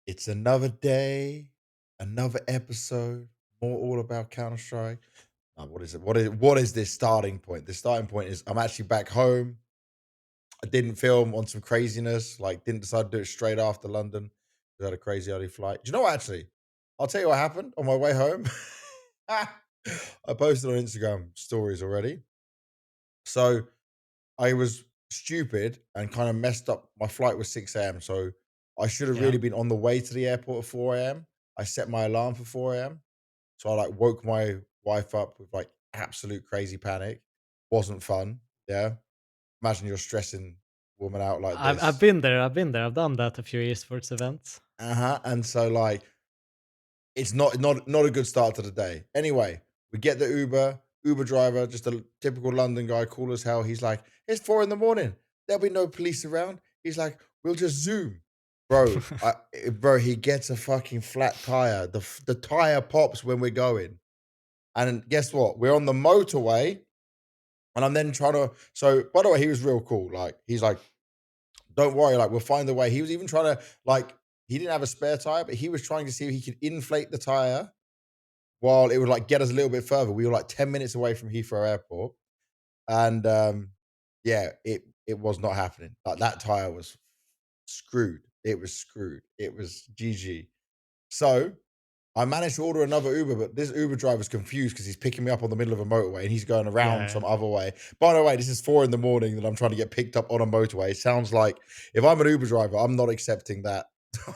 It's another day, another episode, more all about Counter Strike. What is it? What is this starting point? The starting point is I'm actually back home. I didn't film on some craziness, like didn't decide to do it straight after London. We had a crazy early flight. Do you know what actually? I'll tell you what happened on my way home. I posted on Instagram stories already. So I was stupid and kind of messed up. My flight was 6 a.m. So I should have Yeah. really been on the way to the airport at 4 a.m. I set my alarm for 4 a.m. So I like woke my wife up with like absolute crazy panic. Wasn't fun. Yeah. Imagine you're stressing woman out like I've this. been there. I've been there. I've done that a few esports events. Uh-huh. And so like it's not a good start to the day. Anyway, we get the Uber driver, just a typical London guy, cool as hell. He's like, it's 4 in the morning. There'll be no police around. He's like, we'll just zoom. Bro, he gets a fucking flat tire. The tire pops when we're going. And guess what? We're on the motorway. And I'm then trying to. So, by the way, he was real cool. Like, he's like, don't worry, like, we'll find a way. He was even trying to, like, he didn't have a spare tire, but he was trying to see if he could inflate the tire while it would like get us a little bit further. We were like 10 minutes away from Heathrow Airport. And yeah, it was not happening. Like that tire was screwed. It was screwed. It was GG. So I managed to order another Uber, but this Uber driver's confused because he's picking me up on the middle of a motorway and he's going around Yeah. some other way. By the way, this is 4 in the morning that I'm trying to get picked up on a motorway. It sounds like if I'm an Uber driver, I'm not accepting that.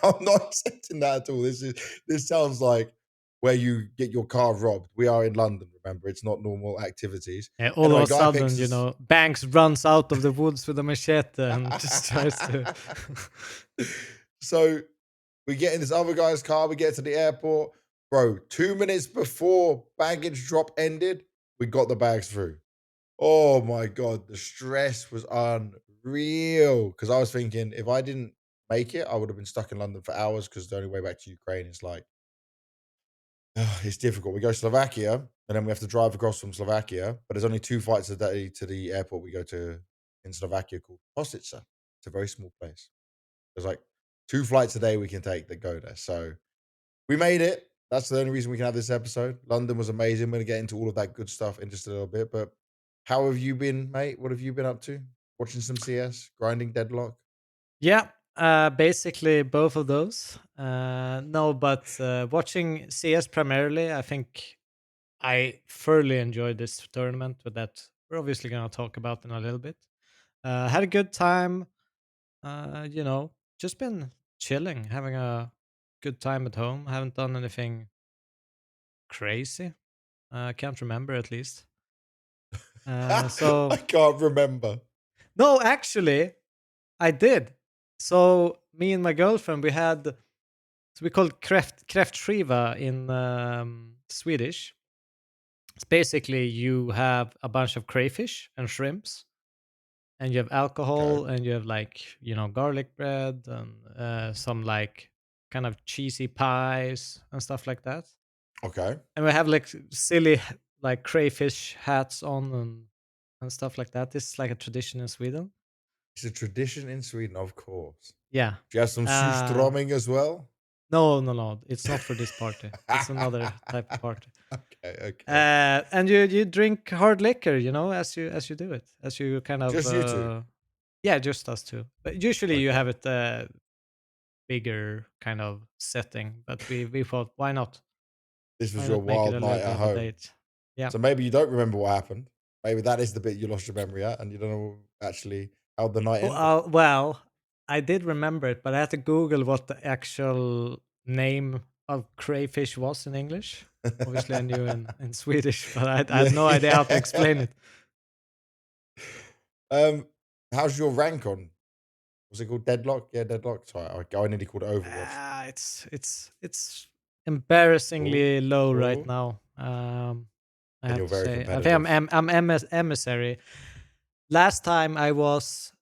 I'm not accepting that at all. This sounds like where you get your car robbed. We are in London, remember, it's not normal activities. Yeah, all of Anyway, a guy picks sudden, us. Banks runs out of the woods with a machete and just tries to. So we get in this other guy's car, we get to the airport. Bro, 2 minutes before baggage drop ended, we got the bags through. Oh my God, the stress was unreal. Because I was thinking if I didn't make it, I would have been stuck in London for hours because the only way back to Ukraine is like, it's difficult. We go to Slovakia and then we have to drive across from Slovakia, but there's only two flights a day to the airport we go to in Slovakia called Kosice. It's a very small place. There's like two flights a day we can take that go there. So we made it. That's the only reason we can have this episode. London was amazing. We're gonna get into all of that good stuff in just a little bit. But how have you been, mate? What have you been up to? Watching some CS, grinding deadlock. Yeah, basically both of those. No, but watching CS primarily, I think I thoroughly enjoyed this tournament, but that we're obviously going to talk about in a little bit. Had a good time. Just been chilling, having a good time at home. Haven't done anything crazy. Can't remember at least. I So can't remember. no, actually, I did. So me and my girlfriend, we called kräftskiva in Swedish. It's basically you have a bunch of crayfish and shrimps, and you have Okay. alcohol, and you have like garlic bread and some like kind of cheesy pies and stuff like that. Okay. And we have like silly like crayfish hats on and stuff like that. This is like a tradition in Sweden. It's a tradition in Sweden, of course. Yeah. Do you have some Uh, surströmming as well? no, no, no. It's not for this party. It's another type of party. Okay, okay. And you drink hard liquor, as you do it, as you kind of Just you two. yeah, just us two. But usually you Okay. have it bigger kind of setting. But we thought, why not? This was Why your not make it wild a little night bit at of a home. date? Yeah. So maybe you don't remember what happened. Maybe that is the bit you lost your memory at, and you don't know actually how the night Oh, ended. well, I did remember it, but I had to Google what the actual name of crayfish was in English. Obviously, I knew in Swedish, but I Yeah, had no idea how to explain yeah. it. Um, how's your rank on? Was it called Deadlock? Yeah, Deadlock. Sorry, I nearly called it Overwatch. It's Oh, embarrassingly low right oh, now. I and have you're to very say, I think competitive. I'm emissary. Last time I was,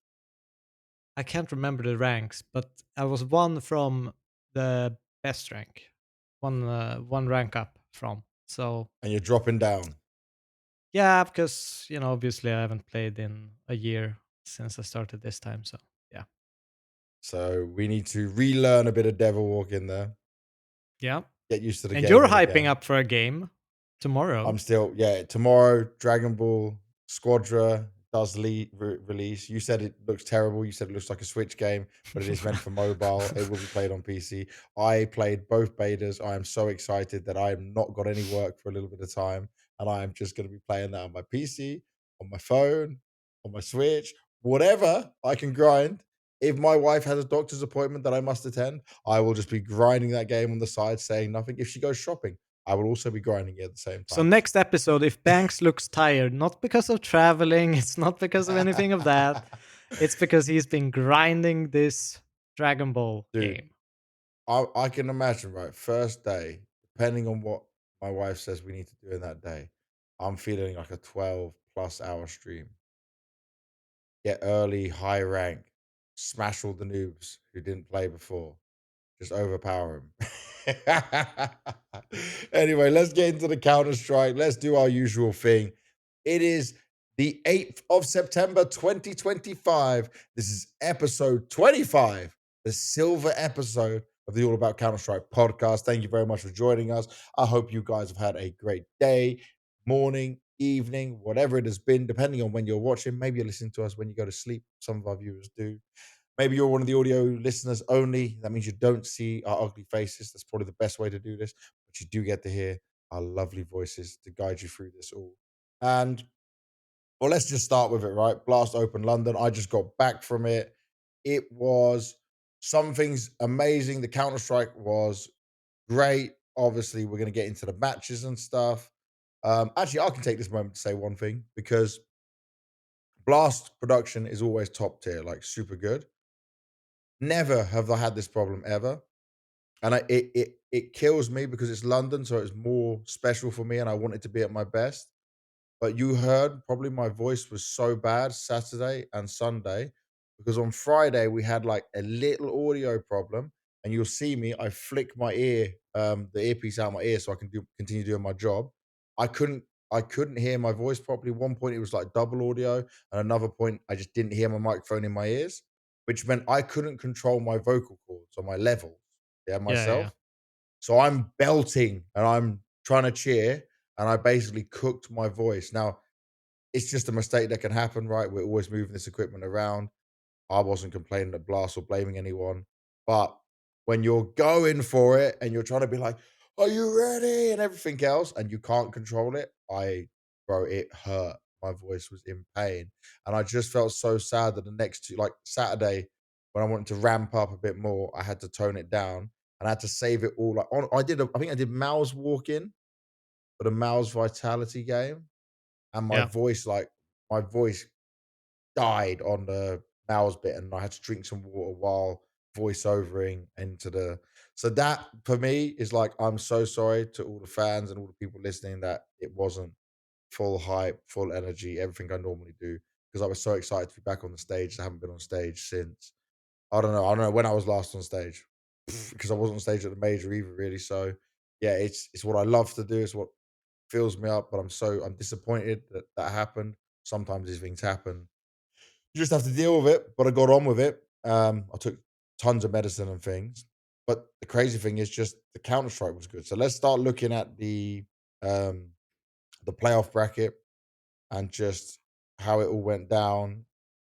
I can't remember the ranks, but I was one from the best rank, one rank up from. So And you're dropping down. yeah, because obviously I haven't played in a year since I started this time. So yeah, So we need to relearn a bit of Devil Walk in there, Yeah. get used to the And you're gaming hyping again. up for a game tomorrow. I'm still, yeah, tomorrow, Dragon Ball Squadra does release. You said it looks terrible. You said it looks like a Switch game, but it is meant for mobile. It will be played on PC. I played both betas. I am so excited that I have not got any work for a little bit of time. And I am just going to be playing that on my PC, on my phone, on my Switch, whatever I can grind. If my wife has a doctor's appointment that I must attend, I will just be grinding that game on the side, saying nothing. If she goes shopping, I will also be grinding it at the same So time. next episode, if Banks looks tired, not because of traveling, it's not because of anything of that, it's because he's been grinding this Dragon Ball Dude, game. I can imagine, right? First day, depending on what my wife says we need to do in that day, I'm feeling like a 12 plus hour stream. Get early, high rank, smash all the noobs who didn't play before, just overpower him. Anyway, let's get into the Counter Strike. Let's do our usual thing. It is the 8th of September, 2025. This is episode 25, the silver episode of the All About Counter Strike podcast. Thank you very much for joining us. I hope you guys have had a great day, morning, evening, whatever it has been, depending on when you're watching. Maybe you're listening to us when you go to sleep. Some of our viewers do. Maybe you're one of the audio listeners only. That means you don't see our ugly faces. That's probably the best way to do this. But you do get to hear our lovely voices to guide you through this all. And well, let's just start with it, right? Blast Open London. I just got back from it. It was something's amazing. The Counter Strike was great. Obviously, we're going to get into the matches and stuff. Actually, I can take this moment to say one thing because Blast production is always top tier, like super good. Never have I had this problem ever, and it kills me because it's London, so it's more special for me, and I want it to be at my best. But you heard probably my voice was so bad Saturday and Sunday because on Friday we had like a little audio problem, and you'll see me. I flick my ear, the earpiece out of my ear so I can continue doing my job. I couldn't I couldn't hear my voice properly. One point it was like double audio, and another point I just didn't hear my microphone in my ears, which meant I couldn't control my vocal cords or my levels, yeah, Yeah, yeah, yeah. myself. So I'm belting and I'm trying to cheer, and I basically cooked my voice. Now, it's just a mistake that can happen, right? We're always moving this equipment around. I wasn't complaining at Blast or blaming anyone. But when you're going for it and you're trying to be like, are you ready? And everything else, and you can't control it, bro, it hurt. My voice was in pain. And I just felt so sad that the next two, like Saturday, when I wanted to ramp up a bit more, I had to tone it down and I had to save it all. Like I think I did Mal's walk in for the Mal's Vitality game. And Yeah. my voice died on the Mal's bit, and I had to drink some water while voiceovering into the. So that for me is like, I'm so sorry to all the fans and all the people listening that it wasn't full hype, full energy, everything I normally do because I was so excited to be back on the stage. I haven't been on stage since I don't know when I was last on stage because I wasn't on stage at the major either, really. So yeah, it's what I love to do. It's what fills me up, but I'm disappointed that that happened. Sometimes these things happen. You just have to deal with it, but I got on with it. I took tons of medicine and things. But the crazy thing is just the Counter Strike was good. So let's start looking at um the playoff bracket and just how it all went down,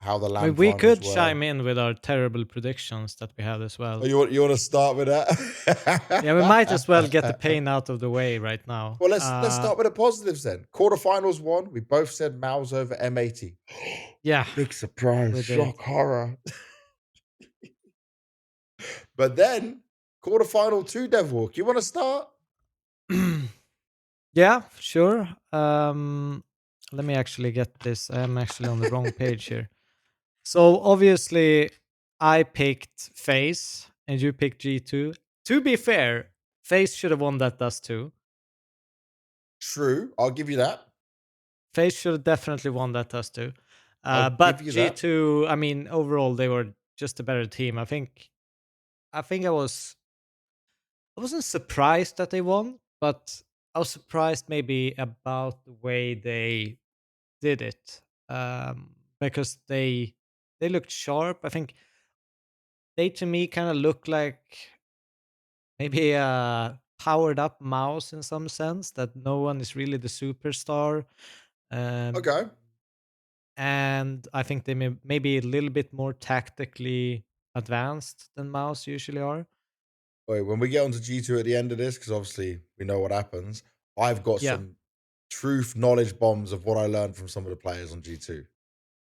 how the I mean, land we finals could were. chime in with our terrible predictions that we had as Oh, well. you want to start with Yeah, we might as well get the that? pain out of the way right now. Well, let's start with the positives then. Quarterfinals won. We both said Mal's over M80. Yeah, Big surprise, we did. shock, horror. But then quarterfinal two, Devwalk. You want to start? Yeah, sure. Let me actually get this. I am actually on the wrong page here. So obviously, I picked Face and you picked G2. To be fair, Face should have won that Dust 2. True, I'll give you that. Face should have definitely won that Dust 2. I'll give But you that. G2, I mean, overall, they were just a better team. I think I wasn't surprised that they won, but I was surprised maybe about the way they did it, because they looked sharp. I think they to me kind of look like maybe a powered up mouse in some sense, that no one is really the superstar. Um, Okay. and I think they may be a little bit more tactically advanced than mouse usually are. Wait, when we get onto G2 at the end of this, because obviously we know what happens, I've got Yeah. some truth knowledge bombs of what I learned from some of the players on G2.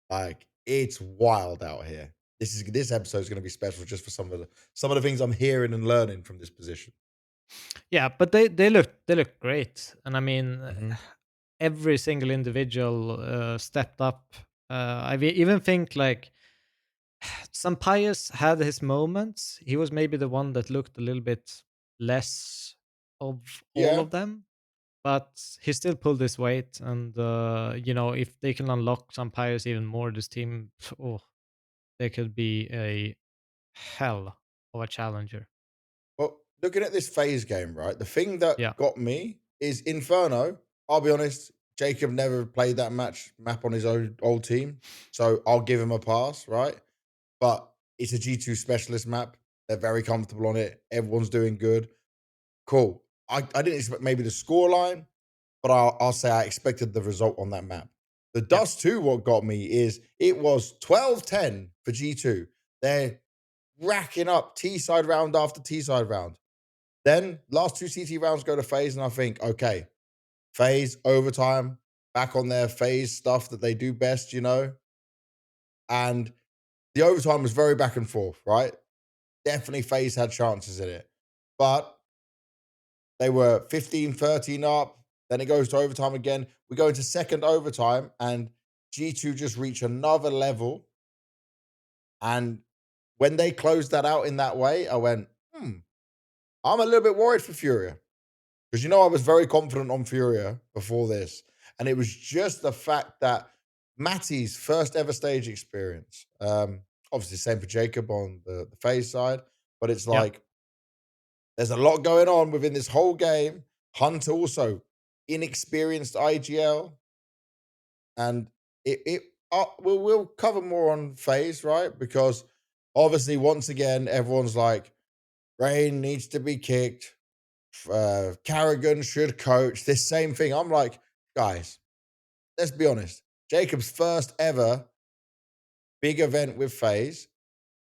Like, it's wild out here. This episode is going to be special just for some of the things I'm hearing and learning from this position. Yeah, but they look great, and I mean, Hmm. every single individual stepped up. Even think like Sampaio had his moments. He was maybe the one that looked a little bit less of all Yeah. of them, but he still pulled his weight. And if they can unlock Sampaio even more, this team, oh, they could be a hell of a challenger. Well, looking at this phase game, right? The thing that Yeah, got me is Inferno. I'll be honest, Jacob never played that map on his own old team, so I'll give him a pass, right? But it's a G2 specialist map. They're very comfortable on it. Everyone's doing good. Cool. I didn't expect maybe the scoreline, but I'll say I expected the result on that map. The yeah, Dust 2, what got me is it was 12-10 for G2. They're racking up T side round after T side round. Then last two CT rounds go to phase, and I think, okay, phase overtime, back on their phase stuff that they do best, And the overtime was very back and forth, right? Definitely phase had chances in it. But they were 15-13 up. Then it goes to overtime again. We go into second overtime, and G2 just reach another level. And when they closed that out in that way, I went, I'm a little bit worried for Furia. Because I was very confident on Furia before this. And it was just the fact that Matty's first ever stage experience, obviously, same for Jacob on the phase side, but it's yeah. like there's a lot going on within this whole game. Hunt also inexperienced IGL, and we'll cover more on phase, right? Because obviously, once again, everyone's like, Rain needs to be kicked. Carrigan should coach. This same thing. I'm like, guys, let's be honest. Jacob's first ever big event with FaZe.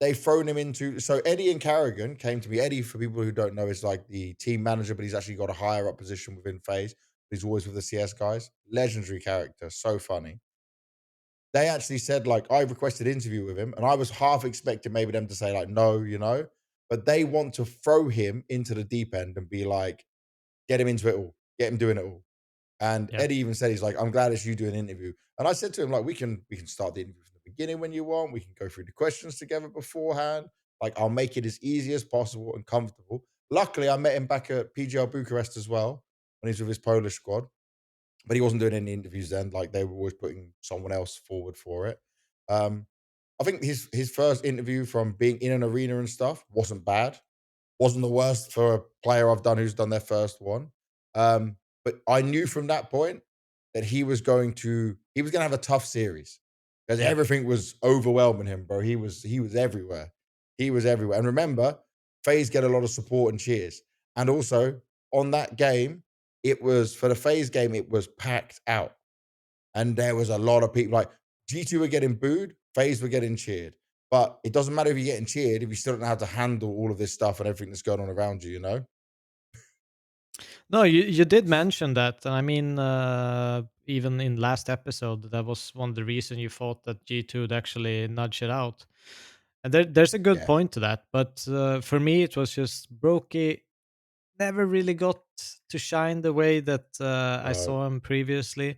They've thrown him into. So Eddie and Carrigan came to me. Eddie, for people who don't know, is like the team manager, but he's actually got a higher up position within FaZe. He's always with the CS guys. Legendary character, so funny. They actually said like I requested interview with him, and I was half expecting maybe them to say like no, but they want to throw him into the deep end and be like, get him into it all, get him doing it all. And Yeah. Eddie even said, he's like, I'm glad it's you doing an interview. And I said to him, like, we can start the interview from the beginning when you want. We can go through the questions together beforehand. Like, I'll make it as easy as possible and comfortable. Luckily, I met him back at PGL Bucharest as well when he's with his Polish squad. But he wasn't doing any interviews then. Like they were always putting someone else forward for it. Um, I think his first interview from being in an arena and stuff wasn't bad. Wasn't the worst for a player I've done who's done their first one. But I knew from that point that he was gonna have a tough series because Yeah. everything was overwhelming him, bro. He was everywhere. He was everywhere. And remember, FaZe get a lot of support and cheers. And also on that game, it was for the FaZe game, it was packed out. And there was a lot of people like G2 were getting booed, FaZe were getting cheered. But it doesn't matter if you're getting cheered if you still don't know how to handle all of this stuff and everything that's going on around you. No, you did mention that. And I mean, even in last episode, that was one of the reason you thought that G2 would actually nudge it out. And there's a good Yeah. point to that. But for me, it was just Brokey never really got to shine the way that I No. saw him previously.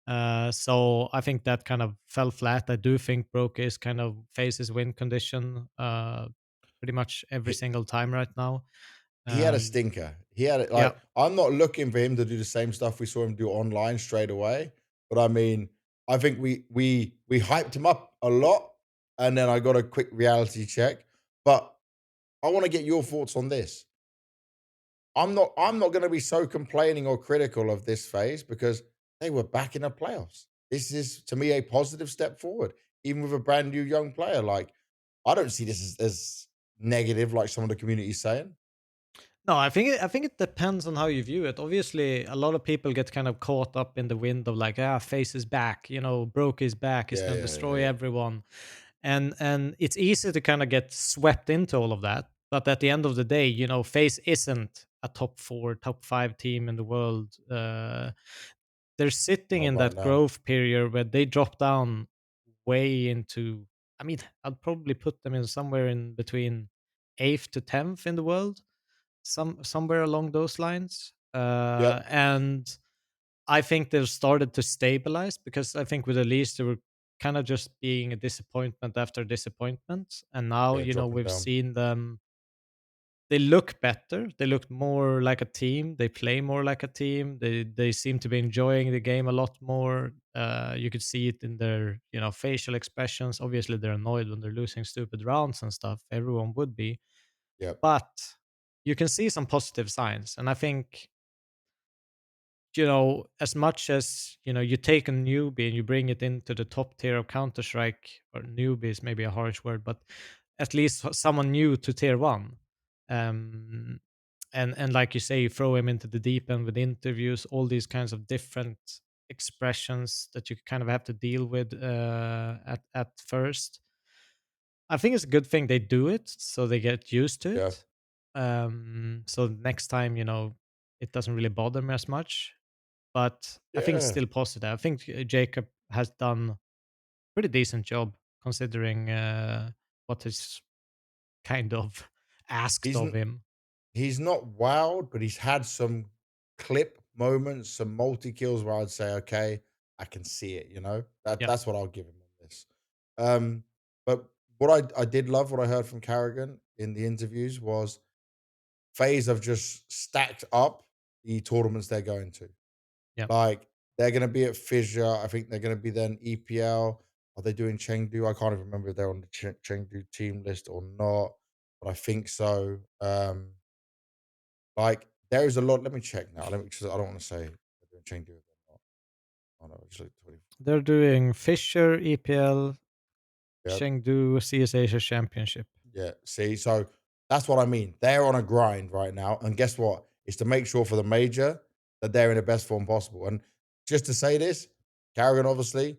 So I think that kind of fell flat. I do think Brokey is kind of faces win condition pretty much every He, single time right now. he had a Um, stinker. He had it yeah. like I'm not looking for him to do the same stuff we saw him do online straight away. But I mean, I think we hyped him up a lot and then I got a quick reality check. But I want to get your thoughts on this. I'm not going to be so complaining or critical of this phase because they were back in the playoffs. This is to me a positive step forward, even with a brand new young player. Like I don't see this as negative like some of the community is saying? No, I think it depends on how you view it. Obviously, a lot of people get kind of caught up in the wind of like, Face is back, broke his back, he's Yeah, gonna yeah, yeah, destroy yeah. everyone. And it's easy to kind of get swept into all of that. But at the end of the day, Face isn't a top 4, top 5 team in the world. They're sitting Not in right that now. growth period where they drop down way into, I mean, I'd probably put them in somewhere in between 8th to 10th in the world, somewhere along those lines. Yep. And I think they've started to stabilize because I think with the Leafs they were kind of just being a disappointment after disappointment, and now Yeah, dropping we've down. seen them. They look better. They look more like a team. They play more like a team. They seem to be enjoying the game a lot more. You could see it in their facial expressions. Obviously, they're annoyed when they're losing stupid rounds and stuff. Everyone would be, Yep. but you can see some positive signs, and I think as much as you take a newbie and you bring it into the top tier of Counter Strike, or newbie is maybe a harsh word, but at least someone new to tier one. Um, and like you say, you throw him into the deep end with interviews, all these kinds of different expressions that you kind of have to deal with at first. I think it's a good thing they do it so they get used to Yeah. it. So next time, it doesn't really bother me as much. But I think it's Yeah. still positive. I think Jacob has done pretty decent job considering what is kind of asked He's of him. he's not wowed, but he's had some clip moments, some multi kills where I'd say, okay, I can see it. Yeah, That's what I'll give him on this. Um, but what I did love what I heard from Carrigan in the interviews was FaZe have just stacked up the tournaments they're going to. yeah. Like they're going to be at Fissure. I think they're going to be then EPL. Are they doing Chengdu? I can't even remember if they're on the Chengdu team list or not, but I think so. Like there is a lot. Let me check now. Let me because I don't want to say they're doing Chengdu or not. Oh no, it's like 20. They're doing Fisher, EPL, Yep. Chengdu, CS Asia Championship. Yeah. See, so that's what I mean. They're on a grind right now. And guess what? It's to make sure for the major that they're in the best form possible. And just to say this, Carrigan, obviously,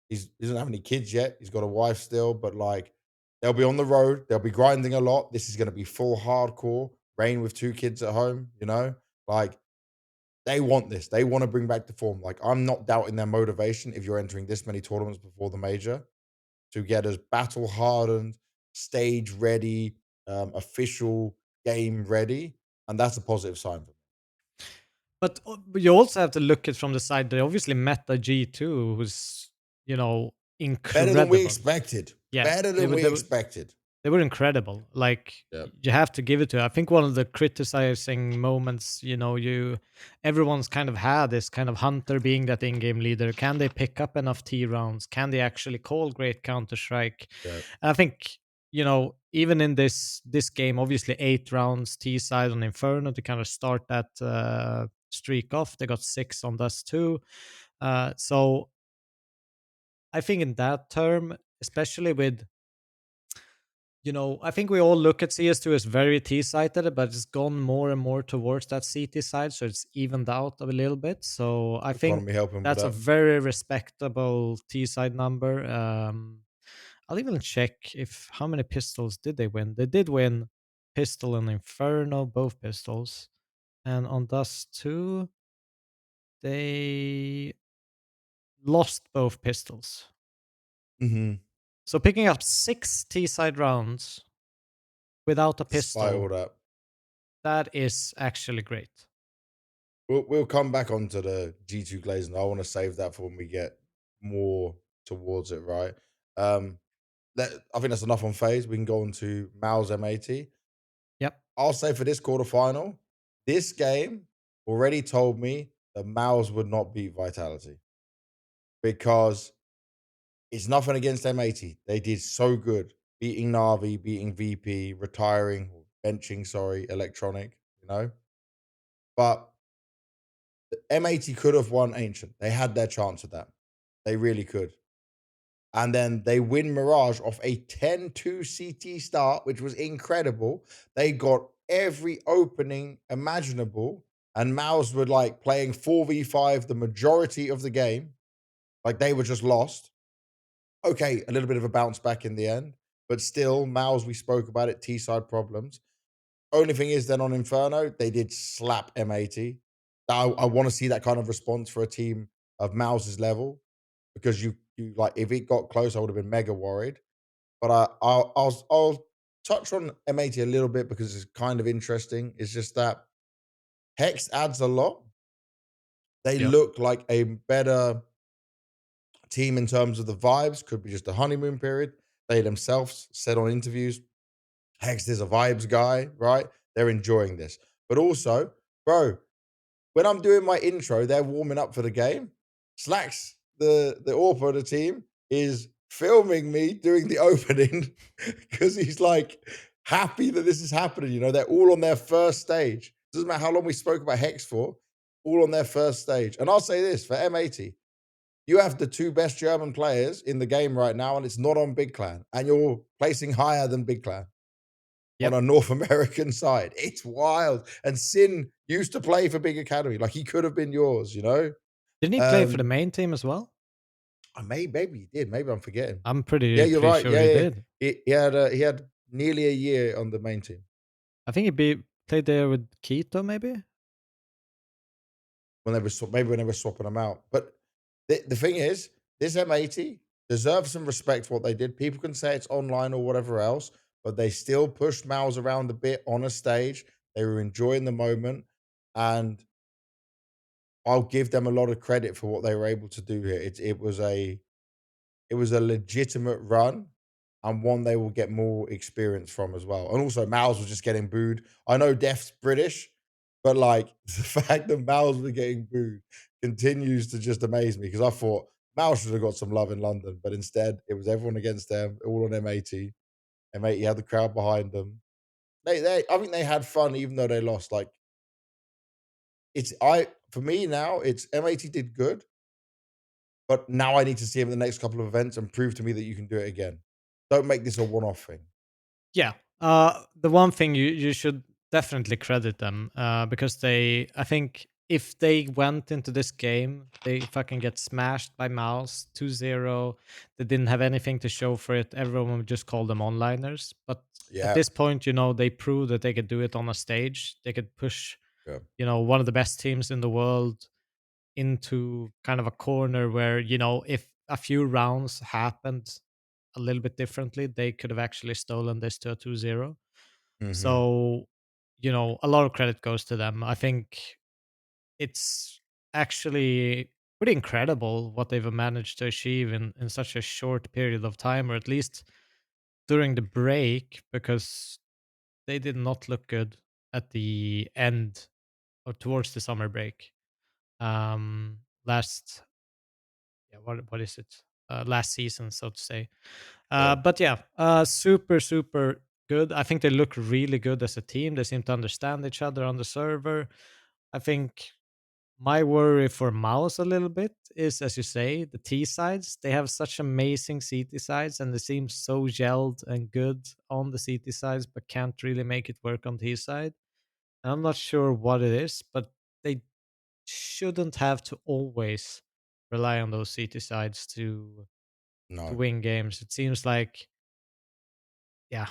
he doesn't have any kids yet. He's got a wife still, but like they'll be on the road. They'll be grinding a lot. This is going to be full hardcore. Rain with 2 kids at home. Like they want this. They want to bring back the form. Like I'm not doubting their motivation if you're entering this many tournaments before the major to get us battle hardened, stage ready, official game ready, and that's a positive sign for me. But you also have to look at from the side. They obviously met a G2 who's, Better than we incredible. expected. Yeah, Better they than were, we they were expected. They were incredible. Like Yep. you have to give it to. I think one of the criticizing moments, everyone's kind of had this kind of Hunter being that in-game leader. Can they pick up enough T rounds? Can they actually call great Counter Strike? Yep. And I think even in this game, obviously 8 rounds T side on Inferno to kind of start that streak off. They got 6 on Dust too. So I think in that term, especially with I think we all look at CS2 as very T-sided, but it's gone more and more towards that CT side, so it's evened out a little bit. So I think Economy helping with that's a that. very respectable T-side number. I'll even check if how many pistols did they win. They did win pistol and Inferno, both pistols, and on Dust 2 they lost both pistols. Hmm. So picking up 6 T-side rounds without a Despite all pistol, that, that is actually great. we'll come back onto the G2 glazing. I want to save that for when we get more towards it, right? Um, I think that's enough on phase. We can go on to Mal's M80. Yep. I'll say for this quarterfinal, this game already told me that Mals would not beat Vitality because it's nothing against M80. They did so good beating Navi, beating VP, retiring, or benching, sorry, Electronic. But M80 could have won Ancient. They had their chance with that. They really could. And then they win Mirage off a 10-2 CT start, which was incredible. They got every opening imaginable, and Mouse were like playing 4v5 the majority of the game. Like they were just lost. Okay, a little bit of a bounce back in the end, but still, Mouse, we spoke about it, T side problems. Only thing is, then on Inferno, they did slap M80. I want to see that kind of response for a team of Mouse's level because you like if it got close, I would have been mega worried. But I'll touch on M80 a little bit because it's kind of interesting. It's just that Hex adds a lot. They Yep. look like a better team in terms of the vibes. Could be just a honeymoon period. They themselves said on interviews, Hex is a vibes guy, right? They're enjoying this. But also, bro, when I'm doing my intro, they're warming up for the game. Slacks, the AWP of the team, is filming me doing the opening because he's like happy that this is happening. You know, they're all on their first stage. Doesn't matter how long we spoke about Hex for, all on their first stage. And I'll say this for M80, you have the two best German players in the game right now, and it's not on Big Clan, and you're placing higher than Big Clan on a Yep. North American side. It's wild. And Sin used to play for Big Academy. Like he could have been yours, you know? Didn't he play for the Um, main team as well? maybe he did. Maybe I'm forgetting. I'm Yeah, pretty you're pretty right. sure Yeah, he yeah. did. He had nearly a year on the main team I think played there with Keto, maybe. when they were maybe when they were swapping them out. But the thing is, this M80 deserves some respect for what they did. People can say it's online or whatever else, but they still pushed Miles around a bit on a stage. They were enjoying the moment, and I'll give them a lot of credit for what they were able to do here. It was a legitimate run and one they will get more experience from as well. And also, Miles was just getting booed. I know Def's British, but like the fact that Miles was getting booed continues to just amaze me because I thought Miles should have got some love in London, but instead it was everyone against them, all on M80. M80 had the crowd behind them. I think they had fun even though they lost. Like for me now, it's M80 did good, but now I need to see him in the next couple of events and prove to me that you can do it again. Don't make this a one-off thing. Yeah. The one thing you should definitely credit them because I think if they went into this game, they fucking get smashed by Mouse 2-0. They didn't have anything to show for it. Everyone would just call them onliners. But at Yeah, this point, they proved that they could do it on a stage. They could push, yeah. one of the best teams in the world into kind of a corner where, if a few rounds happened a little bit differently, they could have actually stolen this to a 2-0. Mhm. So, a lot of credit goes to them. I think it's actually pretty incredible what they've managed to achieve in such a short period of time, or at least during the break, because they did not look good at the end or towards the summer break. Last, yeah, what is it? Last season, so to say. Yeah. But yeah, super, super good. I think they look really good as a team. They seem to understand each other on the server. I think my worry for Mouse a little bit is, as you say, the T sides. They have such amazing CT sides and they seem so gelled and good on the CT sides, but can't really make it work on T side. And I'm not sure what it is, but they shouldn't have to always rely on those CT sides to No. win games. It seems like, yeah,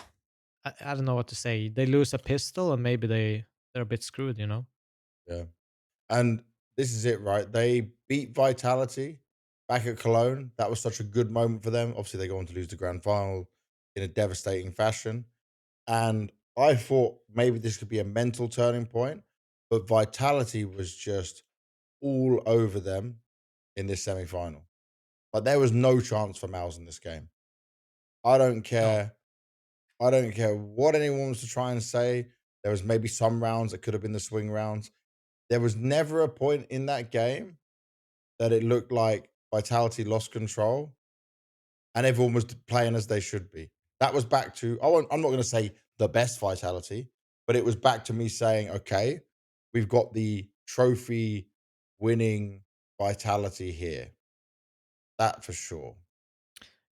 I don't know what to say. They lose a pistol and maybe they're a bit screwed. Yeah. And this is it, right? They beat Vitality back at Cologne. That was such a good moment for them. Obviously, they go on to lose the grand final in a devastating fashion. And I thought maybe this could be a mental turning point, but Vitality was just all over them in this semi-final. Like there was no chance for Mouse in this game. I don't No. care. I don't care what anyone wants to try and say. There was maybe some rounds that could have been the swing rounds. There was never a point in that game that it looked like Vitality lost control and everyone was playing as they should be. That was back to I'm not going to say the best Vitality, but it was back to me saying, okay, we've got the trophy winning Vitality here. That for sure.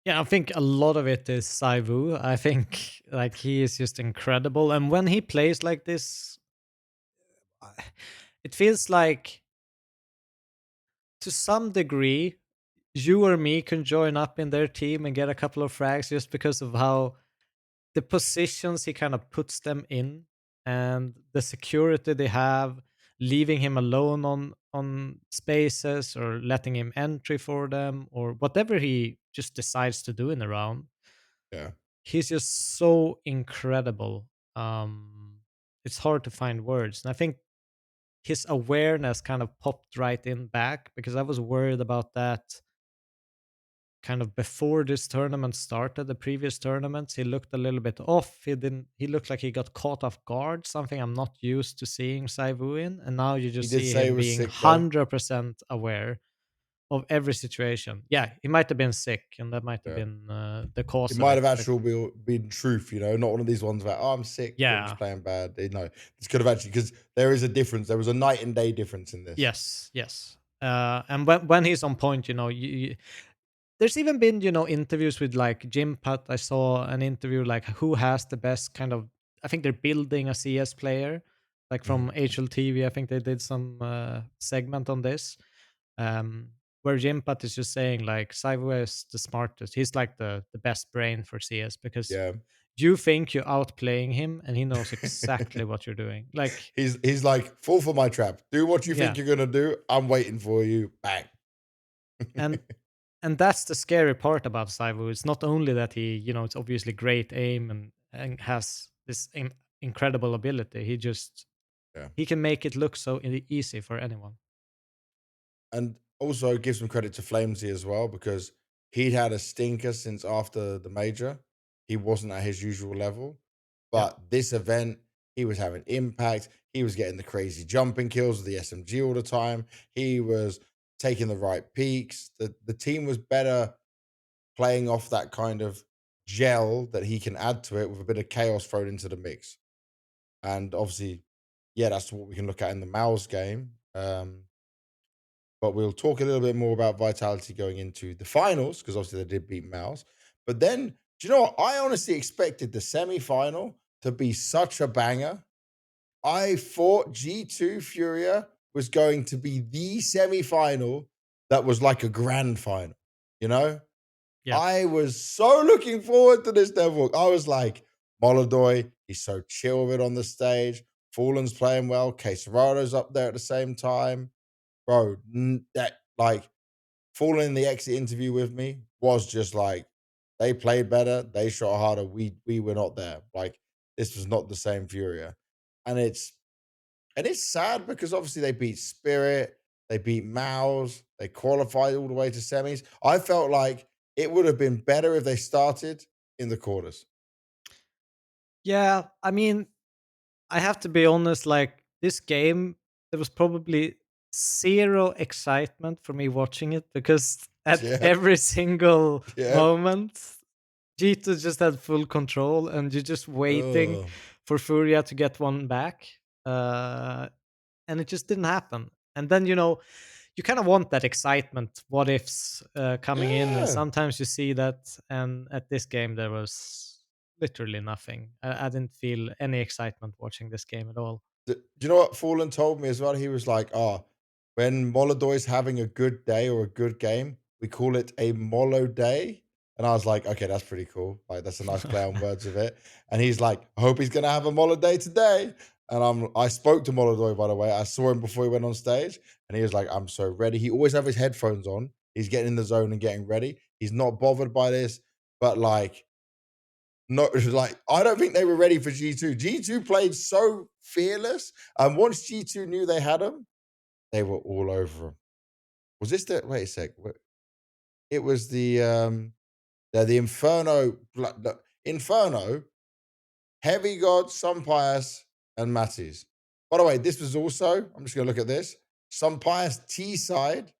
Yeah, I think a lot of it is Saivu. I think like he is just incredible, and when he plays like this, I- it feels like to some degree you or me can join up in their team and get a couple of frags just because of how the positions he kind of puts them in and the security they have, leaving him alone on spaces or letting him entry for them or whatever he just decides to do in the round. Yeah, He's just so incredible. It's hard to find words, and I think his awareness kind of popped right in back because I was worried about that kind of before this tournament started. The previous tournaments he looked a little bit off. He looked like he got caught off guard, something I'm not used to seeing Saivu in, and now you he just did see say he him was being sick though. 100% aware of every situation. Yeah, he might have been sick and that might have Yeah. been the It cause of might it, have but actually been truth, not one of these ones where, oh, I'm sick, I'm just yeah. playing bad. No, this could have actually, because there is a difference. There was a night and day difference in this. Yes, yes. And when he's on point, there's even been, interviews with like Jim Putt. I saw an interview like who has the best kind of. I think they're building a CS player, like from Mhm. HLTV. I think they did some segment on this, where Jim Putt is just saying like Saivu is the smartest. He's like the best brain for CS because Yeah. you think you're outplaying him and he knows exactly what you're doing. Like, He's like, fall for my trap. Do what you think yeah, you're gonna do. I'm waiting for you. Bang. and and that's the scary part about Saivu. It's not only that he, it's obviously great aim and has this incredible ability. Yeah. He can make it look so easy for anyone. And also give some credit to Flamesy as well, because he'd had a stinker since after the major. He wasn't at his usual level. Yeah, But this event, he was having impact. He was getting the crazy jumping kills with the SMG all the time. He was taking the right peaks. The team was better playing off that kind of gel that he can add to it with a bit of chaos thrown into the mix. And obviously, yeah, that's what we can look at in the Mouse game. But we'll talk a little bit more about Vitality going into the finals because obviously they did beat Mouse. But then, do you know what? I honestly expected the semi final to be such a banger. I thought G2 Furia was going to be the semi final that was like a grand final, you know? yeah, I was so looking forward to this Devil. I was like, Molodoy, he's so chill with it on the stage. Fallen's playing well. Queserado's up there at the same time. Bro, that like Fallen in the exit interview with me was just like they played better, they shot harder. We were not there. Like this was not the same Furia. And it's sad because obviously they beat Spirit, they beat Mouse, they qualified all the way to semis. I felt like it would have been better if they started in the quarters. yeah. I mean, I have to be honest. Like this game, there was probably zero excitement for me watching it because at Yeah, every single yeah. moment G2 just had full control, and you're just waiting Oh, for Furia to get one back, uh, and it just didn't happen. And then you kind of want that excitement, what ifs coming in, and yeah. sometimes you see that. And at this game, there was literally nothing. I didn't feel any excitement watching this game at all. Do you know what Fallen told me as well? He was like, "Ah, when Molodoy's having a good day or a good game, we call it a Molo day." And I was like, "Okay, that's pretty cool. Like, that's a nice play on words of it." And he's like, "I hope he's gonna have a Molo day today." And I spoke to Molodoy, by the way. I saw him before he went on stage, and he was like, "I'm so ready." He always have his headphones on. He's getting in the zone and getting ready. He's not bothered by this, but like no, like I don't think they were ready for G2. G2 played so fearless, and once G2 knew they had him, they were all over him. Was this the wait a sec? It was the Inferno, the Inferno, Heavy God, Sunpius, and Matties. By the way, this was also. I'm just gonna look at this. Sunpius T side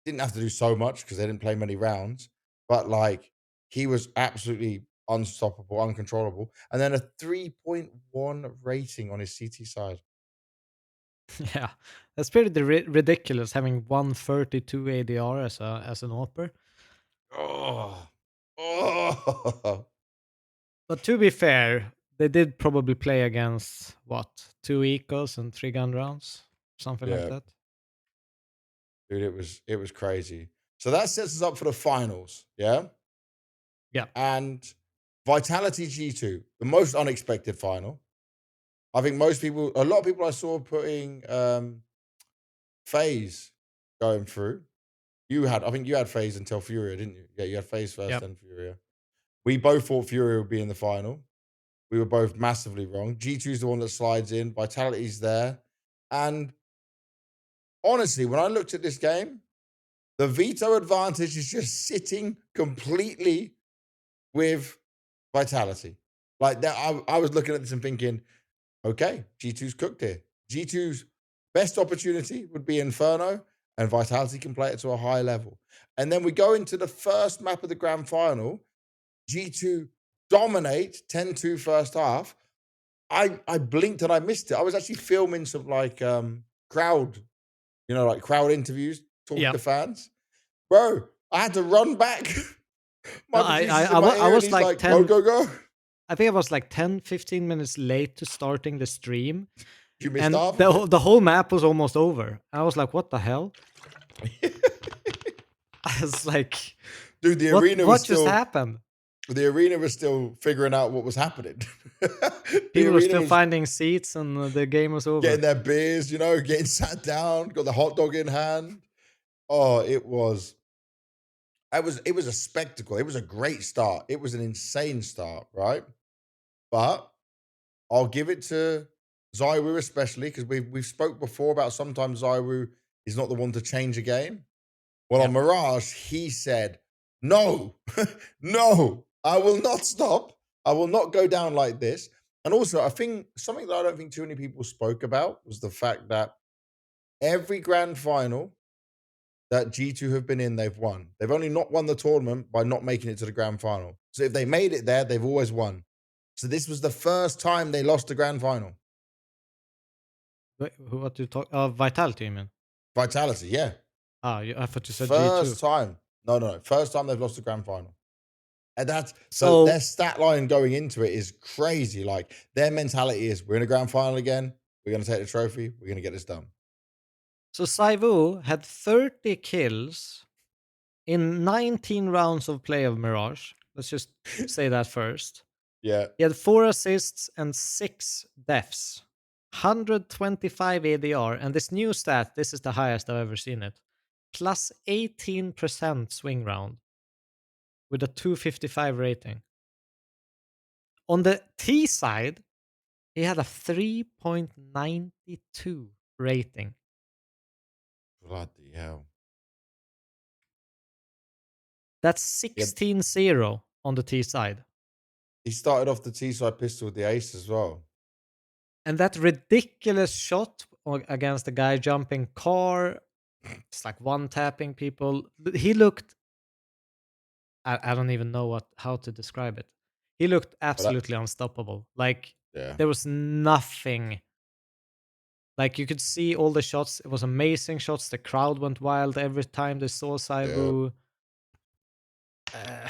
didn't have to do so much because they didn't play many rounds, but like he was absolutely unstoppable, uncontrollable. And then a 3.1 rating on his CT side. Yeah, that's pretty ridiculous having 132 ADR as an AWPer. Oh. Oh, But to be fair, they did probably play against what, 2 equals and 3 gun rounds, something like yeah, that. dude, it was crazy. So that sets us up for the finals, yeah. Yeah. And Vitality G2, the most unexpected final. I think a lot of people I saw putting FaZe going through. I think you had FaZe until Furia, didn't you? Yeah, you had FaZe first, Yep. then Furia. We both thought Furia would be in the final. We were both massively wrong. G2's the one that slides in. Vitality's there. And honestly, when I looked at this game, the veto advantage is just sitting completely with Vitality. Like that, I was looking at this and thinking, okay, G2's cooked here. G2's best opportunity would be Inferno, and Vitality can play it to a high level. And then we go into the first map of the grand final. G2 dominate 10-2 first half. I blinked and I missed it. I was actually filming some like crowd, like crowd interviews, talking to Yep. fans. Bro, I had to run back. No, My producer's in my I ear and was he's like like, go, 10 go, go. I think I was like 10, 15 minutes late to starting the stream, You missed and half of it. the whole map was almost over. I was like, "What the hell?" I was like, Dude, what just happened?" the arena was still figuring out what was happening. The People were arena still was finding seats, and the game was getting over. their beers, getting sat down, got the hot dog in hand. Oh, it was a spectacle. It was a great start. It was an insane start, right? But I'll give it to Zywu especially because we've spoke before about sometimes Zywu is not the one to change a game. Well, on Yep. Mirage, he said, "No, no, I will not stop. I will not go down like this." And also, I think something that I don't think too many people spoke about was the fact that every grand final that G2 have been in, they've won. They've only not won the tournament by not making it to the grand final. So if they made it there, they've always won. So this was the first time they lost the grand final. Wait, what do you talk? Vitality, you mean? Vitality, yeah. I thought you said G2. First time. No, no, no. First time they've lost the grand final. And that's so their So, stat line going into it is crazy. Like their mentality is we're in a grand final again. We're gonna take the trophy. We're gonna get this done. so Saivu had 30 kills in 19 rounds of play of Mirage. Let's just say that first. Yeah. He had 4 assists and 6 deaths. 125 ADR, and this new stat, this is the highest I've ever seen it. Plus 18% swing round with a 255 rating. On the T side, he had a 3.92 rating. Bloody hell. That's Yeah. 16-0 on the T side. He started off the T-side pistol with the ace as well. And that ridiculous shot against the guy jumping car, it's like one tapping people. He looked, I don't even know how to describe it. He looked But that, absolutely unstoppable. Like yeah. there was nothing. Like you could see all the shots. It was amazing shots. The crowd went wild every time they saw Yeah. Saibu. Uh,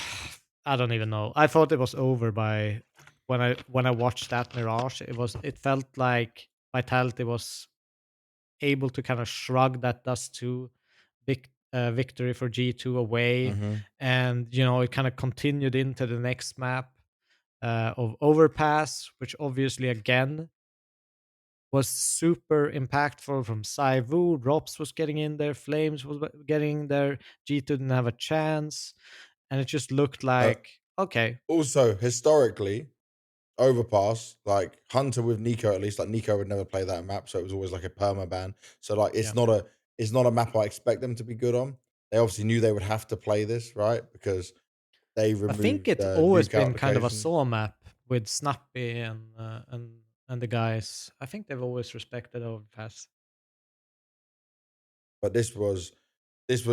I don't even know. I thought it was over by when I watched that Mirage. It felt like Vitality was able to kind of shrug that dust to victory for G2 away, Mm-hmm. and it kind of continued into the next map of Overpass, which obviously again was super impactful from Saivu. Drops was getting in there, Flames was getting there, G2 didn't have a chance, and it just looked Uh, like okay. also, historically, Overpass, like Hunter with Nico, at least, like Nico would never play that map, so it was always like a perma ban. So like Yeah. it's not a map I expect them to be good on. They obviously knew they would have to play this, right? Because they I think removed it's always nuke been kind of a applications. saw map with Snappy and the guys. I think they've always respected Overpass. But this was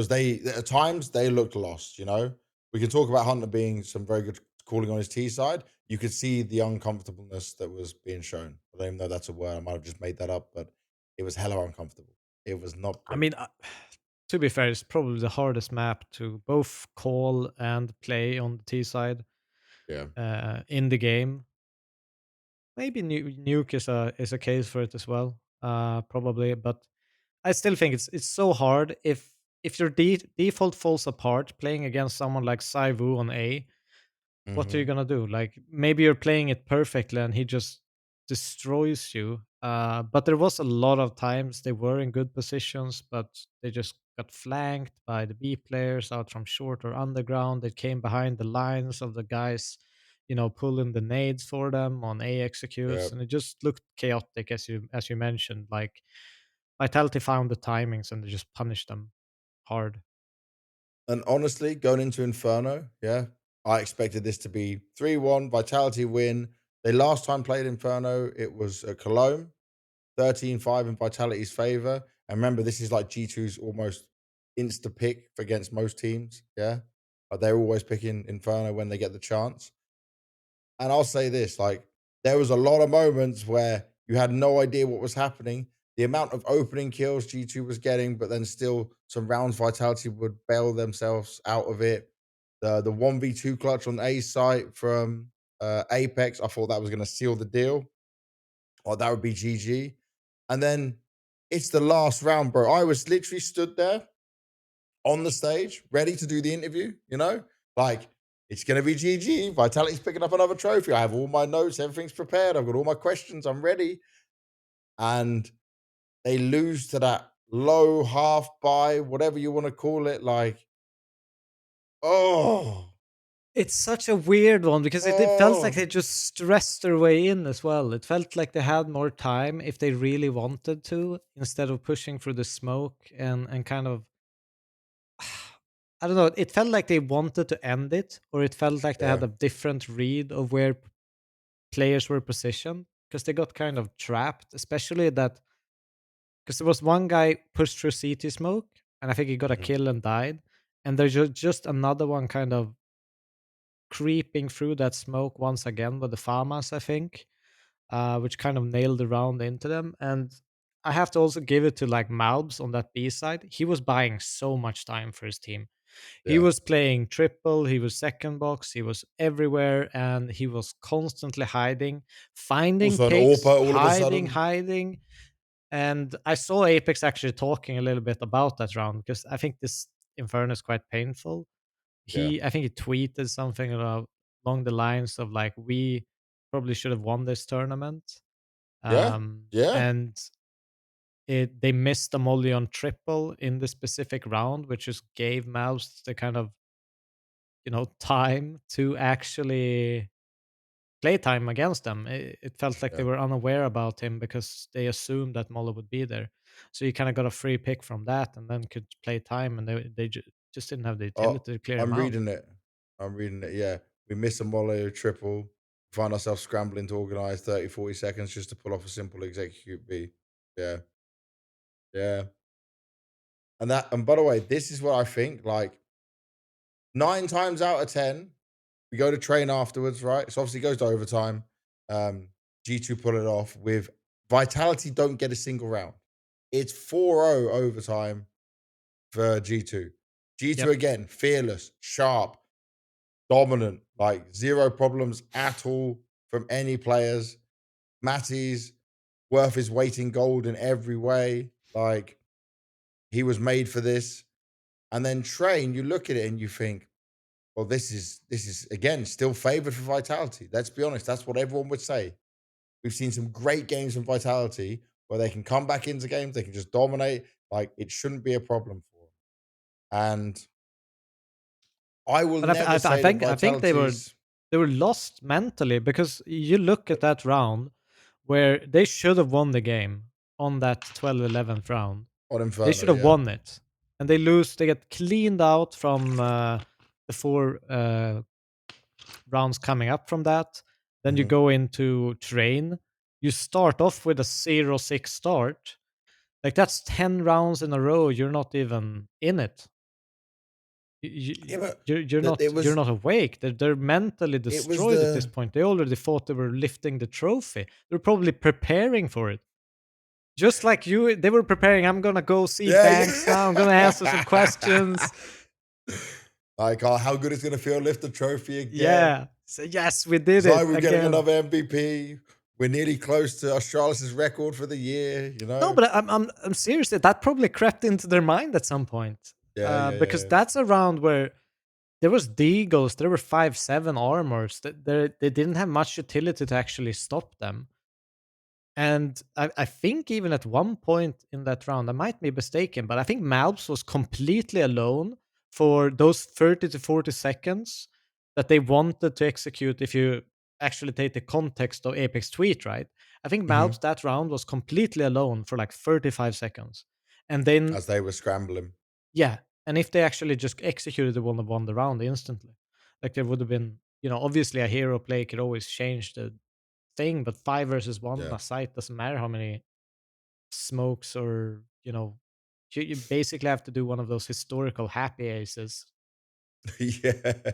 they at times they looked lost, you know. We can talk about Hunter being some very good calling on his T side. You could see the uncomfortableness that was being shown. I don't even know that's a word. I might have just made that up, but it was hella uncomfortable. It was not I pretty. mean, to be fair, it's probably the hardest map to both call and play on the T side Yeah. in the game. Maybe Nuke is a case for it as well, probably. But I still think it's so hard if your default falls apart playing against someone like Saivu on A. What are you Hmm. gonna do? Like maybe you're playing it perfectly and he just destroys you. But there was a lot of times they were in good positions, but they just got flanked by the B players out from short or underground. They came behind the lines of the guys, pulling the nades for them on A Yeah. executes, and it just looked chaotic as you mentioned. Like Vitality found the timings and they just punished them hard. And honestly, going into Inferno, yeah, I expected this to be 3-1, Vitality win. They last time played Inferno, it was at Cologne, 13-5 in Vitality's favor. And remember, this is like G2's almost insta pick against most teams. Yeah. Like they're always picking Inferno when they get the chance. And I'll say this, like, there was a lot of moments where you had no idea what was happening. The amount of opening kills G2 was getting, but then still some rounds Vitality would bail themselves out of it. The 1v2 clutch on A site from Apex, I thought that was going to seal the deal. Or that would be GG. And then it's the last round, bro. I was literally stood there on the stage, ready to do the interview, like it's going to be GG. Vitality's picking up another trophy. I have all my notes, everything's prepared. I've got all my questions, I'm ready. And they lose to that low half by whatever you want to call it. Like, oh, It's such a weird one because it felt like oh, they just stressed their way in as well. It felt like they had more time if they really wanted to, instead of pushing through the smoke and kind of, I don't know. It felt like they wanted to end it, or it felt like they had yeah. a different read of where players were positioned because they got kind of trapped, especially that because there was one guy pushed through CT smoke and I think he got a Mhm. kill and died, and there's just another one kind of creeping through that smoke once again with the Farmers, I think, which kind of nailed the round into them. And I have to also give it to like Malbs on that B side. He was buying so much time for his team. He Yeah. was playing triple, he was second box, he was everywhere, and he was constantly hiding, finding Also an picks, AWPer all of a hiding, sudden. hiding. And I saw Apex actually talking a little bit about that round because I think this Inferno is quite painful. Yeah. I think he tweeted something along the lines of like, we probably should have won this tournament. Yeah. Yeah. And they missed a molly on triple in the specific round, which just gave Mouse the kind of, time to actually play time against them. It felt like they Yeah. were unaware about him because they assumed that Molly would be there. So you kind of got a free pick from that and then could play time, and they just didn't have the Oh, utility to clear him I'm out. reading it. I'm reading it. Yeah. We miss a Mollo triple. Find ourselves scrambling to organize 30, 40 seconds just to pull off a simple execute B. Yeah. Yeah. And by the way, this is what I think. Like 9 times out of 10, we go to train afterwards, right? So obviously it goes to overtime. Um, G2 pull it off with Vitality, don't get a single round. It's 4-0 overtime for G2. G2 Yep. again, fearless, sharp, dominant, like zero problems at all from any players. Matty's worth his weight in gold in every way. Like he was made for this. And then Train, you look at it and you think, well, this is again still favored for Vitality. Let's be honest, that's what everyone would say. We've seen some great games from Vitality where they can come back into games, they can just dominate. Like it shouldn't be a problem for them. And I will But never I say that think they were Vitality's lost mentally because you look at that round where they should have won the game on that 12-11th round. on They Inferno, should have yeah. won it, and they lose. They get cleaned out from the four rounds coming up from that. Then you Mhm. go into train. You start off with a 0-6 start. Like that's 10 rounds in a row. You're not even in it. Yeah, but You're that not awake. They're mentally it was destroyed at this the point. They already thought they were lifting the trophy. They're probably preparing for it. Just like you, they were preparing. I'm gonna go see Yeah, Banks now. I'm gonna answer some yeah. questions. Like, oh, how good it's gonna feel, lift the trophy again. Yeah. So yes, we did Zai, it we're getting again. another MVP. We're nearly close to Australis' record for the year, you No, know? but I'm serious. That probably crept into their mind at some point, Yeah, yeah, because yeah. that's a round where there was Deagles. There were 5/7 armors. That they didn't have much utility to actually stop them. And I think even at one point in that round, I might be mistaken, but I think Malps was completely alone for those 30 to 40 seconds that they wanted to execute. If you actually take the context of Apex tweet, right? I think Mhm. Malps that round was completely alone for like 35 seconds. And then, As they were scrambling. yeah, and if they actually just executed the one that won the round instantly, like there would have been, obviously a hero play could always change the thing, but 5 versus 1 on Yeah. a site doesn't matter how many smokes or you basically have to do one of those historical happy aces, Yeah.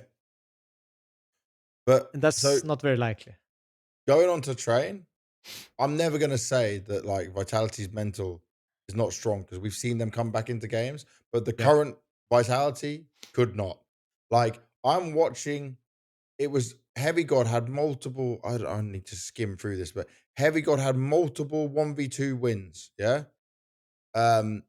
But and so that's not very likely. going on to train, I'm never gonna say that like Vitality's mental is not strong because we've seen them come back into games, but the Yeah, current Vitality could not. Like I'm watching, it was Heavy God had multiple. I need to skim through this, but Heavy God had multiple 1v2 wins. Yeah. Um,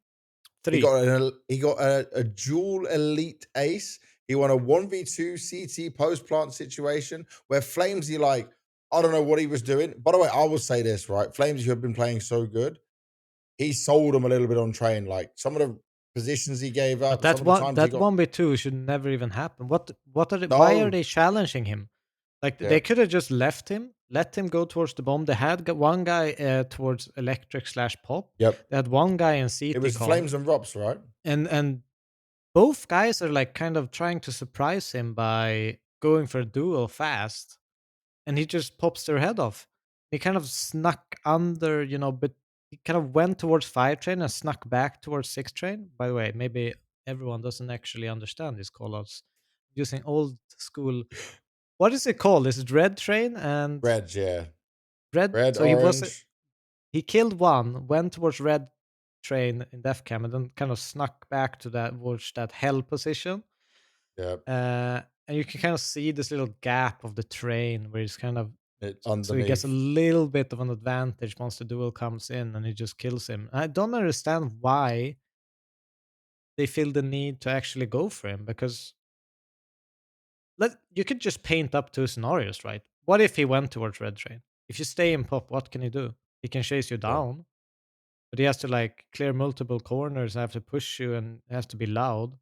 he three. got a dual elite ace. He won a 1v2 CT post plant situation where Flamesy, like, I don't know what he was doing. By the way, I will say this, right? Flamesy, who have been playing so good, he sold him a little bit on train. Like some of the positions he gave But up, some that of the one times he that got 1v2 should never even happen. What are they, why are no. they challenging him? Like Yeah. they could have just left him, let him go towards the bomb. They had one guy towards electric slash pop. Yep. They had one guy in It CT was con, Flames and Rops, right? and both guys are like kind of trying to surprise him by going for a duel fast, and he just pops their head off. He kind of snuck under, but he kind of went towards 5 train and snuck back towards 6 train. By the way, maybe everyone doesn't actually understand these callouts. Using old school, what is it called? Is it red train and Red, yeah. red? Red, So orange. he killed one, went towards red train in death cam, and then kind of snuck back to that towards that hell position. Yep. And you can kind of see this little gap of the train where he's kind of It so he gets a underneath. little bit of an advantage once the duel comes in and he just kills him. I don't understand why they feel the need to actually go for him because you could just paint up 2 scenarios, right? What if he went towards red train? If you stay in pop, what can he do? He can chase you Yeah. down, but he has to like clear multiple corners, have to push you, and has to be loud.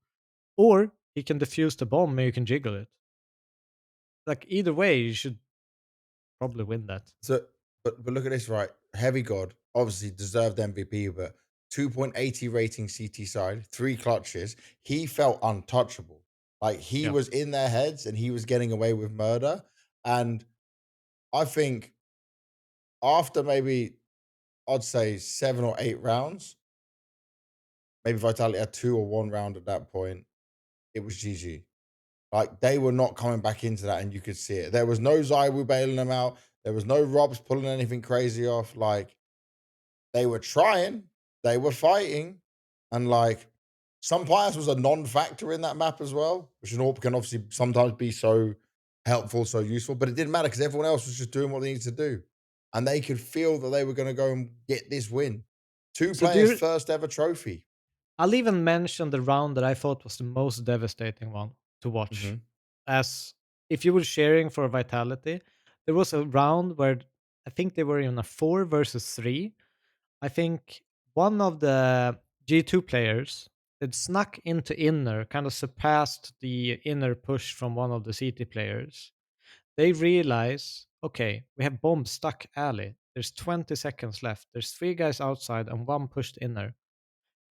Or he can defuse the bomb and you can jiggle it. Like either way, you should probably win that. So, but look at this, right? Heavy God obviously deserved MVP, but 2.80 rating CT side, 3 clutches. He felt untouchable. Like he Yeah. was in their heads and he was getting away with murder. And I think after maybe I'd say 7 or 8 rounds, maybe Vitality had 2 or 1 round at that point. It was GG. Like they were not coming back into that, and you could see it. There was no Zywu bailing them out. There was no Robs pulling anything crazy off. Like they were trying, they were fighting, and like some bias was a non-factor in that map as well, which an AWP can obviously sometimes be so helpful, so useful. But it didn't matter because everyone else was just doing what they needed to do, and they could feel that they were going to go and get this win. Two So players' first ever trophy. I'll even mention the round that I thought was the most devastating one to watch. Hmm. As if you were sharing for Vitality, there was a round where I think they were in a 4 versus 3. I think one of the G2 players had snuck into inner, kind of surpassed the inner push from one of the CT players. They realize, okay, we have bomb stuck alley. There's 20 seconds left. There's 3 guys outside and one pushed inner.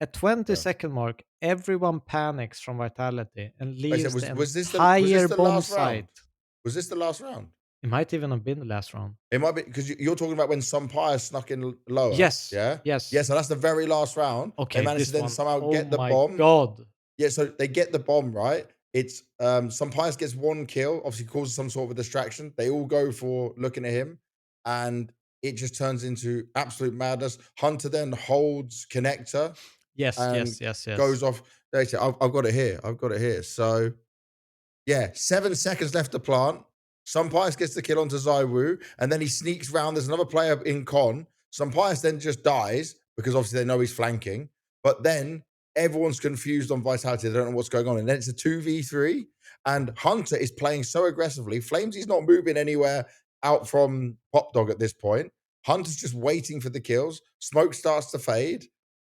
At 20 Yeah. second mark, everyone panics from Vitality and Wait, so leaves the was this entire the bomb last round? site. Was this the last round? It might even have been the last round. It might be because you're talking about when some Pyre snuck in lower, Yes, yeah? Yeah, yes. so that's the very last round. They Okay, managed to this then one. somehow Oh get the my bomb. god. Yeah, so they get the bomb, right? It's some Pyre gets 1 kill, obviously causes some sort of a distraction. They all go for looking at him, and it just turns into absolute madness. Hunter then holds connector Yes, and yes, yes, yes. goes off. I've got it here. I've got it here. So yeah, 7 seconds left to plant. Pius gets the kill onto Zaiwu, and then he sneaks round. There's another player in con. Pius then just dies because obviously they know he's flanking. But then everyone's confused on Vitality. They don't know what's going on. And then it's a 2v3. And Hunter is playing so aggressively. Flamesy's not moving anywhere out from Pop Dog at this point. Hunter's just waiting for the kills. Smoke starts to fade.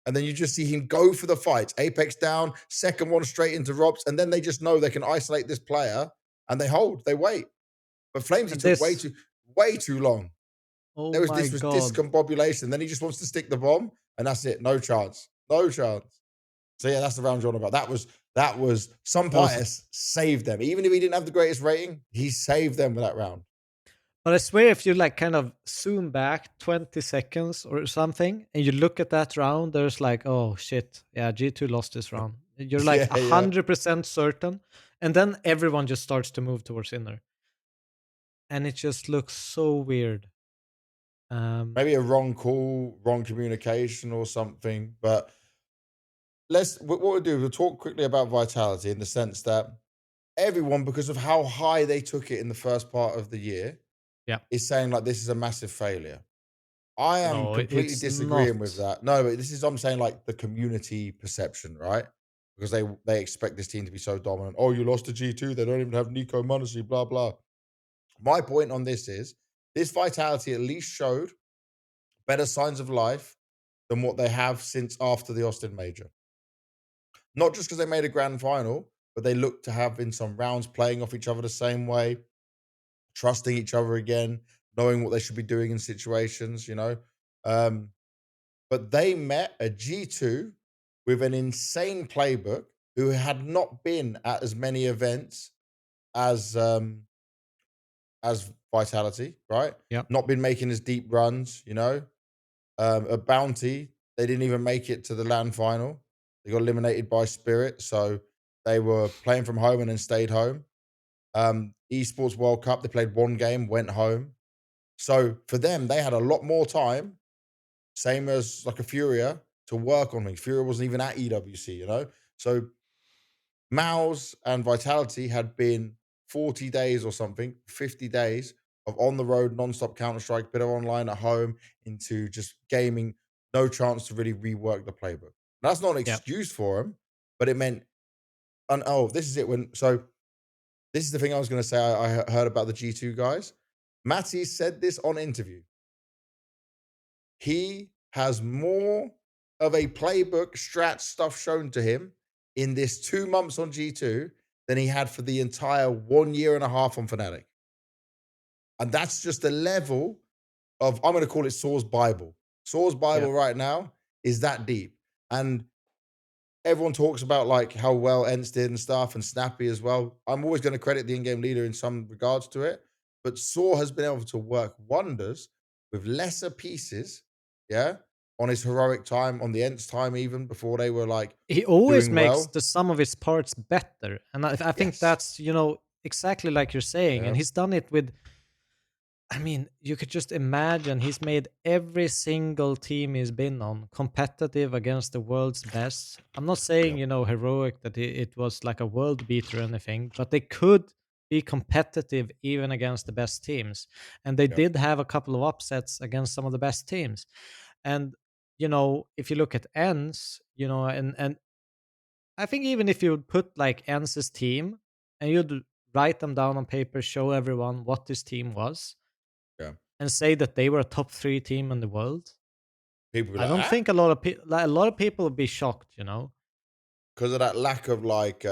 And then you just see him go for the fight. Apex down, second one straight into Robs, and then they just know they can isolate this player and they hold, they wait. But Flamesy And took this, way too long. oh my This was god. discombobulation. Then he just wants to stick the bomb, and that's it. No chance. No chance. So yeah, that's the round you're on about. That was some That was, Pius saved them. Even if he didn't have the greatest rating, he saved them with that round. but I swear if you like kind of zoom back 20 seconds or something and you look at that round, there's like, oh shit, yeah, G2 lost this round. You're like Yeah, yeah. 100% certain. And then everyone just starts to move towards inner. And it just looks so weird. Maybe a wrong call, wrong communication or something. But what we'll do, we'll talk quickly about Vitality in the sense that everyone, because of how high they took it in the first part of the year, Yeah. is saying like this is a massive failure. I am No, completely it's disagreeing with not. that. No, but this is I'm saying like the community perception, right? Because they expect this team to be so dominant. Oh, you lost to G2, they don't even have Nico Munacy, blah blah. My point on this is this Vitality at least showed better signs of life than what they have since after the Austin Major. Not just because they made a grand final, but they look to have in some rounds playing off each other the same way, trusting each other again, knowing what they should be doing in situations, you know. Um, but they met a G2 with an insane playbook who had not been at as many events as as Vitality, right? Yeah. Not been making as deep runs, you know. A Bounty, they didn't even make it to the LAN final. They got eliminated by Spirit, so they were playing from home and then stayed home. Esports World Cup, they played one game, went home. So for them, they had a lot more time, same as like a Furia, to work on things. Furia wasn't even at EWC, you know? So Mouse and Vitality had been 40 days or something, 50 days of on the road, non-stop Counter-Strike, bit of online at home, into just gaming, no chance to really rework the playbook. Now, that's not an Yeah. excuse for them, but it meant, and oh, this is it when, so this is the thing I was going to say I heard about the G2 guys. Matty said this on interview. He has more of a playbook strat stuff shown to him in this 2 months on G2 than he had for the entire 1 year and a half on Fnatic. And that's just the level of, I'm going to call it Sour's Bible. Sour's Yeah. Bible right now is that deep. And everyone talks about like how well Ents did and stuff, and Snappy as well. I'm always going to credit the in-game leader in some regards to it, but Saw has been able to work wonders with lesser pieces, yeah, on his heroic time, on the Ents time, even before they were like He always doing makes well. the sum of his parts better. And I think Yes. that's, exactly like you're saying. And Yes. he's done it with, I mean, you could just imagine he's made every single team he's been on competitive against the world's best. I'm not saying, Yep. heroic that it was like a world beater or anything, but they could be competitive even against the best teams. And they Yep. did have a couple of upsets against some of the best teams. And, if you look at ends, and I think even if you would put like Ence's team and you'd write them down on paper, show everyone what this team was, Yeah. and say that they were a top 3 team in the world, People be I like, don't ah, think a lot of people would be shocked. because of that lack of like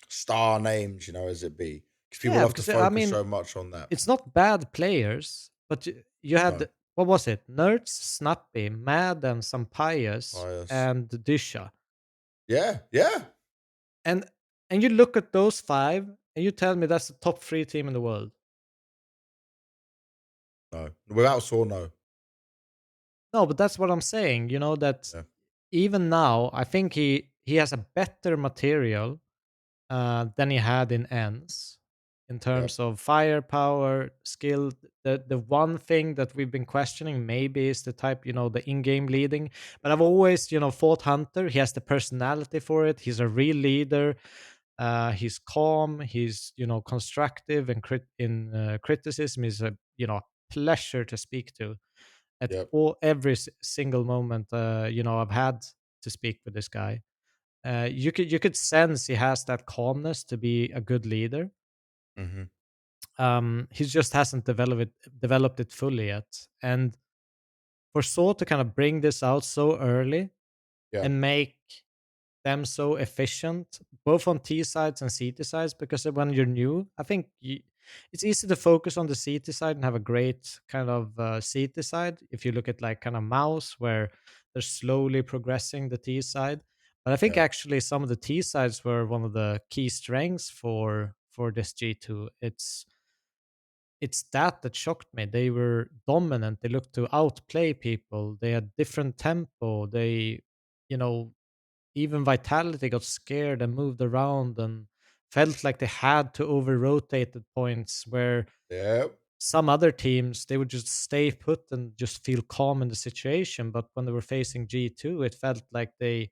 star names, you know, as it be. Because people Yeah, love to because I focus mean, so much on that. it's not bad players, but you No. had what was it? Nerds, Snappy, Mad, and some Pious Bias. and Disha. Yeah. Yeah. And and you look at those 5 and you tell me that's the top 3 team in the world. No. Without Saw, no. No, but that's what I'm saying, that Yeah. even now, I think he has a better material than he had in ends. in Yep. terms of firepower, skill. The one thing that we've been questioning maybe is the type, the in-game leading. But I've always, fought Hunter. He has the personality for it. He's a real leader. He's calm. He's, constructive and criticism is a, pleasure to speak to at Yep. every single moment. I've had to speak with this guy. You could sense he has that calmness to be a good leader. Hmm. He just hasn't developed it fully yet. And for Saw to kind of bring this out so early Yeah. and make them so efficient, both on T sides and CT sides, because when you're new, I think it's easy to focus on the CT side and have a great kind of CT side. If you look at like kind of mouse, where they're slowly progressing the T side, but I think Yeah. actually some of the T sides were one of the key strengths for this G2. It's that shocked me. They were dominant. They looked to outplay people. They had different tempo. They, you know, even Vitality got scared and moved around and felt like they had to over rotate at points where Yep. some other teams they would just stay put and just feel calm in the situation. But when they were facing G2, it felt like they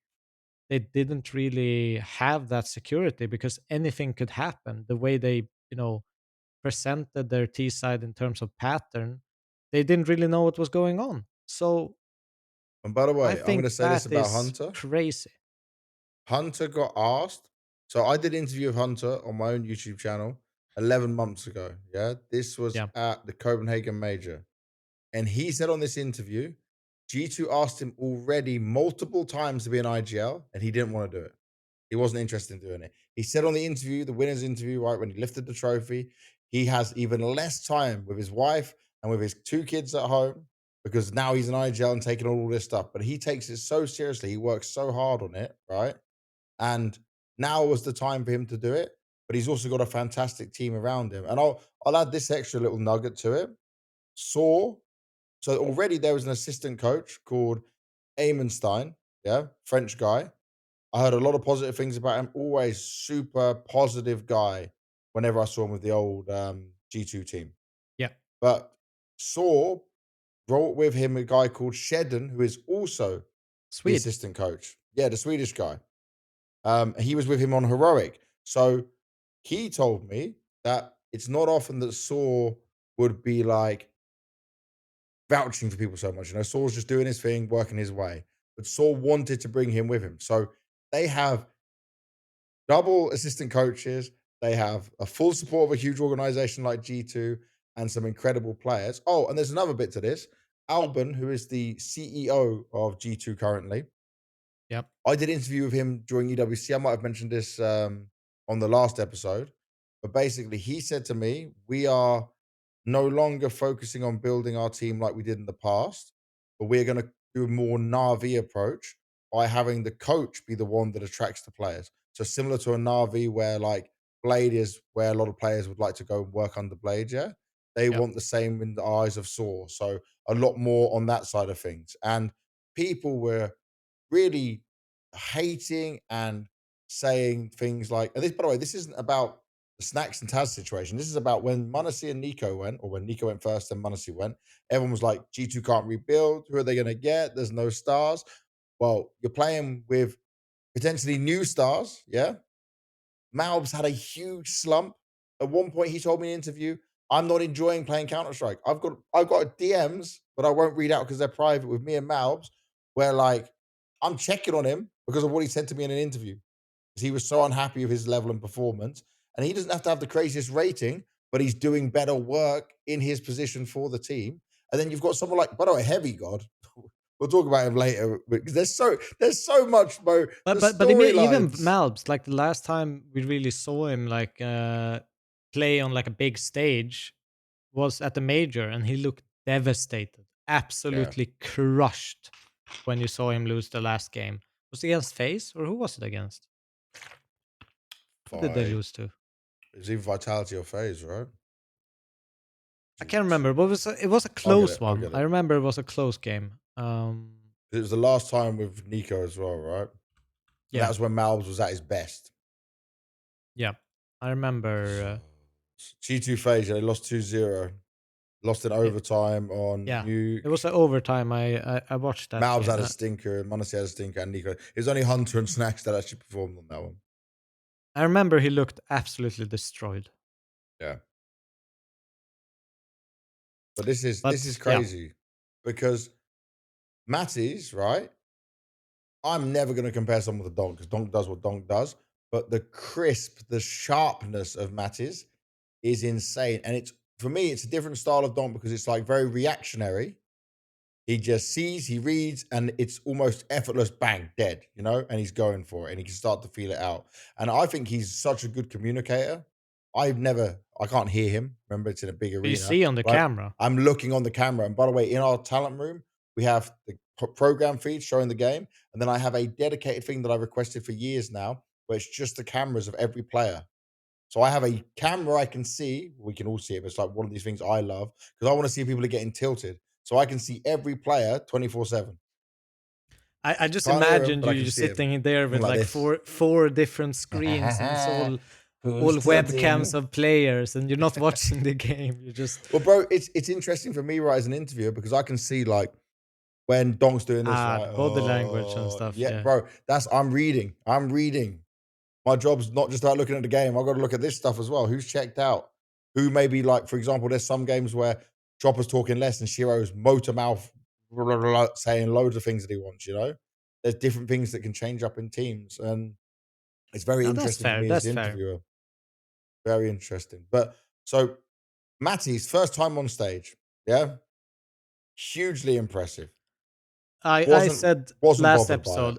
didn't really have that security because anything could happen. The way they, presented their T side in terms of pattern, they didn't really know what was going on. So And by the I way, I'm going think to say this that about is Hunter. crazy. Hunter got asked. So I did an interview of Hunter on my own YouTube channel 11 months ago. Yeah. This was Yeah. at the Copenhagen Major. And he said on this interview, G2 asked him already multiple times to be an IGL, and he didn't want to do it. He wasn't interested in doing it. He said on the interview, the winner's interview, right, when he lifted the trophy, he has even less time with his wife and with his two kids at home because now he's an IGL and taking all this stuff. But he takes it so seriously. He works so hard on it, right? And now was the time for him to do it. But he's also got a fantastic team around him. And I'll add this extra little nugget to it. Saw so already there was an assistant coach called Amenstein, yeah, French guy. I heard a lot of positive things about him. Always super positive guy. Whenever I saw him with the old G2 team, Yeah. but Saw brought with him a guy called Shedden, who is also the Swede. assistant coach. Yeah, the Swedish guy. He was with him on Heroic. So he told me that it's not often that Saw would be like vouching for people so much. Saul's just doing his thing, working his way. But Saul wanted to bring him with him. So they have double assistant coaches. They have a full support of a huge organization like G2 and some incredible players. Oh, and there's another bit to this. Albin, who is the CEO of G2 currently, Yep. I did an interview with him during EWC. I might have mentioned this on the last episode. But basically, he said to me, we are no longer focusing on building our team like we did in the past, but we're going to do a more Navi approach by having the coach be the one that attracts the players. So similar to a Navi where like Blade is where a lot of players would like to go and work under Blade, yeah. They Yep. want the same in the eyes of Saw. So a lot more on that side of things. And people were really hating and saying things like, and this, by the way, this isn't about the Snacks and Taz situation. This is about when Munacy and Nico went, or when Nico went first and Munacy went. Everyone was like, G2 can't rebuild. Who are they going to get? There's no stars. Well, you're playing with potentially new stars. Yeah. Malbs had a huge slump. At one point, he told me in an interview, I'm not enjoying playing Counter-Strike. I've got DMs, but I won't read out because they're private with me and Malbs, where like I'm checking on him because of what he said to me in an interview. Because he was so unhappy with his level and performance. And he doesn't have to have the craziest rating, but he's doing better work in his position for the team. And then you've got someone like, by the way, Heavy God. We'll talk about him later because there's so much, bro. The But even storylines. Malbs, like the last time we really saw him like play on like a big stage was at the major, and he looked devastated, Yeah. absolutely crushed when you saw him lose the last game. Was it against Face or who was it against? Who did they Fight. lose to? It was either Vitality or Phase, right? I can't G2. remember, but it was a I'll get close it. I'll one. get I it. remember it was a close game. It was the last time with Nico as well, right? And that Yeah, was when Malves was at his best. yeah, I remember. So G2 phase, yeah, they lost 2-0. Lost in Yeah, overtime on yeah. It Nuke. was a overtime. I watched that Malbs game. had a stinker, Monassi had a stinker, and Nico. It was only Hunter and Snacks that actually performed on that one. I remember he looked absolutely destroyed. Yeah. But this is But yeah, crazy because Matty's, right? I'm never going to compare someone with Donk because Donk does what Donk does. But the crisp, the sharpness of Matty's is insane. And it's for me, it's a different style of Donk because it's like very reactionary. He just sees, he reads, and it's almost effortless, bang, dead, and he's going for it and he can start to feel it out. And I think he's such a good communicator. I can't hear him. Remember, it's in a big you arena, see on the but camera. I'm looking on the camera. And by the way, in our talent room, we have the program feed showing the game. And then I have a dedicated thing that I requested for years now, where it's just the cameras of every player. So I have a camera I can see. We can all see it. But it's like one of these things I love because I want to see people are getting tilted. So I can see every player 24/7. I just Can't hear him, imagine but I you can just see him. sitting in there I'm with like like this. four different screens, and it's all Who's webcams tilting? of players, and you're not watching the game. You're just Well, bro, it's interesting for me, right, as an interviewer, because I can see like when Donk's doing this, the right? body language and Oh, stuff. yeah, Yeah. bro. That's I'm reading. I'm reading. My job's not just about looking at the game. I've got to look at this stuff as well. Who's checked out? Who maybe like, for example, there's some games where Chopper's talking less and Shiro's motor mouth saying loads of things that he wants. There's different things that can change up in teams. And it's very No, that's interesting for fair. me as That's the fair. interviewer. Very interesting. But so Matty's first time on stage, yeah, hugely impressive. I Wasn't said wasn't last bothered by it. episode,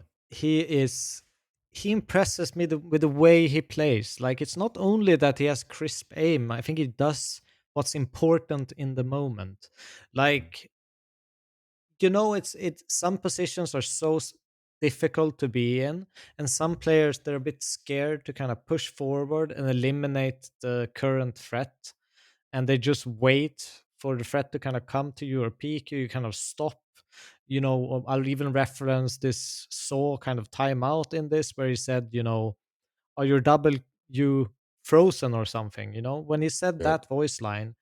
he impresses me with the way he plays. Like, it's not only that he has crisp aim. I think he does what's important in the moment. Mm, Like, it's some positions are so difficult to be in, and some players, they're a bit scared to kind of push forward and eliminate the current threat, and they just wait for the threat to kind of come to you or peek you. You kind of stop. I'll even reference this Saw kind of timeout in this, where he said, are your double you frozen or something? When he said yeah, that voice line,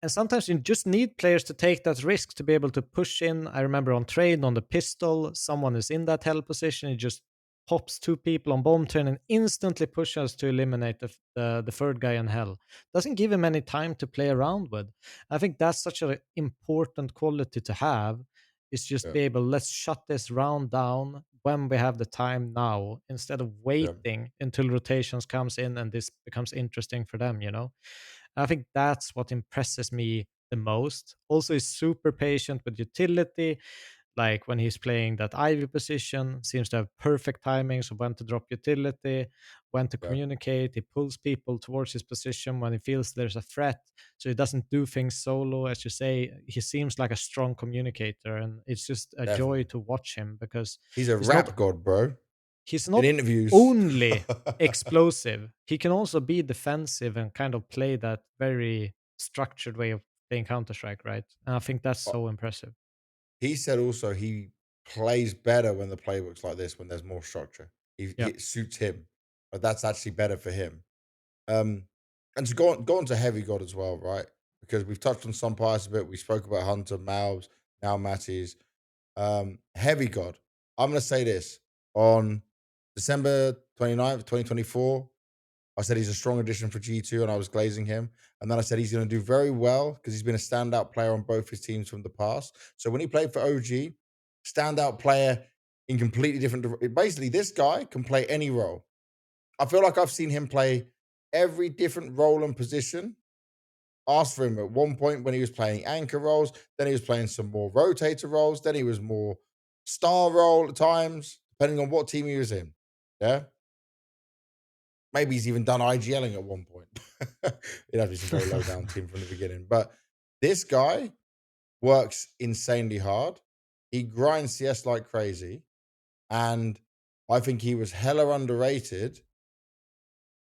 and sometimes you just need players to take that risk to be able to push in. I remember on trade on the pistol, someone is in that hell position. He just pops two people on bomb turn and instantly pushes to eliminate the third guy in hell. Doesn't give him any time to play around with. I think that's such an important quality to have. Is just yeah, be able, let's shut this round down when we have the time now, instead of yeah, waiting until rotations comes in and this becomes interesting for them. I think that's what impresses me the most. Also, he's super patient with utility. Like when he's playing that Ivy position, seems to have perfect timings of when to drop utility, when to yeah, communicate. He pulls people towards his position when he feels there's a threat. So he doesn't do things solo, as you say. He seems like a strong communicator, and it's just a joy definitely. to watch him because He's a he's not rap god, bro. he's In not interviews. only explosive, he can also be defensive and kind of play that very structured way of playing Counter-Strike, right? And I think that's so impressive. He said also he plays better when the playbook's like this, when there's more structure. Yeah. It suits him, but that's actually better for him. Um, and to go on to Heavy God as well, right? Because we've touched on some parts of it. We spoke about Hunter, Malbs, now Matty's. Heavy God. I'm going to say this on December 29th, 2024. I said he's a strong addition for G2 and I was glazing him. And then I said he's going to do very well because he's been a standout player on both his teams from the past. So when he played for OG, standout player in completely different. Basically, this guy can play any role. I feel like I've seen him play every different role and position. Asked for him at one point when he was playing anchor roles, then he was playing some more rotator roles, then he was more star role at times, depending on what team he was in. Yeah. Maybe he's even done IGLing at one point. It'd have to be some very low down team from the beginning. But this guy works insanely hard. He grinds CS like crazy. And I think he was hella underrated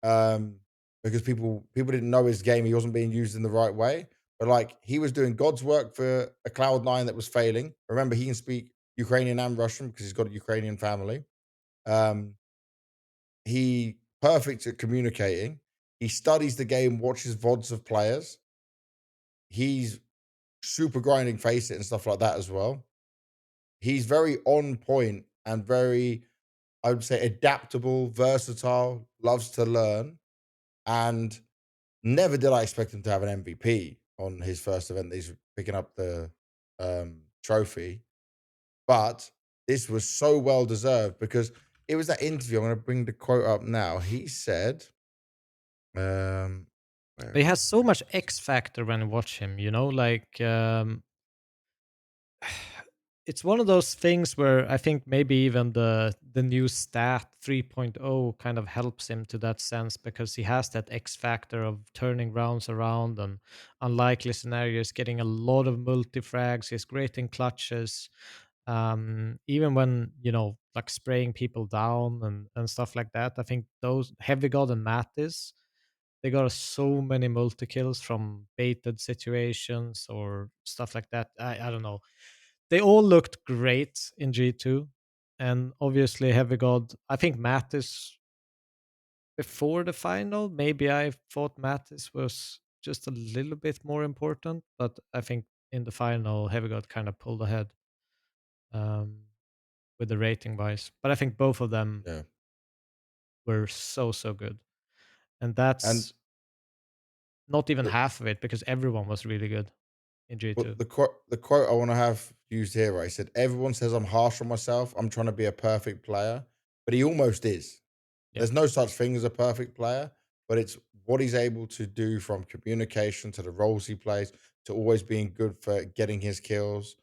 um, because people didn't know his game. He wasn't being used in the right way. But like he was doing God's work for a Cloud9 that was failing. Remember, he can speak Ukrainian and Russian because he's got a Ukrainian family. Um, he perfect at communicating. He studies the game, watches VODs of players. He's super grinding face it and stuff like that as well. He's very on point and very, I would say, adaptable, versatile, loves to learn. And never did I expect him to have an MVP on his first event that he's picking up the trophy. But this was so well deserved because it was that interview. I'm going to bring the quote up now. He said, where But he is has it? so much X factor when you watch him, you know, like it's one of those things where I think maybe even the new stat 3.0 kind of helps him to that sense because he has that X factor of turning rounds around and unlikely scenarios, getting a lot of multi frags. He's great in clutches. Even when like spraying people down and stuff like that. I think those Heavy God and Mattis, they got so many multi kills from baited situations or stuff like that. I don't know, they all looked great in G2. And obviously, Heavy God, I think Mattis before the final, maybe I thought Mattis was just a little bit more important, but I think in the final, Heavy God kind of pulled ahead um, with the rating wise. But I think both of them Yeah. were so good. And And that's not even the, half of it because everyone was really good in but G2. the quote I want to have used here, right? He said, "Everyone says I'm harsh on myself. I'm trying to be a perfect player, but he almost is. Yeah. There's no such thing as a perfect player, but it's what he's able to do from communication to the roles he plays to always being good for getting his kills,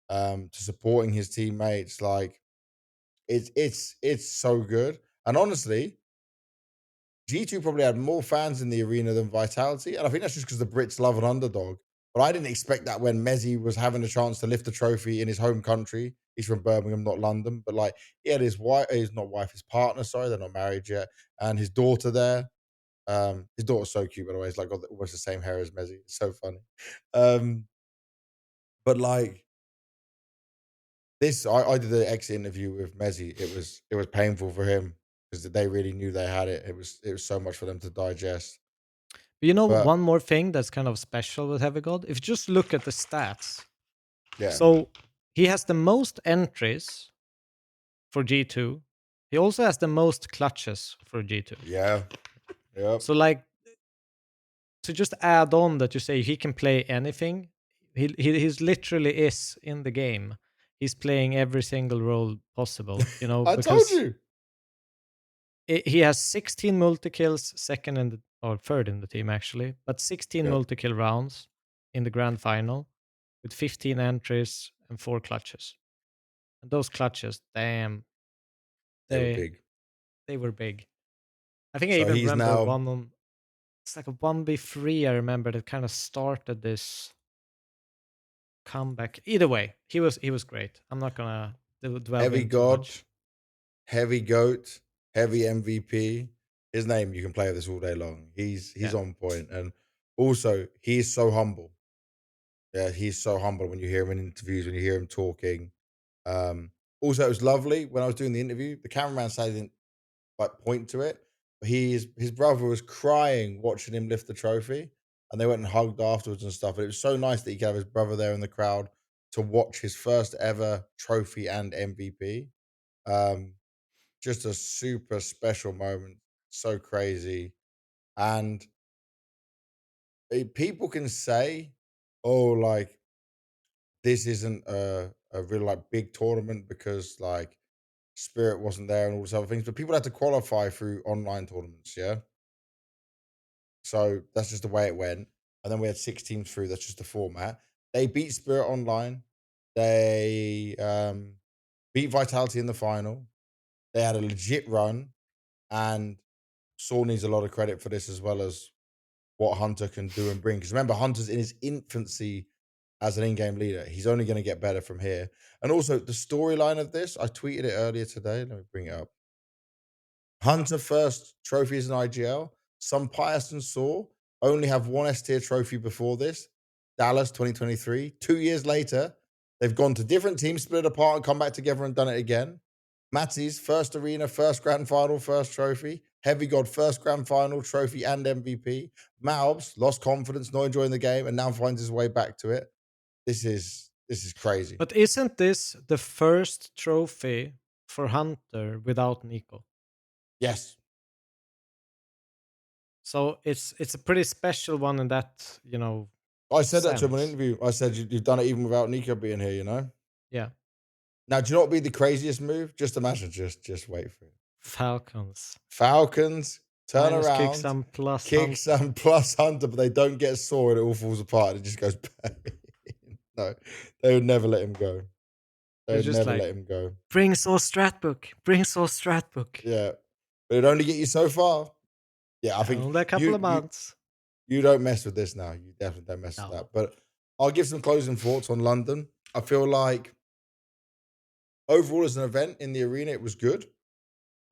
to supporting his teammates. Like it's so good. And honestly, G2 probably had more fans in the arena than Vitality. And I think that's just because the Brits love an underdog. But I didn't expect that when Messi was having a chance to lift the trophy in his home country. He's from Birmingham, not London. But like he had his wife, his not wife, his partner, sorry, they're not married yet, and his daughter there. His daughter's so cute, by the way. He's like got almost the same hair as Messi. It's so funny. Um, but like this, I did the exit interview with Messi. It was painful for him because they really knew they had it. It was so much for them to digest. But But one more thing that's kind of special with Heavy God, if you just look at the stats, yeah, so he has the most entries for G2. He also has the most clutches for G2. yeah, yep. So like to just add on that you say he can play anything, he's literally is in the game. He's playing every single role possible, I told because you. he has 16 multi kills, second in the or third in the team actually, but 16 Yep, multi kill rounds in the grand final with 15 entries and 4 clutches. And those clutches, damn, they were they big. they were big. I think I So even he's remember now one on, it's like a 1v3 I remember that kind of started this comeback. Either way, he was great. I'm not gonna dwell heavy in too god, much. heavy goat, heavy MVP. His name, you can play with this all day long. He's Yeah. on point, and also he's so humble. Yeah, he's so humble when you hear him in interviews, when you hear him talking. Also, it was lovely when I was doing the interview. The cameraman said he didn't like point to it, but his brother was crying watching him lift the trophy, and they went and hugged afterwards and stuff. And it was so nice that he could have his brother there in the crowd to watch his first ever trophy and MVP. Um, just a super special moment, so crazy. And people can say, "Oh, like this isn't a real like big tournament because like Spirit wasn't there and all these other things," but people had to qualify through online tournaments, yeah. So that's just the way it went. And then we had 6 teams through. That's just the format. They beat Spirit Online. They beat Vitality in the final. They had a legit run. And Saul needs a lot of credit for this as well as what Hunter can do and bring. Because remember, Hunter's in his infancy as an in-game leader. He's only going to get better from here. And also the storyline of this, I tweeted it earlier today. Let me bring it up. Hunter first trophies in IGL. Some Pius and Saw only have one S tier trophy before this. Dallas 2023. 2 years later, they've gone to different teams, split apart, and come back together and done it again. Matty's first arena, first grand final, first trophy. Heavy God first grand final trophy and MVP. Malbs lost confidence, not enjoying the game, and now finds his way back to it. This is crazy. But isn't this the first trophy for Hunter without Nico? Yes, So it's a pretty special one in that, I said that to him in an sense. interview. I said, You've done it even without Nico being here, you know? Yeah. Now, do you know what would be the craziest move? Just imagine, just wait for it. Falcons. Falcons turn Minus kick around, some plus kick Hunter. some plus Hunter, but they don't get a saw and it all falls apart. It just goes bang. No, they would never let him go. They They're would just never like, let him go. bring Saw Stratbook. Bring Saw Stratbook. Yeah, but it'd only get you so far. Yeah, I Yeah, think only a couple you of you months. you don't mess with this now. You definitely don't mess with that. No. But I'll give some closing thoughts on London. I feel like overall as an event in the arena, it was good.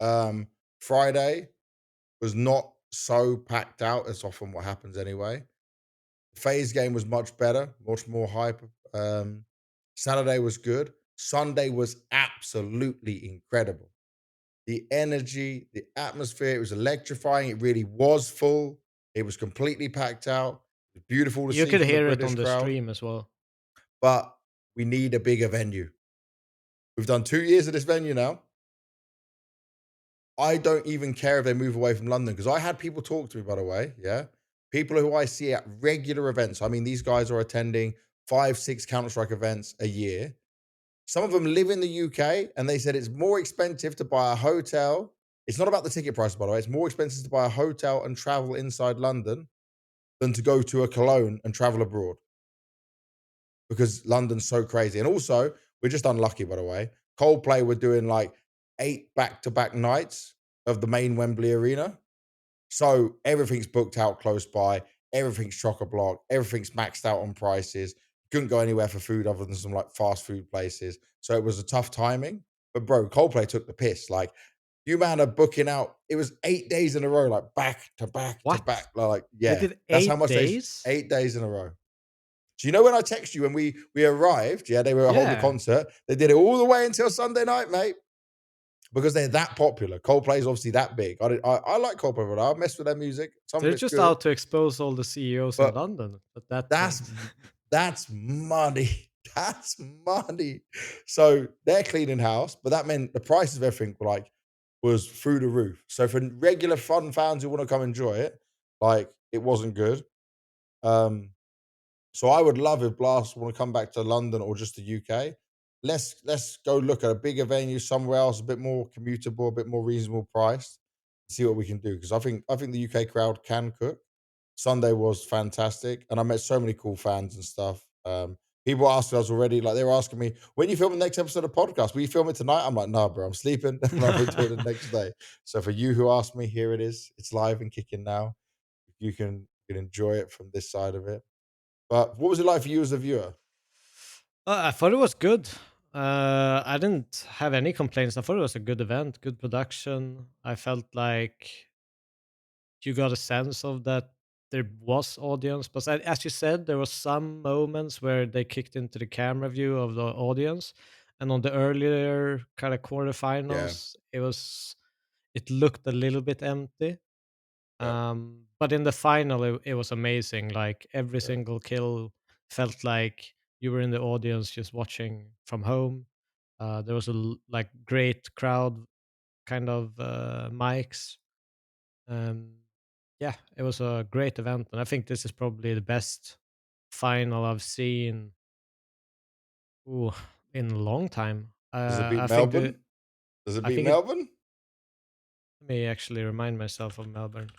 Um, Friday was not so packed out as often what happens anyway. Phase game was much better, much more hype. Um, Saturday was good. Sunday was absolutely incredible. The energy, the atmosphere, it was electrifying. It really was full. It was completely packed out. It was beautiful to You see could from the hear it British on the crowd, stream as well. but we need a bigger venue. We've done 2 years of this venue now. I don't even care if they move away from London because I had people talk to me, by the way. Yeah. People who I see at regular events. I mean, these guys are attending 5, 6 Counter Strike events a year. Some of them live in the UK and they said it's more expensive to buy a hotel. It's not about the ticket price, by the way. It's more expensive to buy a hotel and travel inside London than to go to a Cologne and travel abroad because London's so crazy. And also, we're just unlucky, by the way. Coldplay were doing like 8 back-to-back nights of the main Wembley Arena. So everything's booked out close by. Everything's chock-a-block. Everything's maxed out on prices. Couldn't go anywhere for food other than some like fast food places. So it was a tough timing. But bro, Coldplay took the piss. Like you man are booking out. It was 8 days in a row, like back to back to What? back. Like They yeah, did that's how 8 much they days? 8 days in a row. So you know when I text you when we arrived, yeah, they were holding the Yeah. concert. They did it all the way until Sunday night, mate, because they're that popular. Coldplay's obviously that big. I like Coldplay, but I mess with their music. Some of They're it's just good, out to expose all the CEOs in but London at that that's point. that's money. That's money. So they're cleaning house, but that meant the price of everything like was through the roof. So for regular fun fans who want to come enjoy it, like it wasn't good. Um, So I would love if Blast want to come back to London or just the UK. Let's go look at a bigger venue somewhere else, a bit more commutable, a bit more reasonable price. See what we can do because I think the UK crowd can cook. Sunday was fantastic, and I met so many cool fans and stuff. People asked us already, like they were asking me, when you film the next episode of podcast, will you film it tonight? I'm like, nah, bro, I'm sleeping, and I will do it the next day. So for you who asked me, here it is. It's live and kicking now. You can enjoy it from this side of it. But what was it like for you as a viewer? I thought it was good. I didn't have any complaints. I thought it was a good event, good production. I felt like you got a sense of that there was audience, but as you said, there was some moments where they kicked into the camera view of the audience, and on the earlier kind of Yeah, quarterfinals, it looked a little bit empty. yeah, But in the final, it was amazing. Like every yeah. single kill felt like you were in the audience just watching from home. There was like great crowd kind of mics. Um, yeah, it was a great event, and I think this is probably the best final I've seen ooh, in a long time. Does it beat I think the Melbourne? Does it I beat think it. Melbourne? Let me actually remind myself of Melbourne.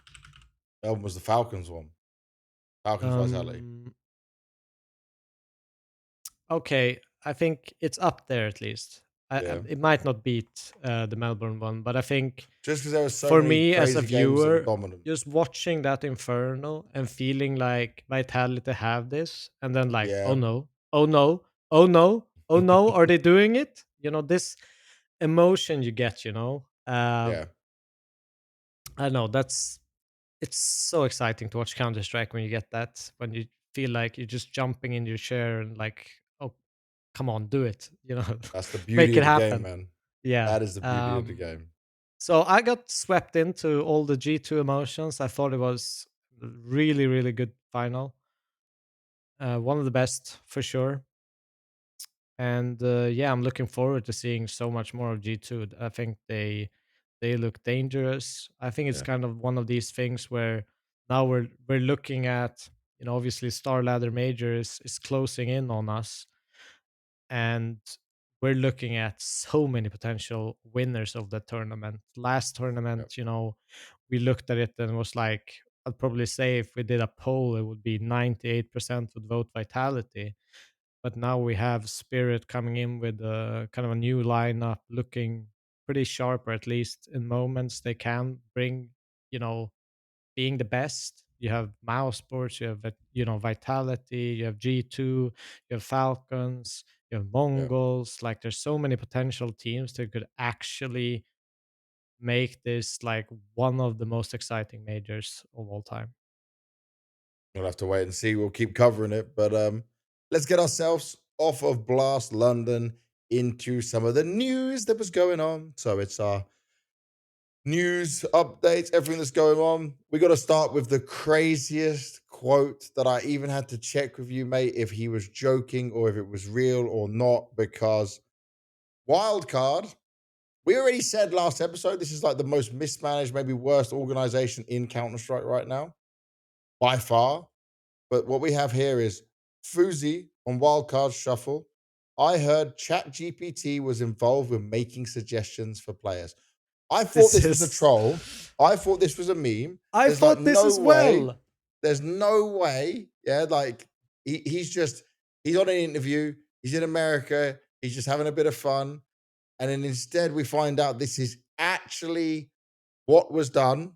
Melbourne was the Falcons one. Falcons Vitality. Um, Okay, I think it's up there at least. Yeah. It might not beat the Melbourne one, but I think Just because there were so for many me as a crazy games that were viewer, dominant. just watching that Inferno and feeling like Vitality have this, and then like, oh Yeah. no, oh no, oh no, oh no, are they doing it? This emotion you get. Yeah. I don't know. It's so exciting to watch Counter Strike when you get that, when you feel like you're just jumping in your chair and like, oh, come on, do it. That's the Make beauty it of the game, happen. man. Yeah. That is the beauty of the game. So I got swept into all the G2 emotions. I thought it was a really, really good final. One of the best for sure. And yeah, I'm looking forward to seeing so much more of G2. I think they look dangerous. I think it's Yeah. kind of one of these things where now we're looking at, obviously Star Ladder Major is closing in on us, and we're looking at so many potential winners of the tournament. Last Yeah. tournament, we looked at it and was like, I'd probably say if we did a poll, it would be 98% would vote Vitality. But now we have Spirit coming in with a kind of a new lineup, looking pretty sharp, or at least in moments they can bring, you know, being the best. You have Mouse Sports, you have Vitality, you have G2, you have Falcons, you have Yeah. Mongols. Like there's so many potential teams that could actually make this like one of the most exciting majors of all time. We'll have to wait and see. We'll keep covering it. But let's get ourselves off of Blast London into some of the news that was going on. So it's our news updates, everything that's going on. We got to start with the craziest quote that I even had to check with you, mate, if he was joking or if it was real or not, because Wildcard, we already said last episode, this is like the most mismanaged, maybe worst organization in Counter Strike right now, by far. But what we have here is Fuzi on Wildcard Shuffle. I heard ChatGPT was involved with making suggestions for players. I thought This this was a is troll. I thought this was a meme. I There's like thought this no as way. well. There's no way. Yeah, like he's on an interview. He's in America. He's just having a bit of fun. And then instead we find out this is actually what was done.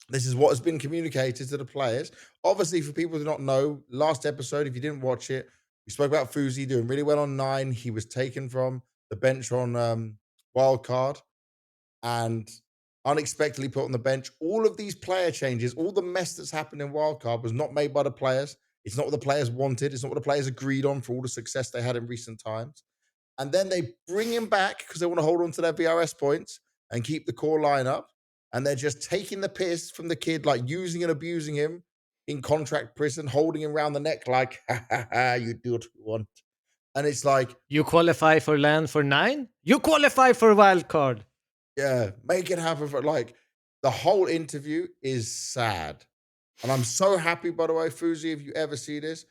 This is what has been communicated to the players. Obviously, for people who do not know, last episode, if you didn't watch it, we spoke about Fuzi doing really well on 9. He was taken from the bench on Wildcard and unexpectedly put on the bench. All of these player changes, all the mess that's happened in Wildcard was not made by the players. It's not what the players wanted. It's not what the players agreed on for all the success they had in recent times. And then they bring him back because they want to hold on to their VRS points and keep the core lineup. And they're just taking the piss from the kid, like using and abusing him in contract prison, holding him around the neck, like, ha ha ha, you do what you want. And it's like, You qualify for LAN for 9? You qualify for wildcard. yeah, make it happen for like the whole interview is sad. And I'm so happy, by the way, Fuzi, if you ever see this,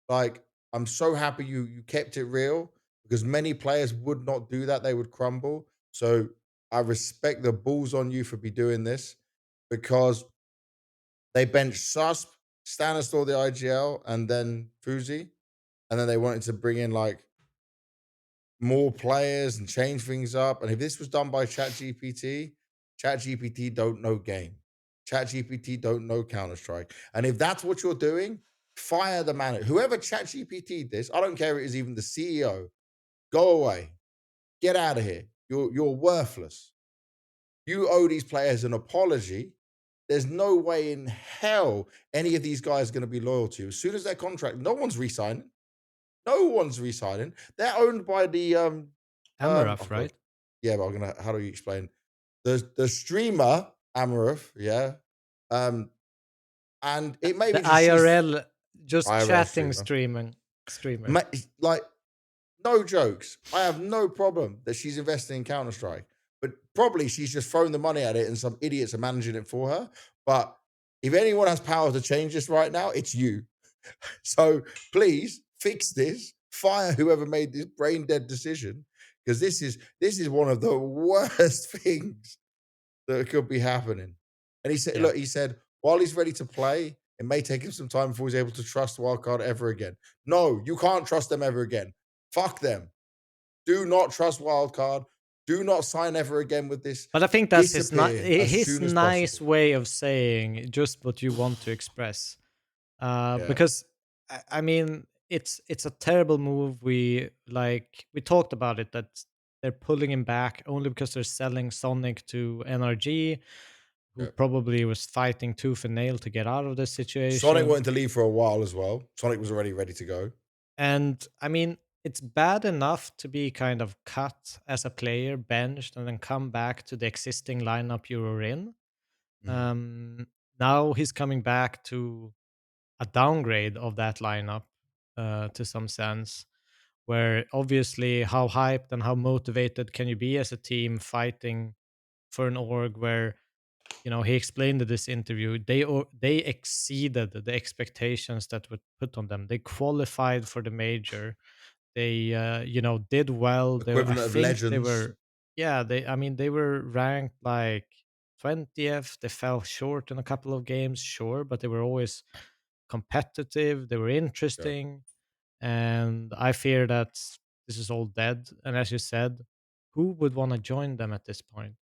like I'm so happy you kept it real because many players would not do that. They would crumble. So I respect the balls on you for be doing this because they benched Susp, Stanislaw, the IGL, and then Fuzi. And then they wanted to bring in like more players and change things up. And if this was done by ChatGPT, ChatGPT don't know game. ChatGPT don't know Counter Strike. And if that's what you're doing, fire the manager. Whoever ChatGPT this, I don't care if it is even the CEO. Go away. Get out of here. You're worthless. You owe these players an apology. There's no way in hell any of these guys are going to be loyal to you. As soon as their contract, no one's resigning. No one's resigning. They're owned by the oh Amarath, god. right? Yeah, but I'm gonna how do you explain? The streamer, Amaranth, yeah. Um, and it may The be just she's IRL just IRL chatting streamer. streamer. Like, no jokes. I have no problem that she's investing in Counter-Strike, but probably she's just thrown the money at it and some idiots are managing it for her. But if anyone has power to change this right now, it's you. So please fix this. Fire whoever made this brain dead decision because this is one of the worst things that could be happening. And he said, Yeah. look, he said while he's ready to play, it may take him some time before he's able to trust Wildcard ever again. No, you can't trust them ever again. Fuck them. Do not trust Wildcard. Do not sign ever again with this. But I think that's Disappear as his soon as nice possible. way of saying just what you want to express. Yeah, Because I mean, it's a terrible move. We talked about it that they're pulling him back only because they're selling Sonic to NRG, who yeah. probably was fighting tooth and nail to get out of this Sonic situation. wanted to leave for a while as well. Sonic was already ready to go. And I mean, it's bad enough to be kind of cut as a player, benched, and then come back to the existing lineup you were in. Mhm. Um, Now he's coming back to a downgrade of that lineup to some sense, where obviously how hyped and how motivated can you be as a team fighting for an org where he explained in this interview they exceeded the expectations that were put on them. They qualified for the major. They did well. I Equivalent of think they legends. were, yeah, they were ranked like 20th. They fell short in a couple of games, sure, but they were always competitive. They were Yeah. interesting, and I fear that this is all dead. And as you said, who would want to join them at this point?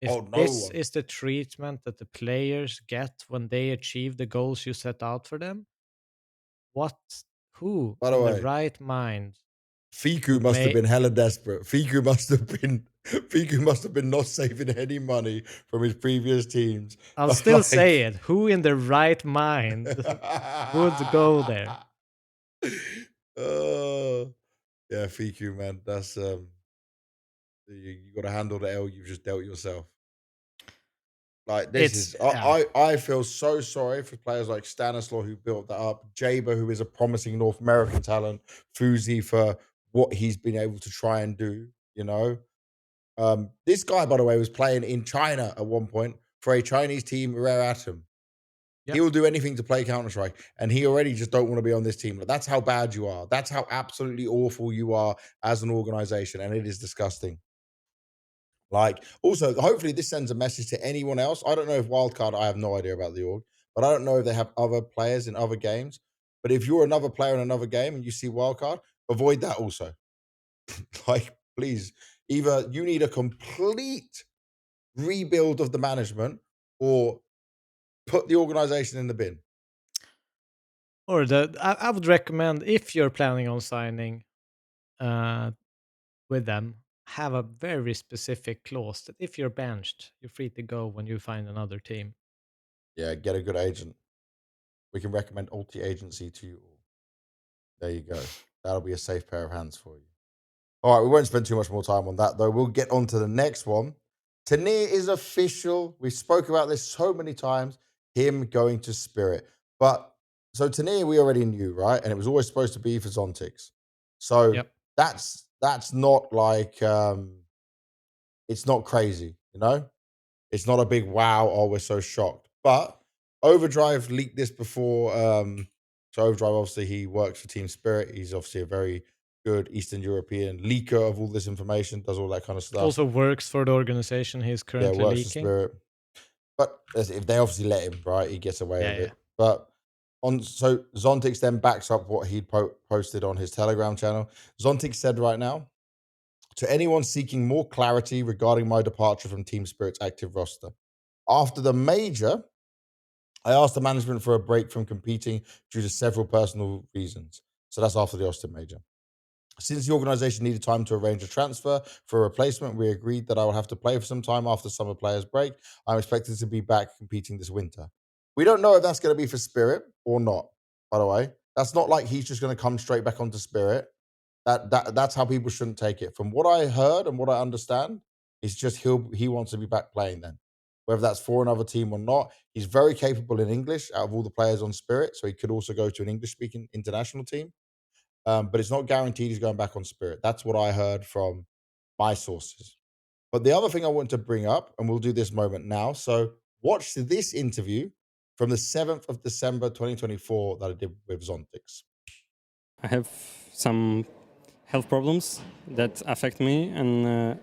If Oh, no this one. is the treatment that the players get when they achieve the goals you set out for them, what who By the in the way, right mind Fiku would must have make been hella desperate. Fiku must have been not saving any money from his previous teams. I'll But still say like, it. Who in their right mind would go there? oh yeah, Fiku man, that's you got to handle the L you've just dealt yourself. Like this It's is yeah. I feel so sorry for players like Stanislaw who built that up, Jaber who is a promising North American talent, Fuzi for what he's been able to try and do. You know, this guy by the way was playing in China at one point for a Chinese team, Rare Atom. He Yep. will do anything to play Counter Strike, and he already just don't want to be on this team. Like, that's how bad you are. That's how absolutely awful you are as an organization, and it is disgusting. Like, also, hopefully, this sends a message to anyone else. I don't know if Wildcard, I have no idea about the org, but I don't know if they have other players in other games. But if you're another player in another game and you see Wildcard, avoid that also. Like, please, either you need a complete rebuild of the management or put the organization in the bin. Or I would recommend, if you're planning on signing uh, with them, have a very specific clause that if you're benched, you're free to go when you find another team. Yeah, get a good agent. We can recommend Ulti Agency to you all. There you go. That'll be a safe pair of hands for you. All right, we won't spend too much more time on that, though. We'll get on to the next one. Tanir is official. We spoke about this so many times, him going to Spirit. But so Tanir, we already knew, right? And it was always supposed to be for Zontix. So Yep. that's not like it's not crazy, you know? It's not a big wow, oh, we're so shocked. But Overdrive leaked this before. So Overdrive, obviously, he works for Team Spirit. He's obviously a very good Eastern European leaker of all this information, does all that kind of stuff. Also works for the organization he's Yeah, currently works for leaking. Spirit. But if they obviously let him, right, he gets away Yeah, with yeah. it. But so Zontix then backs up what he posted on his Telegram channel. Zontix said right now, to anyone seeking more clarity regarding my departure from Team Spirit's active roster. After the major, I asked the management for a break from competing due to several personal reasons. So that's after the Austin major. Since the organization needed time to arrange a transfer for a replacement, we agreed that I will have to play for some time after summer players break. I'm expected to be back competing this winter. We don't know if that's going to be for Spirit or not, by the way. That's not like he's just going to come straight back onto Spirit. That's how people shouldn't take it. From what I heard and what I understand, it's just he wants to be back playing then. Whether that's for another team or not, he's very capable in English out of all the players on Spirit, so he could also go to an English-speaking international team. But it's not guaranteed he's going back on Spirit. That's what I heard from my sources. But the other thing I want to bring up, and we'll do this moment now. So watch this interview from the 7th of December 2024 that I did with Zontix. I have some health problems that affect me, and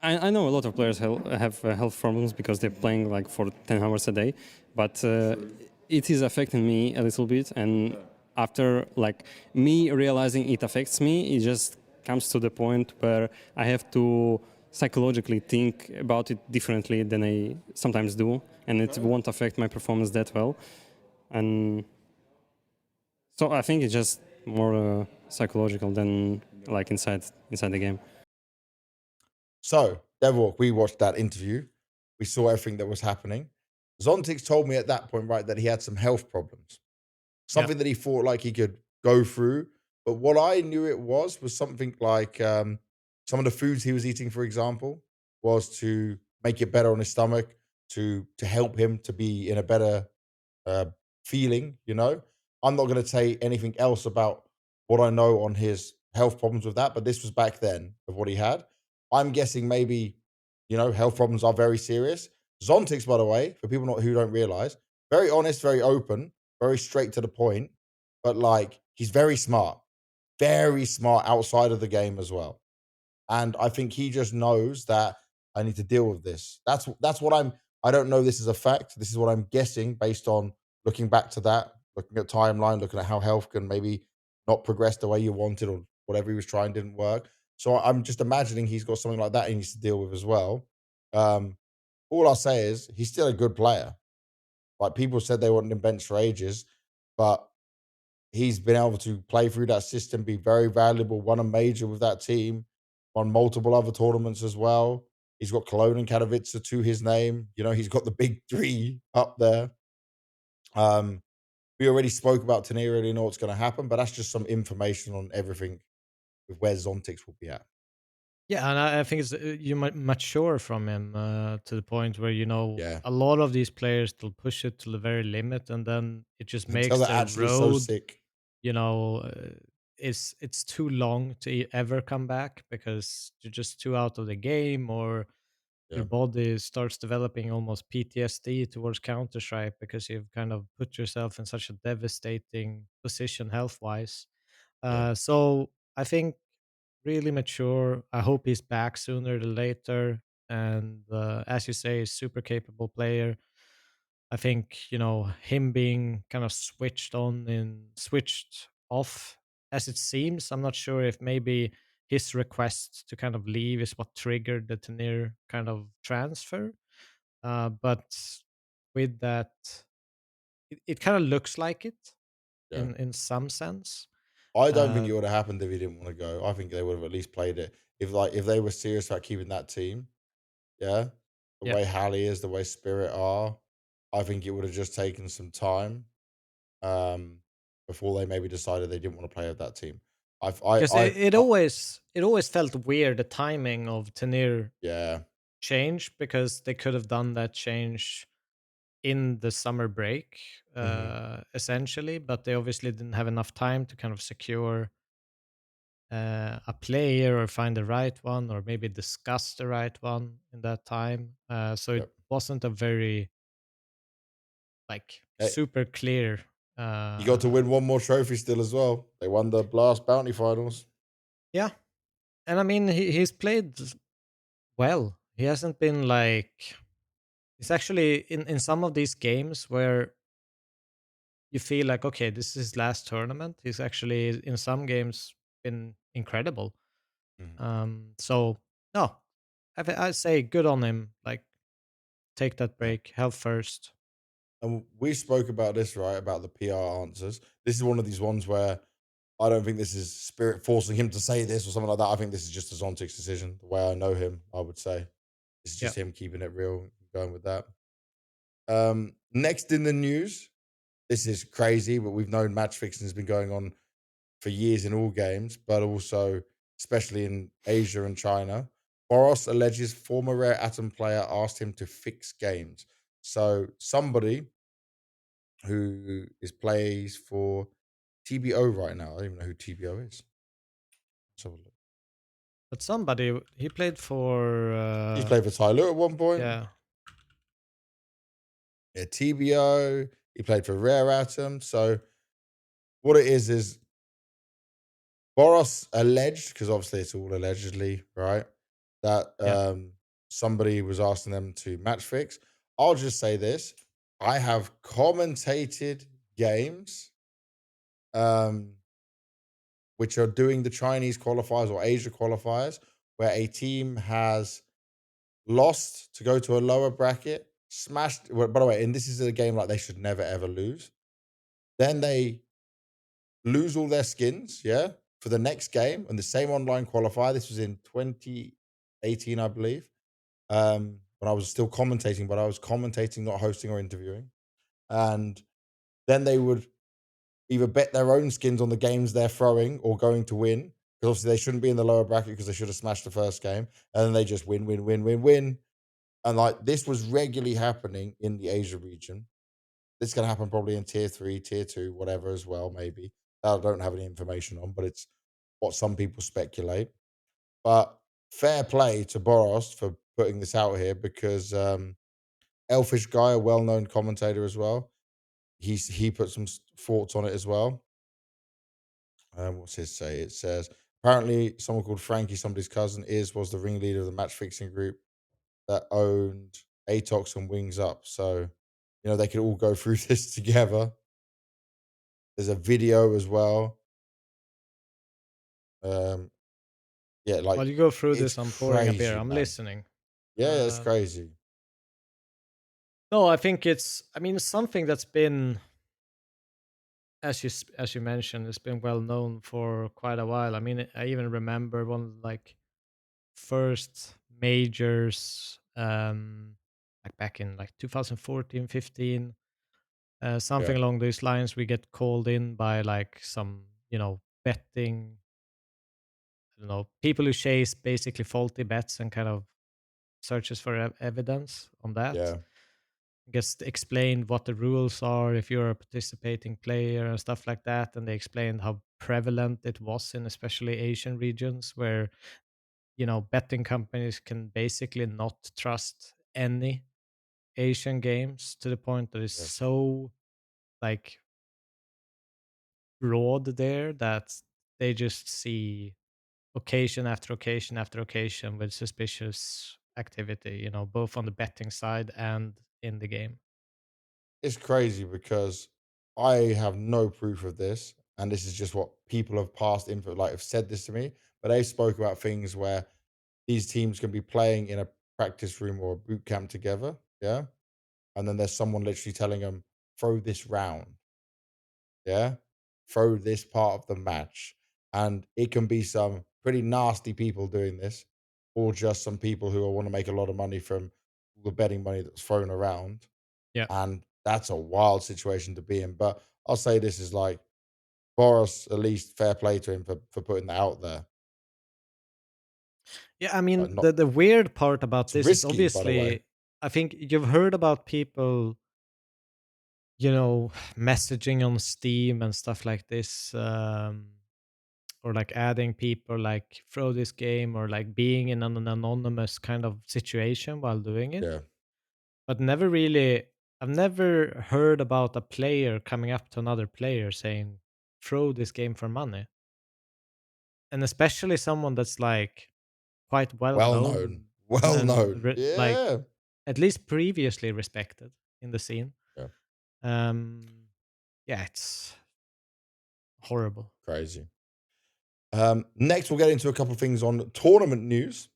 I know a lot of players have health problems because they're playing like for 10 hours a day, but it is affecting me a little bit. And after like me realizing it affects me, it just comes to the point where I have to psychologically think about it differently than I sometimes do, and it won't affect my performance that well. And so I think it's just more psychological than like inside the game. So, Devilwalk, we watched that interview. We saw everything that was happening. Zontix told me at that point, right, that he had some health problems. Yeah. Something that he thought like he could go through But what I knew it was something like some of the foods he was eating, for example, was to make it better on his stomach, to help him to be in a better uh, feeling. I'm not going to say anything else about what I know on his health problems with that, but this was back then of what he had. I'm guessing maybe, health problems are very serious. Zontix, by the way, for people who don't realize, very honest, very open, very straight to the point, but like he's very smart outside of the game as well. And I think he just knows that I need to deal with this. That's what I don't know this is a fact. This is what I'm guessing based on looking back to that, looking at timeline, looking at how health can maybe not progress the way you wanted or whatever he was trying didn't work. So I'm just imagining he's got something like that he needs to deal with as well. Um, all I'll say is he's still a good player. Like people said they wanted him bench for ages, but he's been able to play through that system, be very valuable, won a major with that team, won multiple other tournaments as well. He's got Cologne and Katowice to his name. He's got the big three up there. We already spoke about Tania, already know what's going to happen, but that's just some information on everything with where Zontix will be at. Yeah, and I think it's you might mature from him to the point where Yeah. a lot of these players will push it to the very limit, and then it just Until makes they're the actually so road, sick. you know, uh, it's too long to ever come back because you're just too out of the game, or your Yeah. body starts developing almost PTSD towards Counter Strike because you've kind of put yourself in such a devastating position health wise. Yeah. So I think really mature. I hope he's back sooner than later. And as you say, super capable player. I think him being kind of switched on and switched off as it seems. I'm not sure if maybe his request to kind of leave is what triggered the Tanir kind of transfer. But with that, it kind of looks like it Yeah. in some sense. I don't think Uh, it would have happened if he didn't want to go. I think they would have at least played it. If they were serious about keeping that team, yeah, the yeah. way Hallie is, the way Spirit are, I think it would have just taken some time um, before they maybe decided they didn't want to play with that team. Because it always felt weird the timing of Tanir Yeah, change, because they could have done that change in the summer break, hmm essentially, but they obviously didn't have enough time to kind of secure a player or find the right one or maybe discuss the right one in that time. So it yep. wasn't a very like Hey, super clear. you got to Uh, win one more trophy still as well. They won the Blast Bounty Finals. yeah, and I mean he's played well. He hasn't been like, it's actually in some of these games where you feel like, okay, this is his last tournament. He's actually in some games been incredible. Mhm. So no, I say good on him. Like, take that Yeah. break, health first. And we spoke about this, right? About the PR answers. This is one of these ones where I don't think this is Spirit forcing him to say this or something like that. I think this is just a Zontix decision. The way I know him, I would say this is Yeah, just him keeping it real, going with that. Next in the news, this is crazy, but we've known match fixing has been going on for years in all games, but also especially in Asia and China. Boros alleges former Rare Atom player asked him to fix games. So somebody who plays for TBO right now. I don't even know who TBO is. Let's have a look. but somebody, he played for He's played for Tyler at one point. yeah, Yeah, TBO. He played for Rare Atom. So what it is Boros alleged, because obviously it's all allegedly, right? That yeah. somebody was asking them to match fix. I'll just say this. I have commentated games um, which are doing the Chinese qualifiers or Asia qualifiers, where a team has lost to go to a lower bracket, smashed. Well, by the way, and this is a game like they should never ever lose. Then they lose all their skins, yeah, for the next game and the same online qualifier. This was in 2018, I believe, when I was still commentating, but I was commentating, not hosting or interviewing. And then they would either bet their own skins on the games they're throwing or going to win. Because obviously they shouldn't be in the lower bracket because they should have smashed the first game. And then they just win, win, win, win, win. And like this was regularly happening in the Asia region. This is going to happen probably in tier 3, tier 2, whatever as well, maybe. That I don't have any information on, but it's what some people speculate. But fair play to Boros for putting this out here because Elfish Guy, a well-known commentator as well, he put some thoughts on it as well. What's his say? It says apparently someone called Frankie, somebody's cousin, was the ringleader of the match fixing group that owned Atox and Wings Up. So, they could all go through this together. There's a video as well. Yeah, like While you go through it's this, I'm pouring a beer. crazy, I'm man. listening. Yeah, it's crazy. No, I think it's something that's been, as you mentioned, it's been well known for quite a while. I mean, I even remember one of like first majors, like back in like 2014, 15, Yeah, something along these lines. We get called in by like some, betting, I don't know, people who chase basically faulty bets and kind of searches for evidence on that. yeah, Gets explained what the rules are if you're a participating player and stuff like that. And they explained how prevalent it was in especially Asian regions where, betting companies can basically not trust any Asian games to the point that it's yeah. so like broad there that they just see occasion after occasion after occasion with suspicious activity, both on the betting side and in the game. It's crazy because I have no proof of this, and this is just what people have passed info, like have said this to me. But they spoke about things where these teams can be playing in a practice room or a boot camp together, yeah, and then there's someone literally telling them throw this round, yeah, throw this part of the match, and it can be some pretty nasty people doing this, or just some people who want to make a lot of money from the betting money that's thrown around. Yeah. And that's a wild situation to be in. But I'll say this is like Boris, at least fair play to him for putting that out there. Yeah, I mean, Like not the weird part about it's this is risky, by the way. obviously, I think you've heard about people, messaging on Steam and stuff like this, or like adding people like through this game, or like being in an anonymous kind of situation while doing it. Yeah. But never really, I've never heard about a player coming up to another player saying, throw this game for money. And especially someone that's like quite well Well known. known Well and known. like Yeah. at least previously respected in the scene. Yeah. Um, yeah, it's horrible. Crazy. Next we'll get into a couple of things on tournament news.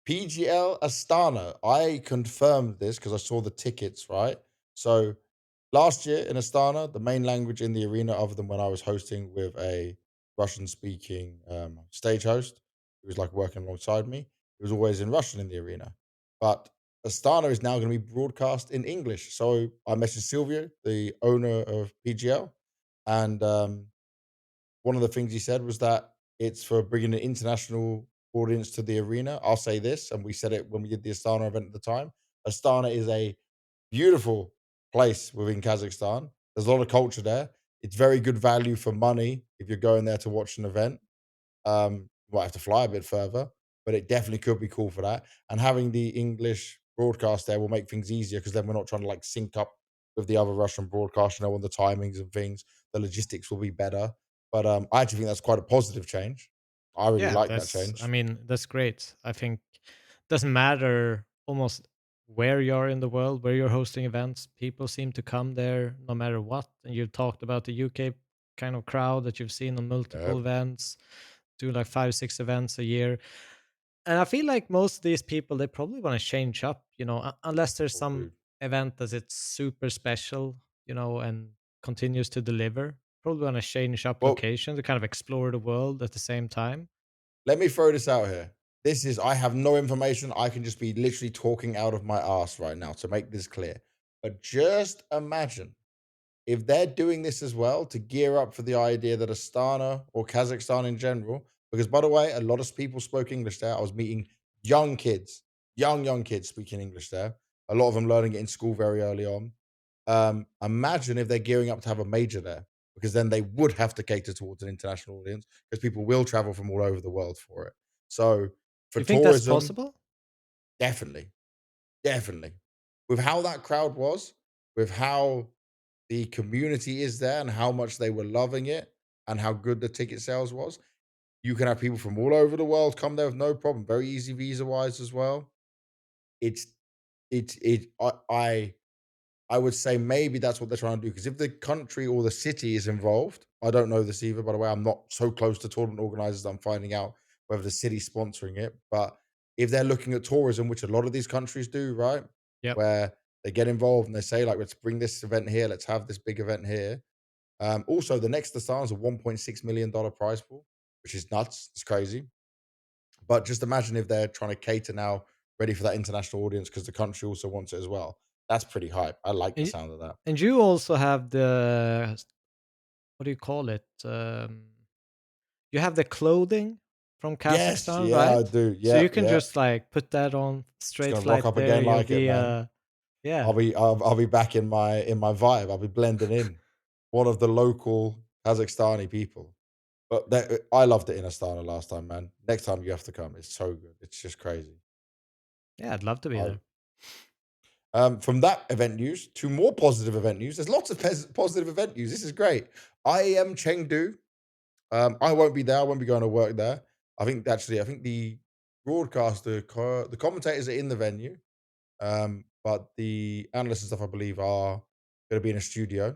PGL Astana. I confirmed this because I saw the tickets, right? So last year in Astana, the main language in the arena, other than when I was hosting with a Russian speaking stage host who was like working alongside me, it was always in Russian in the arena. But Astana is now going to be broadcast in English. So I messaged Silvio, the owner of PGL, and one of the things he said was that it's for bringing an international audience to the arena. I'll say this, and we said it when we did the Astana event at the time. Astana is a beautiful place within Kazakhstan. There's a lot of culture there. It's very good value for money if you're going there to watch an event. You might have to fly a bit further, but it definitely could be cool for that. And having the English broadcast there will make things easier because then we're not trying to like sync up with the other Russian broadcast, on the timings and things. The logistics will be better. But I actually think that's quite a positive change. I really Yeah, like that I change. mean, that's great. I think doesn't matter almost where you are in the world, where you're hosting events, people seem to come there no matter what. And you've talked about the UK kind of crowd that you've seen on multiple Yep, events, do like 5, 6 events a year. And I feel like most of these people, they probably want to change up, unless there's all some do. event that it's super special, and continues to deliver. Probably want to change up Well, location to kind of explore the world at the same time. let me throw this out here. I have no information. I can just be literally talking out of my ass right now to make this clear. But just imagine if they're doing this as well to gear up for the idea that Astana or Kazakhstan in general, because by the way, a lot of people spoke English there. I was meeting young kids, young kids speaking English there. A lot of them learning it in school very early on. Imagine if they're gearing up to have a major there, because then they would have to cater towards an international audience because people will travel from all over the world for it. So for You think that's tourism, possible? definitely, definitely. With how that crowd was, with how the community is there and how much they were loving it and how good the ticket sales was, you can have people from all over the world come there with no problem. Very easy visa wise as well. It's it I would say maybe that's what they're trying to do, because if the country or the city is involved, I don't know this either, by the way. I'm not so close to tournament organizers that I'm finding out whether the city's sponsoring it. But if they're looking at tourism, which a lot of these countries do, right? Yep. Where they get involved and they say, like, let's bring this event here, let's have this big event here. Also, the next Astana is a $1.6 million prize pool, which is nuts. It's crazy. But just imagine if they're trying to cater now, ready for that international audience because the country also wants it as well. That's pretty hype. I like the And, sound of that. and you also have the, what do you call it? You have the clothing from Yes, Kazakhstan, yeah, right? I do. So you Yep, can yep. just like put that on Just straight gonna rock flight up there. again You'll like it, be man. yeah. I'll be back in my vibe. I'll be blending in. One of the local Kazakhstani people. But I loved it in Astana last time, man. Next time you have to come. It's so good. It's just crazy. Yeah, I'd love to be I, there. from that event news to more positive event news. There's lots of positive event news. This is great. IEM Chengdu. I won't be there. I won't be going to work there. I think the broadcaster, the commentators are in the venue, but the analysts and stuff, I believe, are going to be in a studio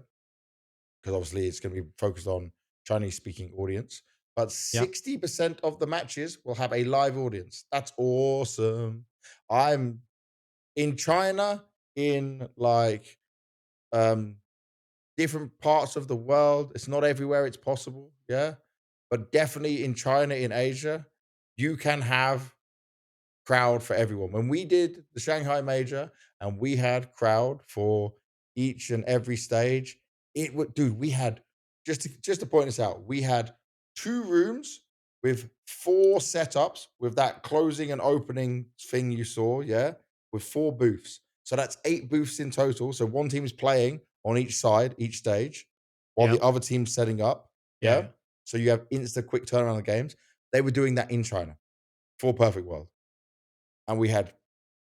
because obviously it's going to be focused on Chinese speaking audience. But Yeah. 60% of the matches will have a live audience. That's awesome. I'm in China, in like um different parts of the world. It's not everywhere it's possible, yeah. But definitely in China, in Asia, you can have crowd for everyone. When we did the Shanghai Major and we had crowd for each and every stage, it would, dude, we had, just to point this out, we had 2 rooms with 4 setups with that closing and opening thing you saw, yeah, with 4 booths. So that's 8 booths in total. So one team is playing on each side, each stage, while Yeah. the other team's setting up. Yeah. Yeah. Yeah. So you have instant quick turnaround of games. They were doing that in China for Perfect World, and we had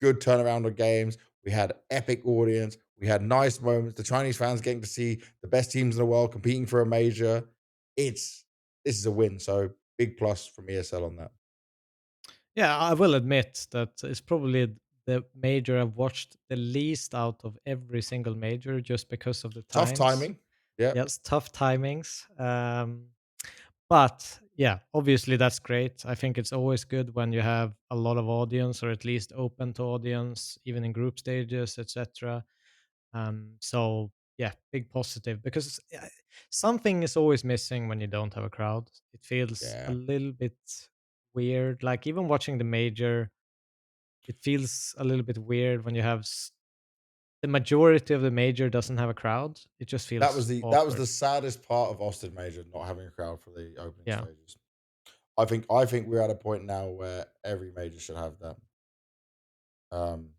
good turnaround of games. We had epic audience. We had nice moments. The Chinese fans getting to see the best teams in the world competing for a major. This is a win. So big plus from ESL on that. Yeah, I will admit that it's probably the major I've watched the least out of every single major just because of the Tough times. timing. Yeah. Yes, tough timings. But yeah, obviously that's great. I think it's always good when you have a lot of audience or at least open to audience, even in group stages, etc. So yeah, big positive because something is always missing when you don't have a crowd. It feels a Yeah. little bit weird. Like even watching the major, it feels a little bit weird when you have the majority of the major doesn't have a crowd. It just feels That was awkward. the saddest part of Austin Major, not having a crowd for the opening Yeah. stages. I think we're at a point now where every major should have that. Um,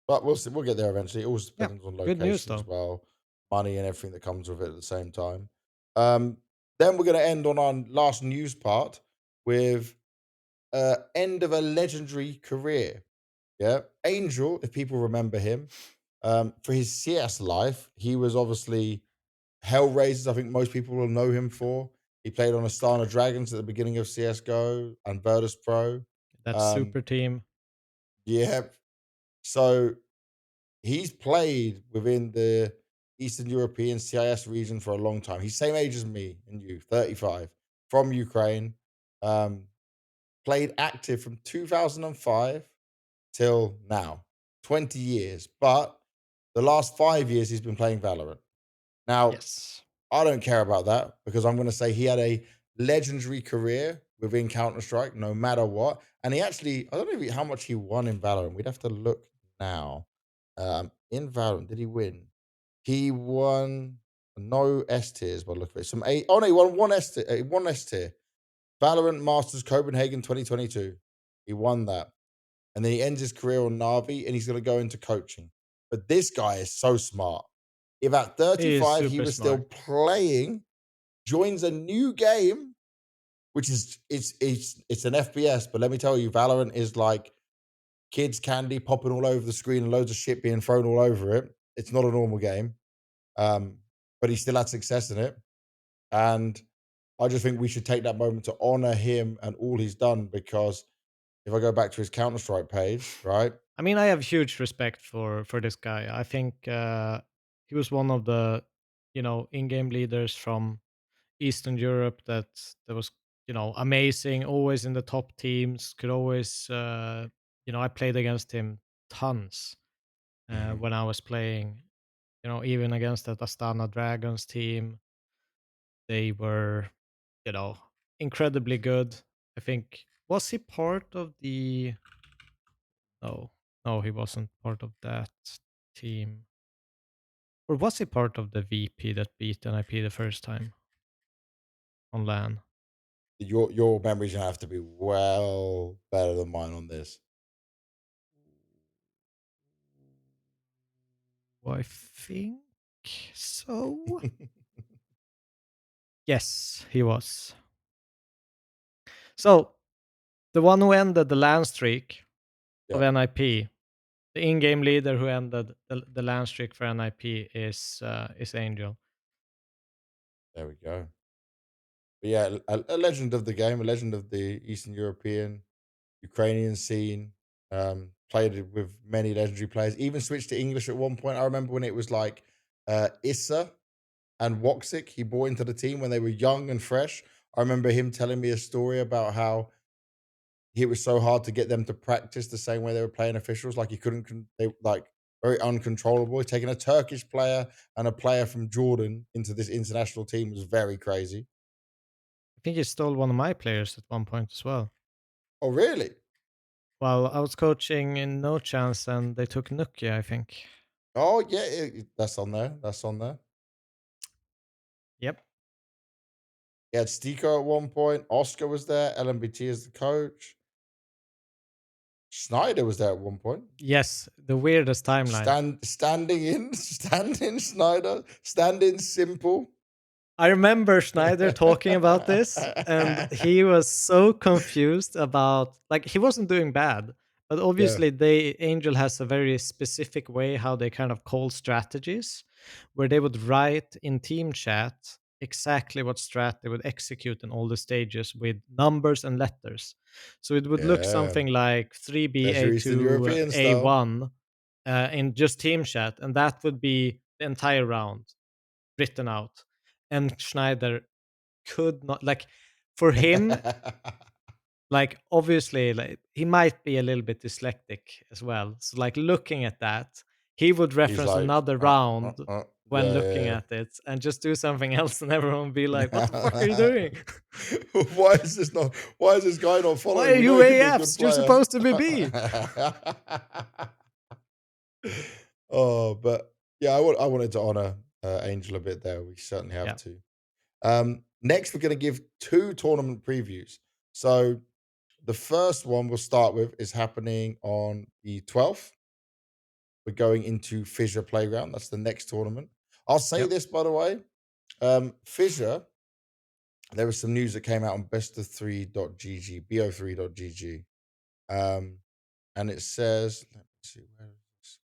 But we'll see. We'll get there eventually. It always Yeah. depends on Good news location as though. well, money and everything that comes with it at the same time. Then we're going to end on our last news part with end of a legendary career. Yeah, Angel, if people remember him, for his CS life, he was obviously Hellraisers. I think most people will know him for. He played on Astana Dragons at the beginning of CS:GO and Virtus Pro. That Um, super team. yeah, so he's played within the Eastern European CIS region for a long time. He's same age as me and you, 35, from Ukraine. Um, Played active from 2005 till now, 20 years. But the last 5 years, he's been playing Valorant. Now, Yes. I don't care about that because I'm going to say he had a legendary career within Counter Strike, no matter what. And he actually, I don't know how much he won in Valorant. We'd have to look now. In Valorant, did he win? He won no S tiers, but look at it. Some eight. Oh no, he won one S tier. One S tier. Valorant Masters Copenhagen 2022. He won that. And then he ends his career on Navi and he's going to go into coaching. But this guy is so smart. If at He is 35 he super was still smart. playing, joins a new game, which is it's an FPS, but let me tell you, Valorant is like kids candy popping all over the screen and loads of shit being thrown all over it. It's not a normal game. But he still had success in it. And I just think we should take that moment to honor him and all he's done, because if I go back to his Counter-Strike page, right? I mean, I have huge respect for this guy. I think he was one of the, in-game leaders from Eastern Europe that was, amazing, always in the top teams, could always, I played against him tons when I was playing, even against that Astana Dragons team. They were, you know, incredibly good. I think, was he part of the, no, no, he wasn't part of that team. Or was he part of the VP that beat NIP the first time on LAN? Your memories gonna have to be well better than mine on this. I think so. Yes, he was. So, the one who ended the LAN streak of Yeah, NIP, the in-game leader who ended the LAN streak for NIP is Angel. there we go. But yeah, a legend of the game, a legend of the Eastern European, Ukrainian scene. Played it with many legendary players. Even switched to English at one point. I remember when it was like Issa and Woxic he brought into the team when they were young and fresh. I remember him telling me a story about how it was so hard to get them to practice the same way they were playing officials. Like he couldn't, they like very uncontrollable. Taking a Turkish player and a player from Jordan into this international team was very crazy. I think he stole one of my players at one point as well. Oh, really? Well, I was coaching in No Chance and they took Nukia, I think. Oh, yeah, that's on there. That's on there. Yep. He had Stico at one point. Oscar was there. LMBT as the coach. Snyder was there at one point. Yes, the weirdest timeline. Standing Snyder. Standing Simple. I remember Schneider talking about this, and he was so confused about, like, he wasn't doing bad, but Yeah, obviously Angel has a very specific way how they kind of call strategies, where they would write in team chat exactly what strat they would execute in all the stages with numbers and letters. So it would look yeah. something like 3B That's your Eastern A2 European style. A1 in just team chat, and that would be the entire round written out. And Schneider could not, like, for him, like, obviously, like, he might be a little bit dyslexic as well. So like looking at that, he would He's reference like, another round when looking yeah, at it and just do something else, and everyone would be like, "What the fuck are you yeah. doing? Why is this not? Why is this guy not Why following? are We you know he can be a good AFs? You're player. supposed to be B." Oh, but yeah, I wanted to honor Angel a bit there. We certainly have Yeah. to. Next, we're going to give 2 tournament previews. So the first one we'll start with is happening on the 12th. We're going into Fissure Playground. That's the next tournament. I'll say Yep. this, by the way. Fissure, there was some news that came out on bestof3.gg, bo3.gg. And it says, let me see, where is this?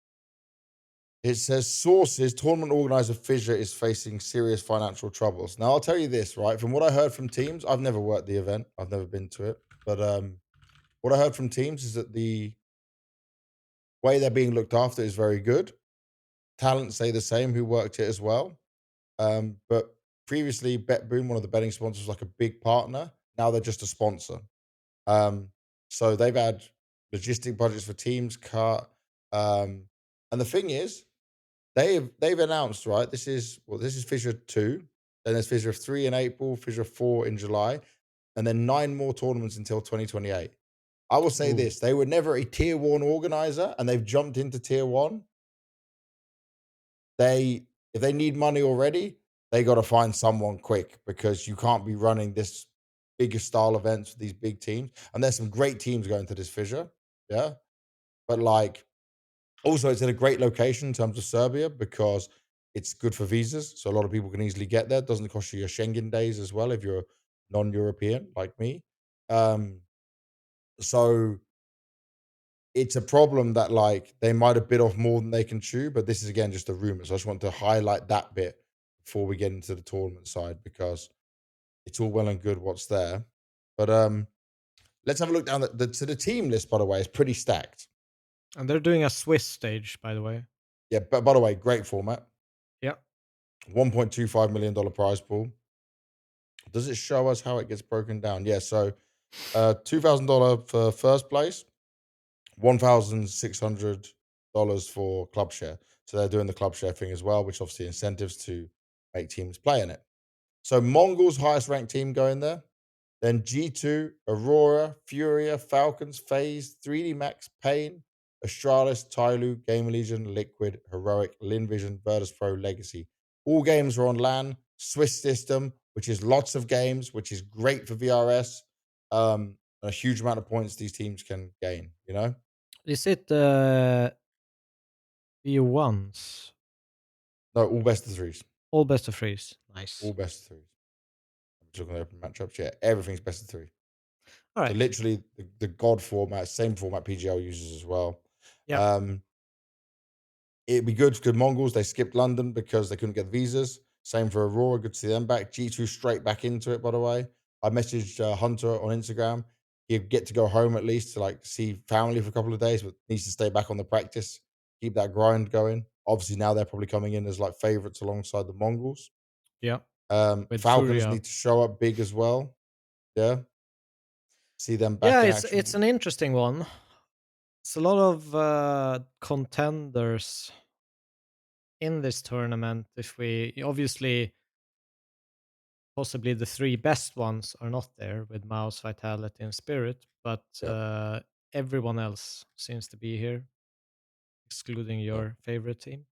It says sources, tournament organizer Fissure is facing serious financial troubles. Now, I'll tell you this, right? From what I heard from teams, I've never worked the event. I've never been to it. But what I heard from teams is that the way they're being looked after is very good. Talent say the same who worked it as well. But previously, BetBoom, one of the betting sponsors, was like a big partner. Now they're just a sponsor. So they've had logistic budgets for teams cut. And the thing is, they've announced, right? This is Fissure 2. Then there's Fissure 3 in April, Fissure 4 in July, and then 9 more tournaments until 2028. I will say Ooh. this: they were never a tier 1 organizer, and they've jumped into tier 1. if they need money already, they got to find someone quick because you can't be running this bigger style events with these big teams. And there's some great teams going to this fissure. Yeah. But like, also, it's in a great location in terms of Serbia because it's good for visas. So a lot of people can easily get there. It doesn't cost you your Schengen days as well if you're non-European like me. So it's a problem that like they might have bit off more than they can chew, but this is again just a rumor. So I just want to highlight that bit before we get into the tournament side because it's all well and good what's there. But let's have a look down the team list, by the way, is pretty stacked. And they're doing a Swiss stage, by the way. Yeah, but by the way, great format. Yeah. $1.25 million prize pool. Does it show us how it gets broken down? Yeah, so $2,000 for first place, $1,600 for club share. So they're doing the club share thing as well, which obviously incentives to make teams play in it. So Mongols, highest ranked team going there. Then G2, Aurora, Furia, Falcons, FaZe, 3D Max, Pain, Astralis, Tyloo, Game Legion, Liquid, Heroic, Linvision, Virtus Pro, Legacy. All games are on LAN, Swiss system, which is lots of games, which is great for VRS. A huge amount of points these teams can gain, you know? Is it V1s? No, all best of threes. All best of threes. Nice. All best of threes. I'm just looking at open matchups. Yeah, everything's best of three. All right. So literally the God format, same format PGL uses as well. Yeah. It'd be good for Mongols. They skipped London because they couldn't get visas. Same for Aurora. Good to see them back. G2 straight back into it, by the way. I messaged Hunter on Instagram. He'd get to go home at least to like see family for a couple of days, but needs to stay back on the practice, keep that grind going. Obviously, now they're probably coming in as like favorites alongside the Mongols. Yeah. With Falcons Furia. need to show up big as well. Yeah. See them back Yeah, in it's action. it's an interesting one. It's a lot of contenders in this tournament. If we obviously, possibly the three best ones are not there with Mouse, Vitality, and Spirit, but everyone else seems to be here, excluding your favorite team.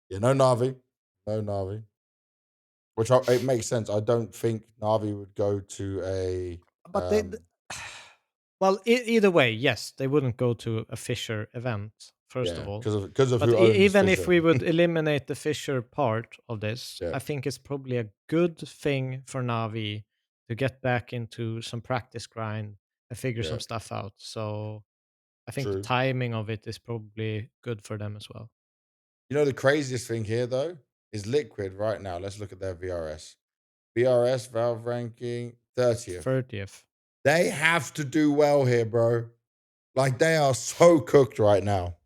Yeah, no Navi. No Navi. Which it makes sense. I don't think Navi would go to a. But well, either way, yes, they wouldn't go to a Fisher event, first of all. Because of But who owns even if Fisher. we would eliminate the Fisher part of this, Yeah. I think it's probably a good thing for Navi to get back into some practice grind and figure some stuff out. So I think the timing of it is probably good for them as well. You know, the craziest thing here, though, is Liquid right now. Let's look at their VRS. VRS, Valve ranking, 30th. 30th. They have to do well here, bro. Like, they are so cooked right now.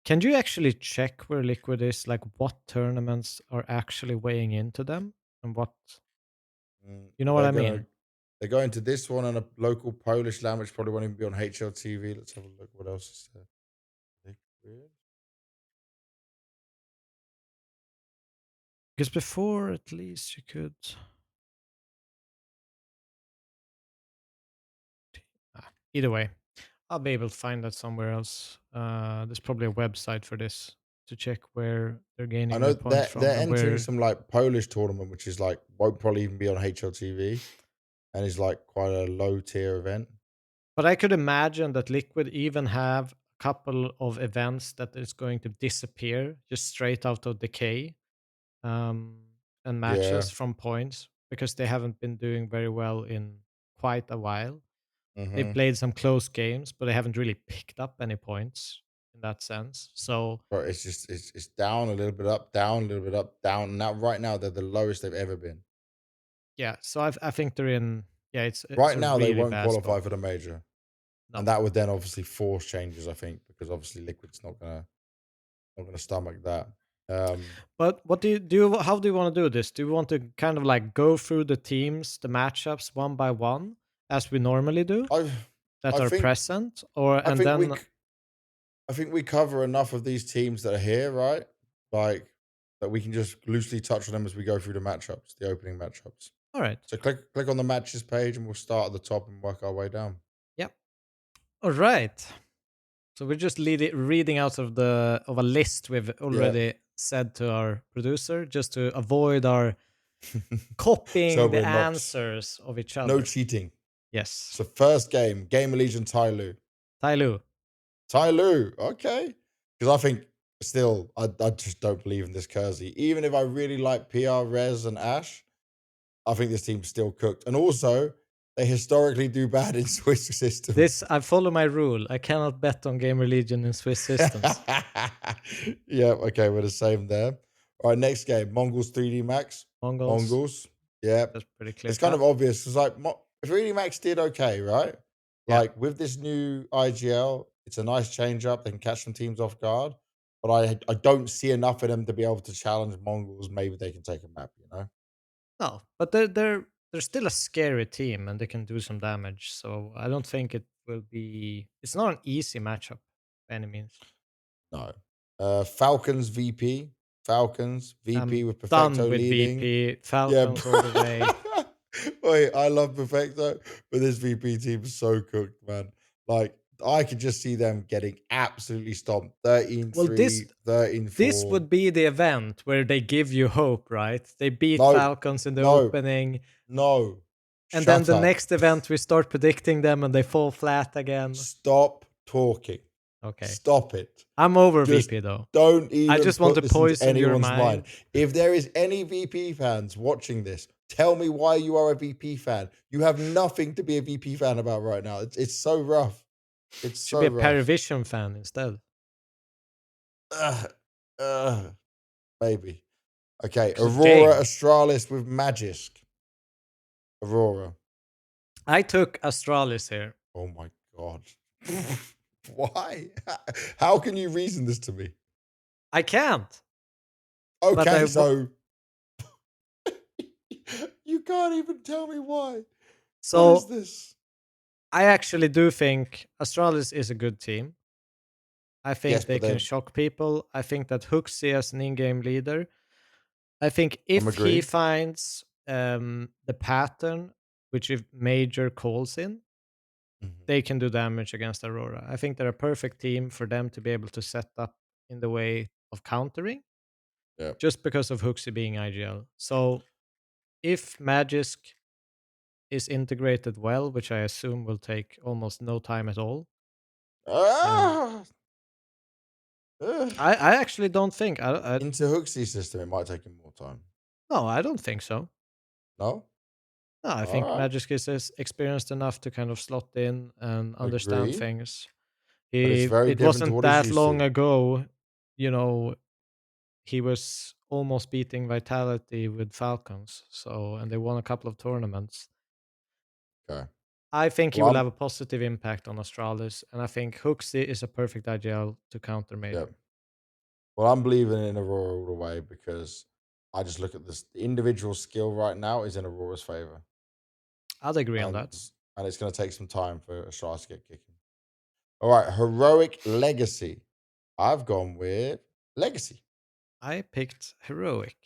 Can you actually check where Liquid is? Like, what tournaments are actually weighing into them? And what... You know what I mean? They're going to this one and a local Polish LAN, which probably won't even be on HLTV. Let's have a look. What else is there? Liquid. Because before, at least, you could... Either way, I'll be able to find that somewhere else. There's probably a website for this to check where they're gaining I know their points from. they're entering where... some like Polish tournament, which is like won't probably even be on HLTV, and is like quite a low tier event. But I could imagine that Liquid even have a couple of events that is going to disappear just straight out of decay, and matches from points because they haven't been doing very well in quite a while. They've played some close games, but they haven't really picked up any points in that sense. So, but it's just it's down a little bit up, down a little bit up, down. Now right now they're the lowest they've ever been. Yeah, so I think they're in. Yeah, it's right a now really they won't bad qualify spot. for the major, No. and that would then obviously force changes. I think because obviously Liquid's not gonna stomach that. But what do you how do you want to do this? Do you want to kind of like go through the teams, the matchups one by one, as we normally do, that I are think, present, or I and think then? I think we cover enough of these teams that are here, right? Like that we can just loosely touch on them as we go through the matchups, the opening matchups. All right. So click on the matches page, and we'll start at the top and work our way down. Yep. All right. So we're just reading out of a list we've already said to our producer just to avoid our So copying the we're not. answers of each No other. cheating. Yes. So first game of Legion Tai Lu. Tai Lu. Tai Lu, okay. Because I think still, I just don't believe in this Kersey. Even if I really like PR, Rez, and Ash, I think this team's still cooked. And also, they historically do bad in Swiss systems. I follow my rule. I cannot bet on Gamer Legion in Swiss systems. Yeah, okay, we're the same there. All right, next game, Mongols 3D Max. Mongols. Mongols, yeah. That's pretty clear. It's kind of obvious because like 3D Max did okay, right? Yeah. Like with this new IGL, it's a nice change up. They can catch some teams off guard, but I don't see enough of them to be able to challenge Mongols. Maybe they can take a map, you know? No, but they're still a scary team and they can do some damage. So I don't think it will be. It's not an easy matchup by any means. No. Falcons VP. Falcons VP I'm with done Perfecto with leading. VP. Yeah. Falcons all the way. Wait, I love Perfecto, but this VP team is so cooked, man. Like, I could just see them getting absolutely stomped. 13-3, Well, this 13-4. would be the event where they give you hope, right? They beat No, Falcons in the no, opening, no. and then Shut the up. next event we start predicting them and they fall flat again. Stop talking. Okay. Stop it. I'm over Just VP though. don't even I just want put to this into poison your anyone's mind. mind. If there is any VP fans watching this, tell me why you are a VP fan. You have nothing to be a VP fan about right now. It's so rough. It's Should so be a rough. Paravision fan instead. Maybe. Okay, 'Cause of Aurora game. Astralis with Magisk. Aurora. I took Astralis here. Oh my god. Why? How can you reason this to me? I can't. Okay, so you can't even tell me why. So What is this? I actually do think Astralis is a good team. I think Yes, they but can then shock people. I think that Hooksy as an in-game leader. I think I'm if he agreed. finds the pattern which if Major calls in, they can do damage against Aurora. I think they're a perfect team for them to be able to set up in the way of countering, Yeah. just because of Hooksy being IGL. So if Magisk is integrated well, which I assume will take almost no time at all. Ah! Ugh. I actually don't think. Into Hooksy system, it might take him more time. No, I don't think so. No? No, I think Alright. Magisk is experienced enough to kind of slot in and understand Agreed. things. But it's very It different to wasn't what he's that used long to. ago, you know, he was almost beating Vitality with Falcons. So, and they won a couple of tournaments. Okay. I think he Well, will have a positive impact on Astralis, and I think Hooksy is a perfect IGL to counter Major. yeah. Well, I'm believing in Aurora all the way because I just look at this. The individual skill right now is in Aurora's favor. I'd agree on that. And it's going to take some time for Astralis to get kicking. All right. Heroic Legacy. I've gone with Legacy. I picked Heroic.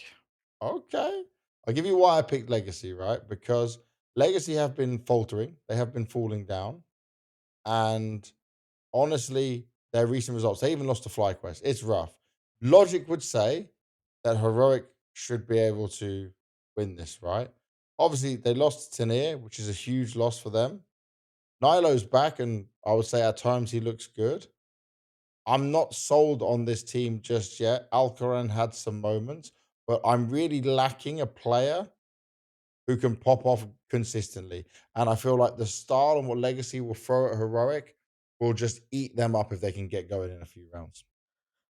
Okay. I'll give you why I picked Legacy, right? Because Legacy have been faltering, they have been falling down. And honestly, their recent results, they even lost to FlyQuest. It's rough. Logic would say that Heroic should be able to win this, right? Obviously, they lost to Tenier, which is a huge loss for them. Nilo's back, and I would say at times he looks good. I'm not sold on this team just yet. Alcaran had some moments, but I'm really lacking a player who can pop off consistently. And I feel like the style and what Legacy will throw at Heroic will just eat them up if they can get going in a few rounds.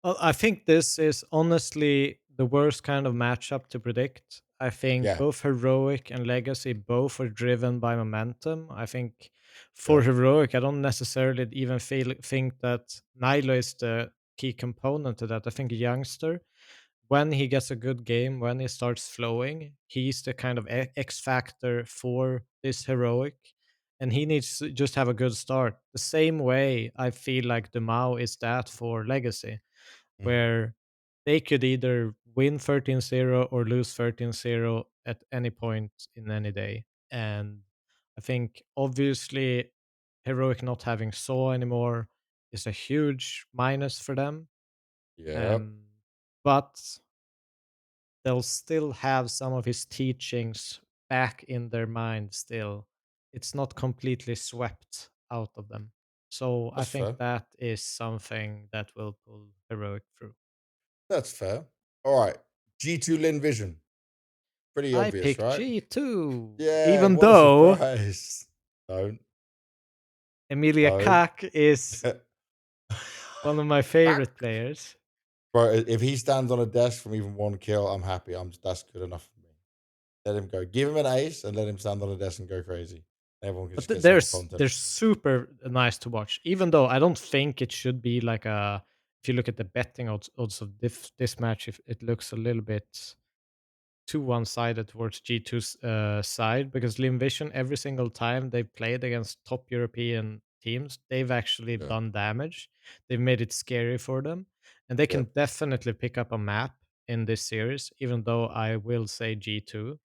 Well, I think this is honestly the worst kind of matchup to predict. I think Yeah. both Heroic and Legacy both are driven by momentum. I think for Yeah. Heroic, I don't necessarily even think that Nilo is the key component to that. I think Youngster, when he gets a good game, when he starts flowing, he's the kind of X factor for this Heroic. And he needs to just have a good start. The same way I feel like Dumao is that for Legacy, Mhm. where they could either win 13-0 or lose 13-0 at any point in any day. And I think obviously Heroic not having Saw anymore is a huge minus for them. Yeah. but they'll still have some of his teachings back in their mind still. It's not completely swept out of them. So I That's think fair. that is something that will pull Heroic through. That's fair. All right. G2 Lin Vision. Pretty I obvious, picked right? G2, Yeah, even what a though surprise. Don't. Emilia Don't. Kak is one of my favorite players. Bro, if he stands on a desk from even one kill, I'm happy. That's good enough for me. Let him go. Give him an ace and let him stand on a desk and go crazy. Everyone can But just get some more content. they're super nice to watch, even though I don't think it should be like a. If you look at the betting odds of this match, if it looks a little bit too one-sided towards G2's side, because Limvision every single time they've played against top European teams, they've actually Yeah. done damage. They've made it scary for them, and they can Yep. definitely pick up a map in this series. Even though I will say G2.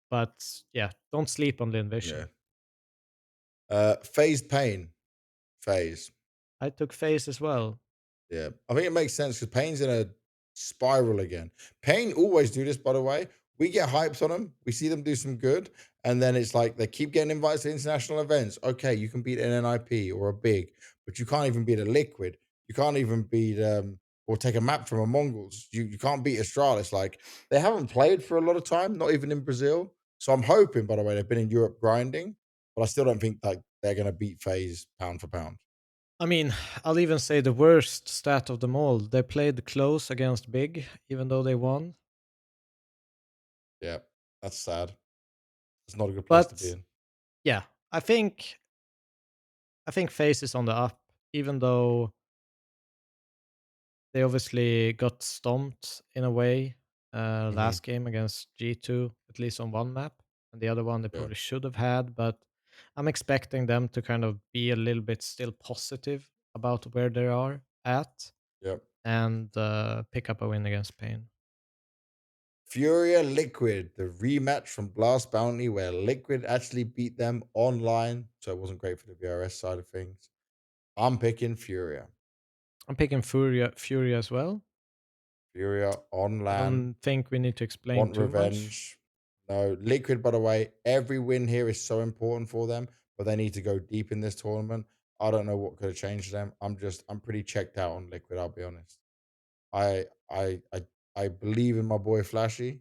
But yeah, don't sleep on the Invasion. Yeah. Phase Pain. Phase. I took Phase as well. Yeah. I think it makes sense because Pain's in a spiral again. Pain always do this, by the way. We get hyped on them. We see them do some good. And then it's like they keep getting invited to international events. Okay, you can beat an NIP or a big, but you can't even beat a Liquid. You can't even beat or take a map from a Mongols. You can't beat Astralis. Like they haven't played for a lot of time, not even in Brazil. So I'm hoping, by the way, they've been in Europe grinding, but I still don't think like they're gonna beat FaZe pound for pound. I mean, I'll even say the worst stat of them all. They played close against Big, even though they won. Yeah, that's sad. It's not a good place to be But in. yeah, I think FaZe is on the up, even though they obviously got stomped in a way last game against G2, at least on one map, and the other one they Yeah. probably should have had. But I'm expecting them to kind of be a little bit still positive about where they are at Yep. and pick up a win against Pain. Furia Liquid, the rematch from Blast Bounty, where Liquid actually beat them online. So it wasn't great for the VRS side of things. I'm picking Furia. I'm picking Furia as well. Furia on I LAN. don't think we need to explain Want too much. revenge. No, Liquid, by the way, every win here is so important for them, but they need to go deep in this tournament. I don't know what could have changed them. I'm pretty checked out on Liquid, I'll be honest. I I I I believe in my boy Flashy.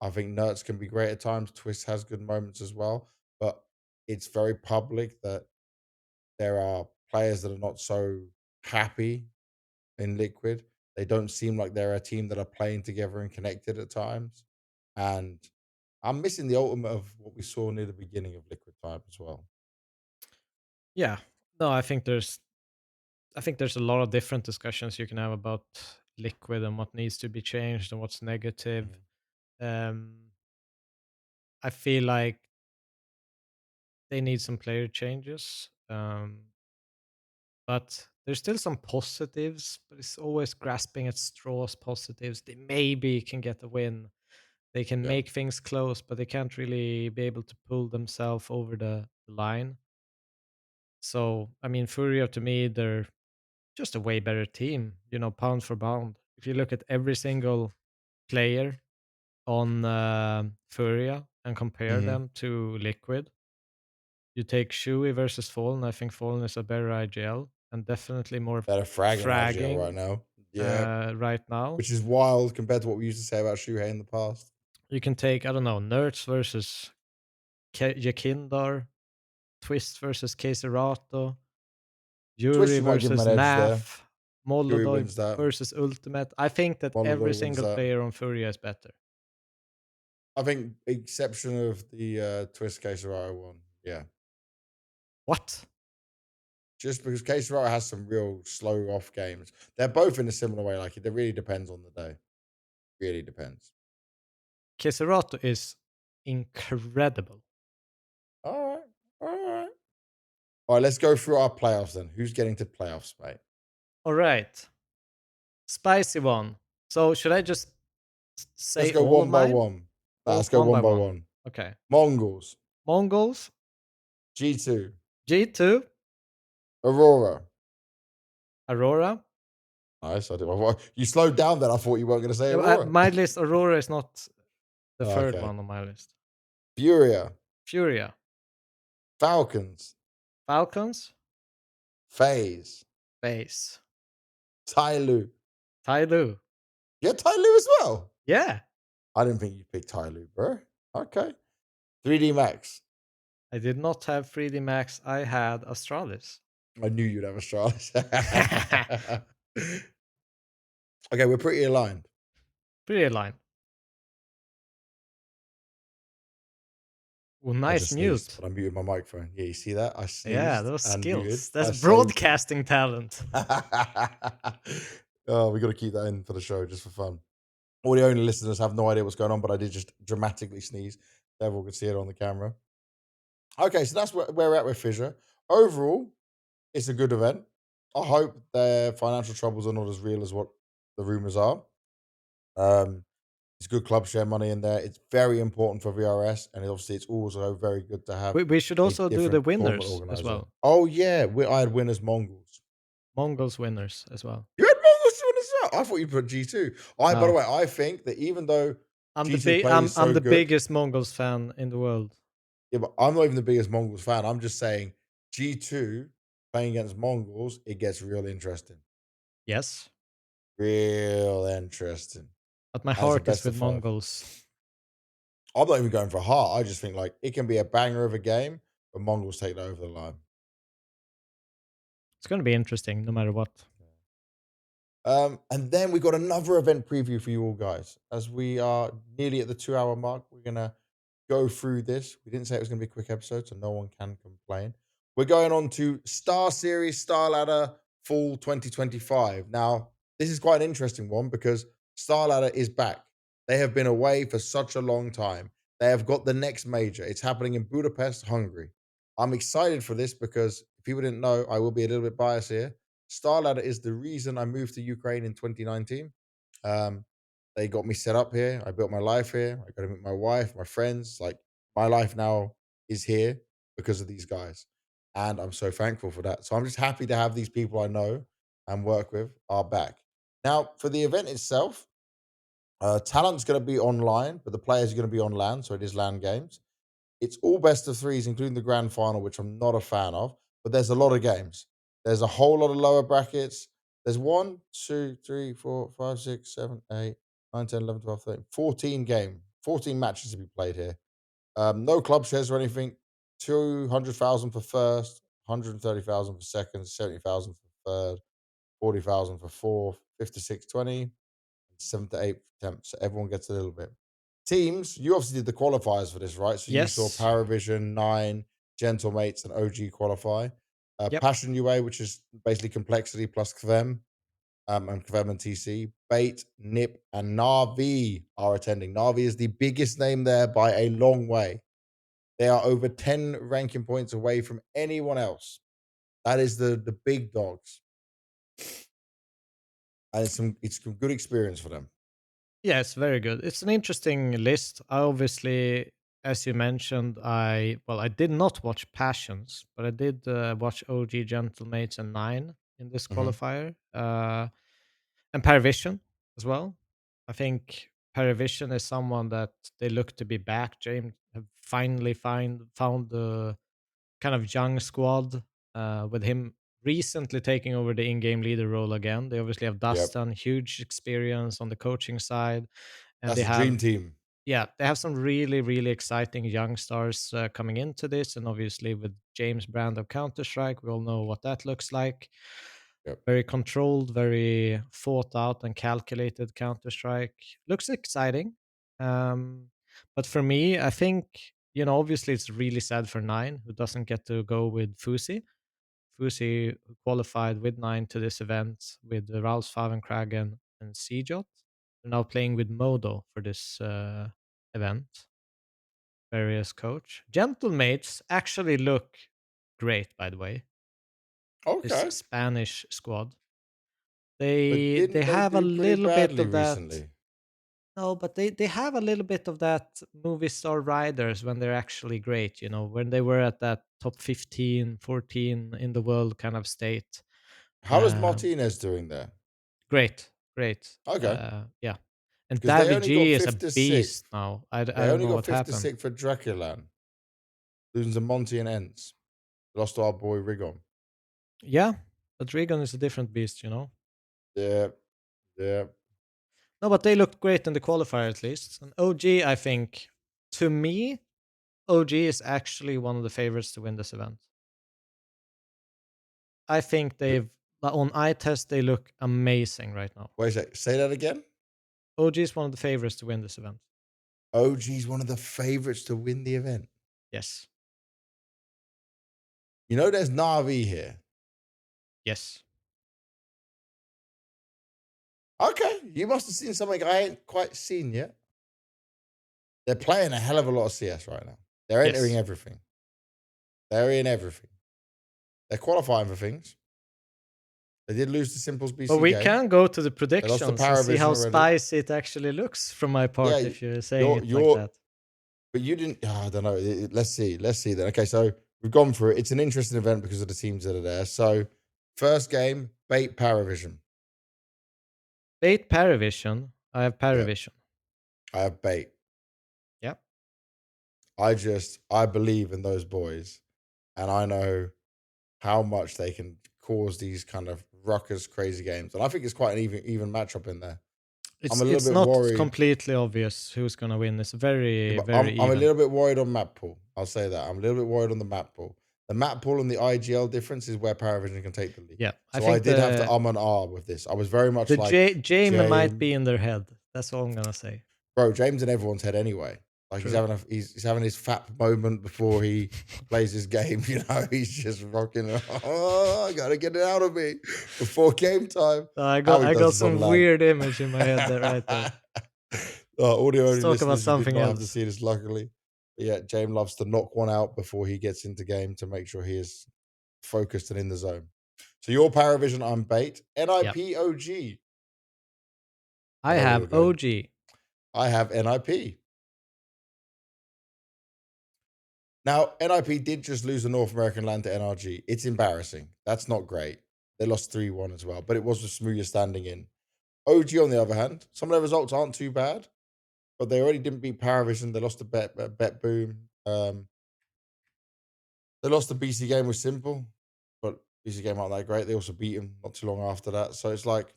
I think Nerds can be great at times. Twist has good moments as well, but it's very public that there are players that are not so happy in Liquid. They don't seem like they're a team that are playing together and connected at times. And I'm missing the ultimate of what we saw near the beginning of Liquid time as well. Yeah. No, I think there's a lot of different discussions you can have about Liquid and what needs to be changed and what's negative. Um, I feel like they need some player changes. But there's still some positives, but it's always grasping at straws positives. They maybe can get a win. They can Yeah. make things close, but they can't really be able to pull themselves over the line. So, I mean, Furia to me, they're just a way better team, pound for pound. If you look at every single player on Furia and compare Mm-hmm. them to Liquid, you take Shui versus Fallen. I think Fallen is a better IGL and definitely more Better fragging IGL right fragging now. Yeah. right now. Which is wild compared to what we used to say about Shuhei in the past. You can take, I don't know, Nerds versus Yakindar, Twist versus Keserato, Twitch, Yuri you might give him versus an edge there. Naf, Yuri Molodoy wins that. versus Ultimate. I think that every Molodoi wins single that. player on Furia is better. I think exception of the Twist Quesararo one. Yeah. What? Just because Quesararo has some real slow off games. They're both in a similar way. Like it really depends on the day. Really depends. Keserato is incredible. All right. All right. All right, let's go through our playoffs then. Who's getting to playoffs, mate? All right. Spicy one. So should I just Let's say go all of one by mine? one. Nah, let's go One by one by one. one. Okay. Mongols, Mongols, G2, G2, Aurora, Aurora, Nice. You slowed down then. I thought you weren't going to say Yeah, Aurora. my list, Aurora is not the Oh, third okay. one on my list. Furia, Furia, Falcons, Falcons, FaZe, Base, Tyloo. Tyloo. Yeah, Tyloo as well. Yeah, I didn't think you'd pick Tyloo, bro. Okay. 3D Max. I did not have 3D Max. I had Astralis. I knew you'd have Astralis. Okay, we're pretty aligned. Pretty aligned. Oh, I nice just sneezed, mute. but I muted my microphone. Yeah, you see that? I sneezed Yeah, those and muted. skills. That's I saved- broadcasting talent. Oh, we got to keep that in for the show just for fun. All the only listeners have no idea what's going on, but I did just dramatically sneeze. Everyone could see it on the camera. Okay, so that's where we're at with Fissure. Overall, it's a good event. I hope their financial troubles are not as real as what the rumors are. It's good club share money in there. It's very important for VRS, and obviously, it's also very good to have We should a also do the different tournament winners as organizer. well. Oh yeah, I had winners Mongols. Mongols winners as well. You had Mongols win as well. I thought you put G2. By the No. way, I think that even though I'm G2 the play is so I'm the good, biggest Mongols fan in the world. yeah, but I'm not even the biggest Mongols fan. I'm just saying G2 playing against Mongols, it gets real interesting. Yes, Real interesting. but my And it's a heart is best with of 5. Mongols. I'm not even going for heart. I just think like it can be a banger of a game, but Mongols take that over the line. It's going to be interesting no matter what. And then we got another event preview for you all guys. As we are nearly at the 2-hour mark, we're gonna go through this. We didn't say it was gonna be a quick episode, so no one can complain. We're going on to Star Series Star Ladder Fall 2025. Now, this is quite an interesting one because Star Ladder is back. They have been away for such a long time. They have got the next major. It's happening in Budapest, Hungary. I'm excited for this because if people didn't know, I will be a little bit biased here. Star Ladder is the reason I moved to Ukraine in 2019. They got me set up here. I built my life here. I got to meet my wife, my friends. Like my life now is here because of these guys. And I'm so thankful for that. So I'm just happy to have these people I know and work with are back. Now, for the event itself, talent's going to be online, but the players are going to be on LAN. So it is LAN games. It's all best of threes, including the grand final, which I'm not a fan of, but there's a lot of games. There's a whole lot of lower brackets. There's 1, 2, 3, 4, 5, 6, 7, 8, 9, 10, 11, 12, 13, 14 matches to be played here. No club shares or anything. 200,000 for first, 130,000 for second, 70,000 for third, 40,000 for fourth, 5th to 6th, 20, 7th to 8th, 10th. So everyone gets a little bit. Teams, you obviously did the qualifiers for this, right? So you saw Yes. Paravision, 9, Gentlemates, and OG qualify. Yep. Passion UA, which is basically complexity plus Kvem, and Kvem and TC. Bait, Nip, and Navi are attending. Navi is the biggest name there by a long way. They are over 10 ranking points away from anyone else. That is the big dogs. And it's some good experience for them. Yes, very good. It's an interesting list. I obviously, as you mentioned, I did not watch Passions, but I did watch OG Gentlemates and Nine in this qualifier, and Paravision as well. I think Paravision is someone that they look to be back. James have finally found the kind of young squad with him recently taking over the in-game leader role again. They obviously have Yep. Dustin, huge experience on the coaching side, and That's they a dream have team. they have some really really exciting young stars coming into this, and obviously with James' brand of Counter Strike, we all know what that looks like. Yep. Very controlled, very thought out and calculated Counter Strike. Looks exciting. But for me, I think, obviously it's really sad for Nine, who doesn't get to go with Fusi. Fusi who qualified with Nine to this event with Ralph Favenkragen and Cjot. They're now playing with Modo for this event. Various coach. Gentlemates actually look great, by the way. This Okay. Spanish squad. But They didn't they have a do pretty little bit badly of that. recently? No, but they have a little bit of that movie star riders when they're actually great, when they were at that top 15, 14 in the world kind of state. How is Martinez doing there? Great, great. Okay. Yeah. And Because they Davy only got G is a fifth to beast sixth. now. I They don't only know got what fifth to happened. sixth for Draculan. Losing to Monty and Ents. Lost to our boy Rigon. Yeah, but Regan is a different beast, you know. Yeah. Yeah. No, but they looked great in the qualifier at least. And OG, I think, to me, OG is actually one of the favorites to win this event. I think they've on eye test they look amazing right now. Wait a sec. Say that again. OG is one of the favorites to win this event. OG's one of the favorites to win the event. Yes. You know, there's Na'Vi here. Yes. Okay. You must have seen something I ain't quite seen yet. They're playing a hell of a lot of CS right now. They're entering Yes. everything. They're in everything. They're qualifying for things. They did lose the Simples BC But we game. can go to the They lost to predictions and see Paravision how already. spicy it actually looks from my part Yeah, if you're saying it like that. But you didn't. I don't know. Let's see. Let's see then. Okay, so we've gone through it. It's an interesting event because of the teams that are there. So, first game, Bait Paravision. Bait Paravision. I have Paravision. I have Bait. Yep. I believe in those boys, and I know how much they can cause these kind of ruckus, crazy games. And I think it's quite an even matchup in there. I'm a little It's bit not worried. completely obvious who's gonna win. It's very, But very I'm a even. little bit worried on map pool. I'll say that. I'm a little bit worried on the map pool. The map pool and the IGL difference is where Paravision can take the lead. Yeah. So I think did have to and ah with this. I was very much the like Jame might James. be in their head. That's all I'm gonna say. Bro, James in everyone's head anyway. Like True. he's having his fat moment before he plays his game. You know, he's just rocking. Oh, I gotta get it out of me before game time. I How he got does this some on LAN. weird image in my head there right there. Audio Let's only talk about listeners, you did something not have to else. see this, luckily. But yeah, James loves to knock one out before he gets into game to make sure he is focused and in the zone. So your Paravision, I'm Bait. NIP OG. I know where have you're going. OG. I have NIP. Now, NIP did just lose the North American land to NRG. It's embarrassing. That's not great. They lost 3-1 as well, but it was with Smoothie standing in. OG, on the other hand, some of their results aren't too bad, but they already didn't beat Paravision. They lost to Bet Boom. They lost the BC game was simple, but BC game aren't that great. They also beat him not too long after that. So it's like,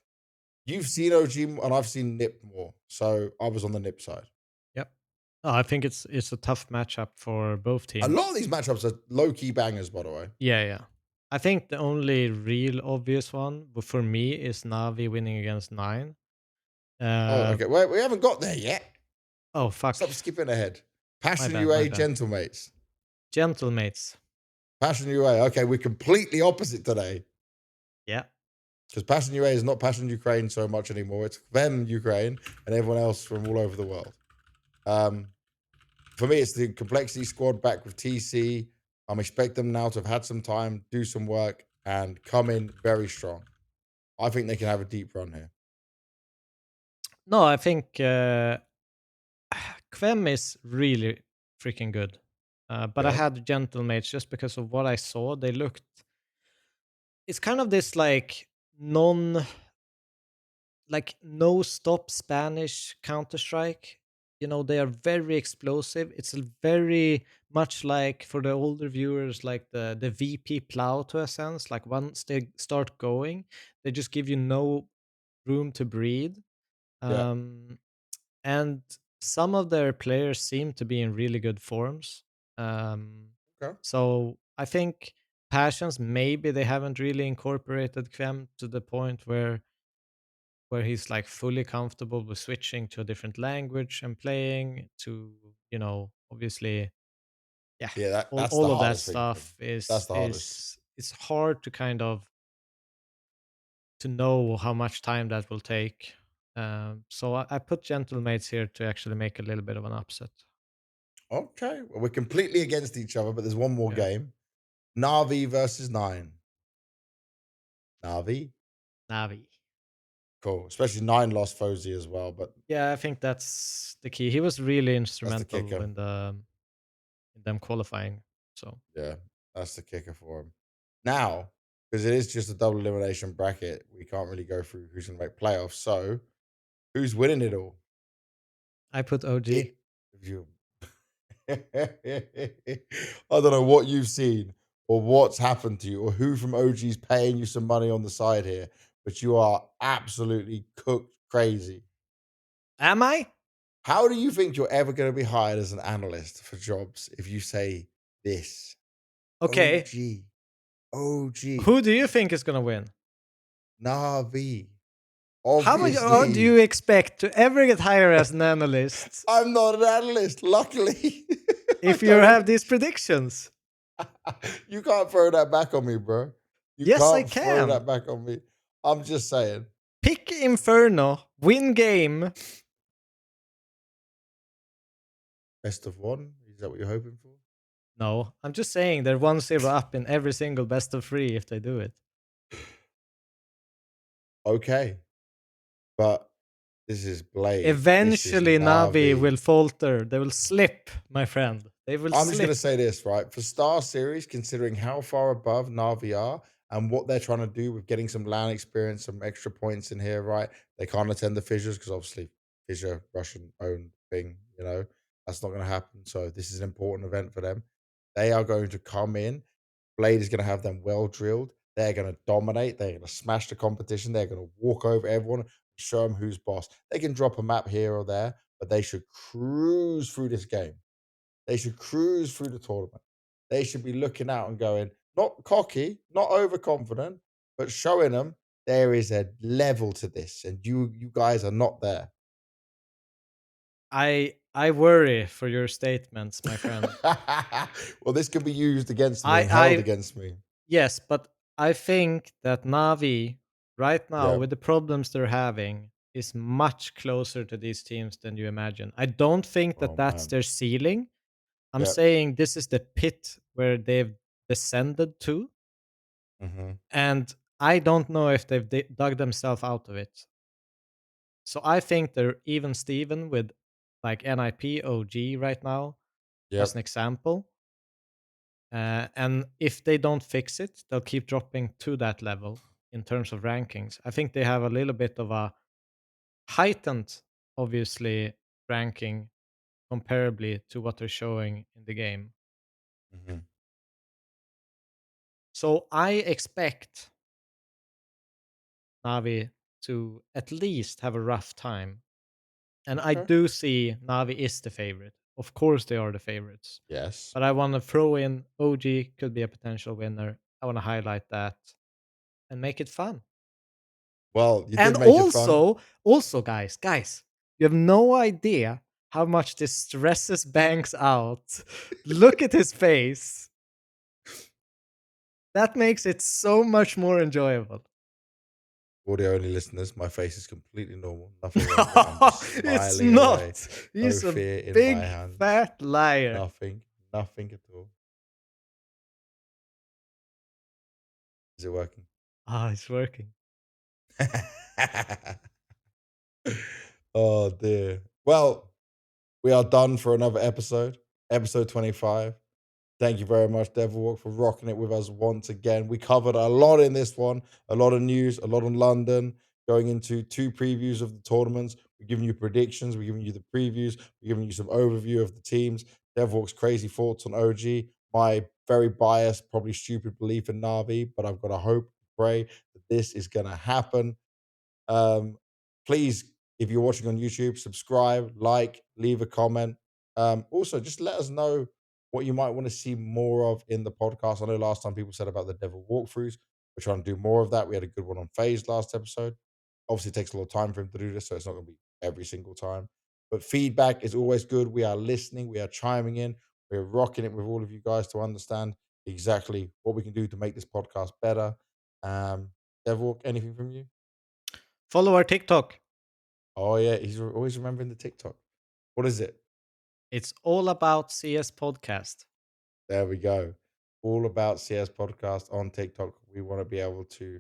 you've seen OG and I've seen Nip more. So I was on the Nip side. Yep. Oh, I think it's a tough matchup for both teams. A lot of these matchups are low-key bangers, by the way. Yeah. I think the only real obvious one for me is Navi winning against 9. Okay. Wait, we haven't got there yet. Oh, fuck. Stop skipping ahead. Passion my UA, bad. Gentlemates. Gentlemates. Passion UA. Okay, we're completely opposite today. Yeah. Because Passion UA is not Passion Ukraine so much anymore. It's them Ukraine and everyone else from all over the world. For me, it's the Complexity squad back with TC. I'm expect them now to have had some time, do some work, and come in very strong. I think they can have a deep run here. No, I think Quem is really freaking good. But I had Gentlemates just because of what I saw. They looked. It's kind of this like no stop Spanish Counter Strike. You know, they are very explosive. It's very much like for the older viewers, like the VP plow to a sense. Like once they start going, they just give you no room to breathe. Yeah. And some of their players seem to be in really good forms. Okay. So I think Passions, maybe they haven't really incorporated Quem to the point where he's like fully comfortable with switching to a different language and playing to, obviously, yeah, That's the all of that hardest thing for him. stuff That's the hardest. it's hard to kind of to know how much time that will take. So I put Gentlemates here to actually make a little bit of an upset. Okay. Well, we're completely against each other, but there's one more Yeah. game. Navi versus 9. Navi. Cool. Especially 9 lost Fozy as well, but Yeah, I think that's the key. He was really that's the instrumental kicker. in them qualifying. So Yeah, that's the kicker for him. Now, because it is just a double elimination bracket. We can't really go through who's going to make playoffs. So, who's winning it all? I put OG. If you, I don't know what you've seen or what's happened to you or who from OG's paying you some money on the side here, but you are absolutely cooked crazy. Am I? How do you think you're ever going to be hired as an analyst for jobs if you say this? Okay. OG. Who do you think is gonna win? Navi. How much Obviously. do you expect to ever get hired as an analyst I'm not an analyst, luckily. if you have these predictions? You can't throw that back on me, bro. You Yes, I can't throw can. that back on me. I'm just saying. Pick Inferno, win game. Best of one? Is that what you're hoping for? No, I'm just saying they're 1-0 up in every single best of 3 if they do it. Okay. But this is Blade. Eventually, this is Navi will falter. They will slip, my friend. They will I'm slip. just going to say this, right? For Star Series, considering how far above Navi are and what they're trying to do with getting some LAN experience, some extra points in here, right? They can't attend the Fissures because obviously Fissure, Russian-owned thing, that's not going to happen. So this is an important event for them. They are going to come in. Blade is going to have them well drilled. They're going to dominate. They're going to smash the competition. They're going to walk over everyone, show them who's boss. They can drop a map here or there, but they should cruise through this game. They should cruise through the tournament. They should be looking out and going, not cocky, not overconfident, but showing them there is a level to this, and you guys are not there. I worry for your statements, my friend. Well, this can be used against me and held against me. Yes, but I think that Navi right now, Yeah. with the problems they're having, is much closer to these teams than you imagine. I don't think that Oh, that's man. their ceiling. I'm Yep. saying this is the pit where they've descended to, Mm-hmm. and I don't know if they've dug themselves out of it. So I think they're even Steven with like NIP OG right now, as an Yep. example. And if they don't fix it, they'll keep dropping to that level in terms of rankings. I think they have a little bit of a heightened, obviously, ranking comparably to what they're showing in the game. Mm-hmm. So I expect Navi to at least have a rough time. And I Okay. do see Navi is the favorite. Of course, they are the favorites. Yes. But I want to throw in OG could be a potential winner. I want to highlight that and make it fun. Well, you And did make it fun. also, guys, you have no idea how much this stresses Banks out. Look at his face. That makes it so much more enjoyable. Audio only listeners, my face is completely normal. Nothing wrong with it. I'm just It's smiling away. not. He's No a fear in big my hands. fat liar. Nothing at all. Is it working? It's working. Oh dear. Well, we are done for another episode 25. Thank you very much, Devilwalk, for rocking it with us once again. We covered a lot in this one, a lot of news, a lot on London, going into 2 previews of the tournaments. We're giving you predictions, we're giving you the previews, we're giving you some overview of the teams. Devilwalk's crazy thoughts on OG, my very biased, probably stupid belief in Navi, but I've got to hope, pray that this is going to happen. Please, if you're watching on YouTube, subscribe, like, leave a comment. Also, just let us know what you might want to see more of in the podcast. I know last time people said about the devil walkthroughs. We're trying to do more of that. We had a good one on FaZe last episode. Obviously, it takes a lot of time for him to do this, so it's not going to be every single time. But feedback is always good. We are listening. We are chiming in. We're rocking it with all of you guys to understand exactly what we can do to make this podcast better. Devilwalk, anything from you? Follow our TikTok. Oh yeah, he's always remembering the TikTok. What is it? It's all about CS podcast. There we go. All about CS podcast on TikTok. We want to be able to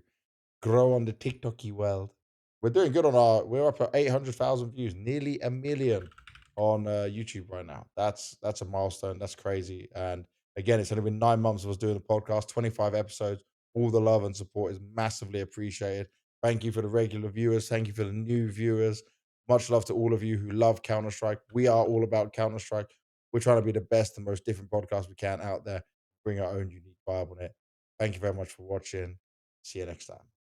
grow on the TikToky world. We're doing good we're up at 800,000 views, nearly 1 million on YouTube right now. That's a milestone. That's crazy. And again, it's only been 9 months of us doing the podcast, 25 episodes. All the love and support is massively appreciated. Thank you for the regular viewers. Thank you for the new viewers. Much love to all of you who love Counter-Strike. We are all about Counter-Strike. We're trying to be the best and most different podcast we can out there, bring our own unique vibe on it. Thank you very much for watching. See you next time.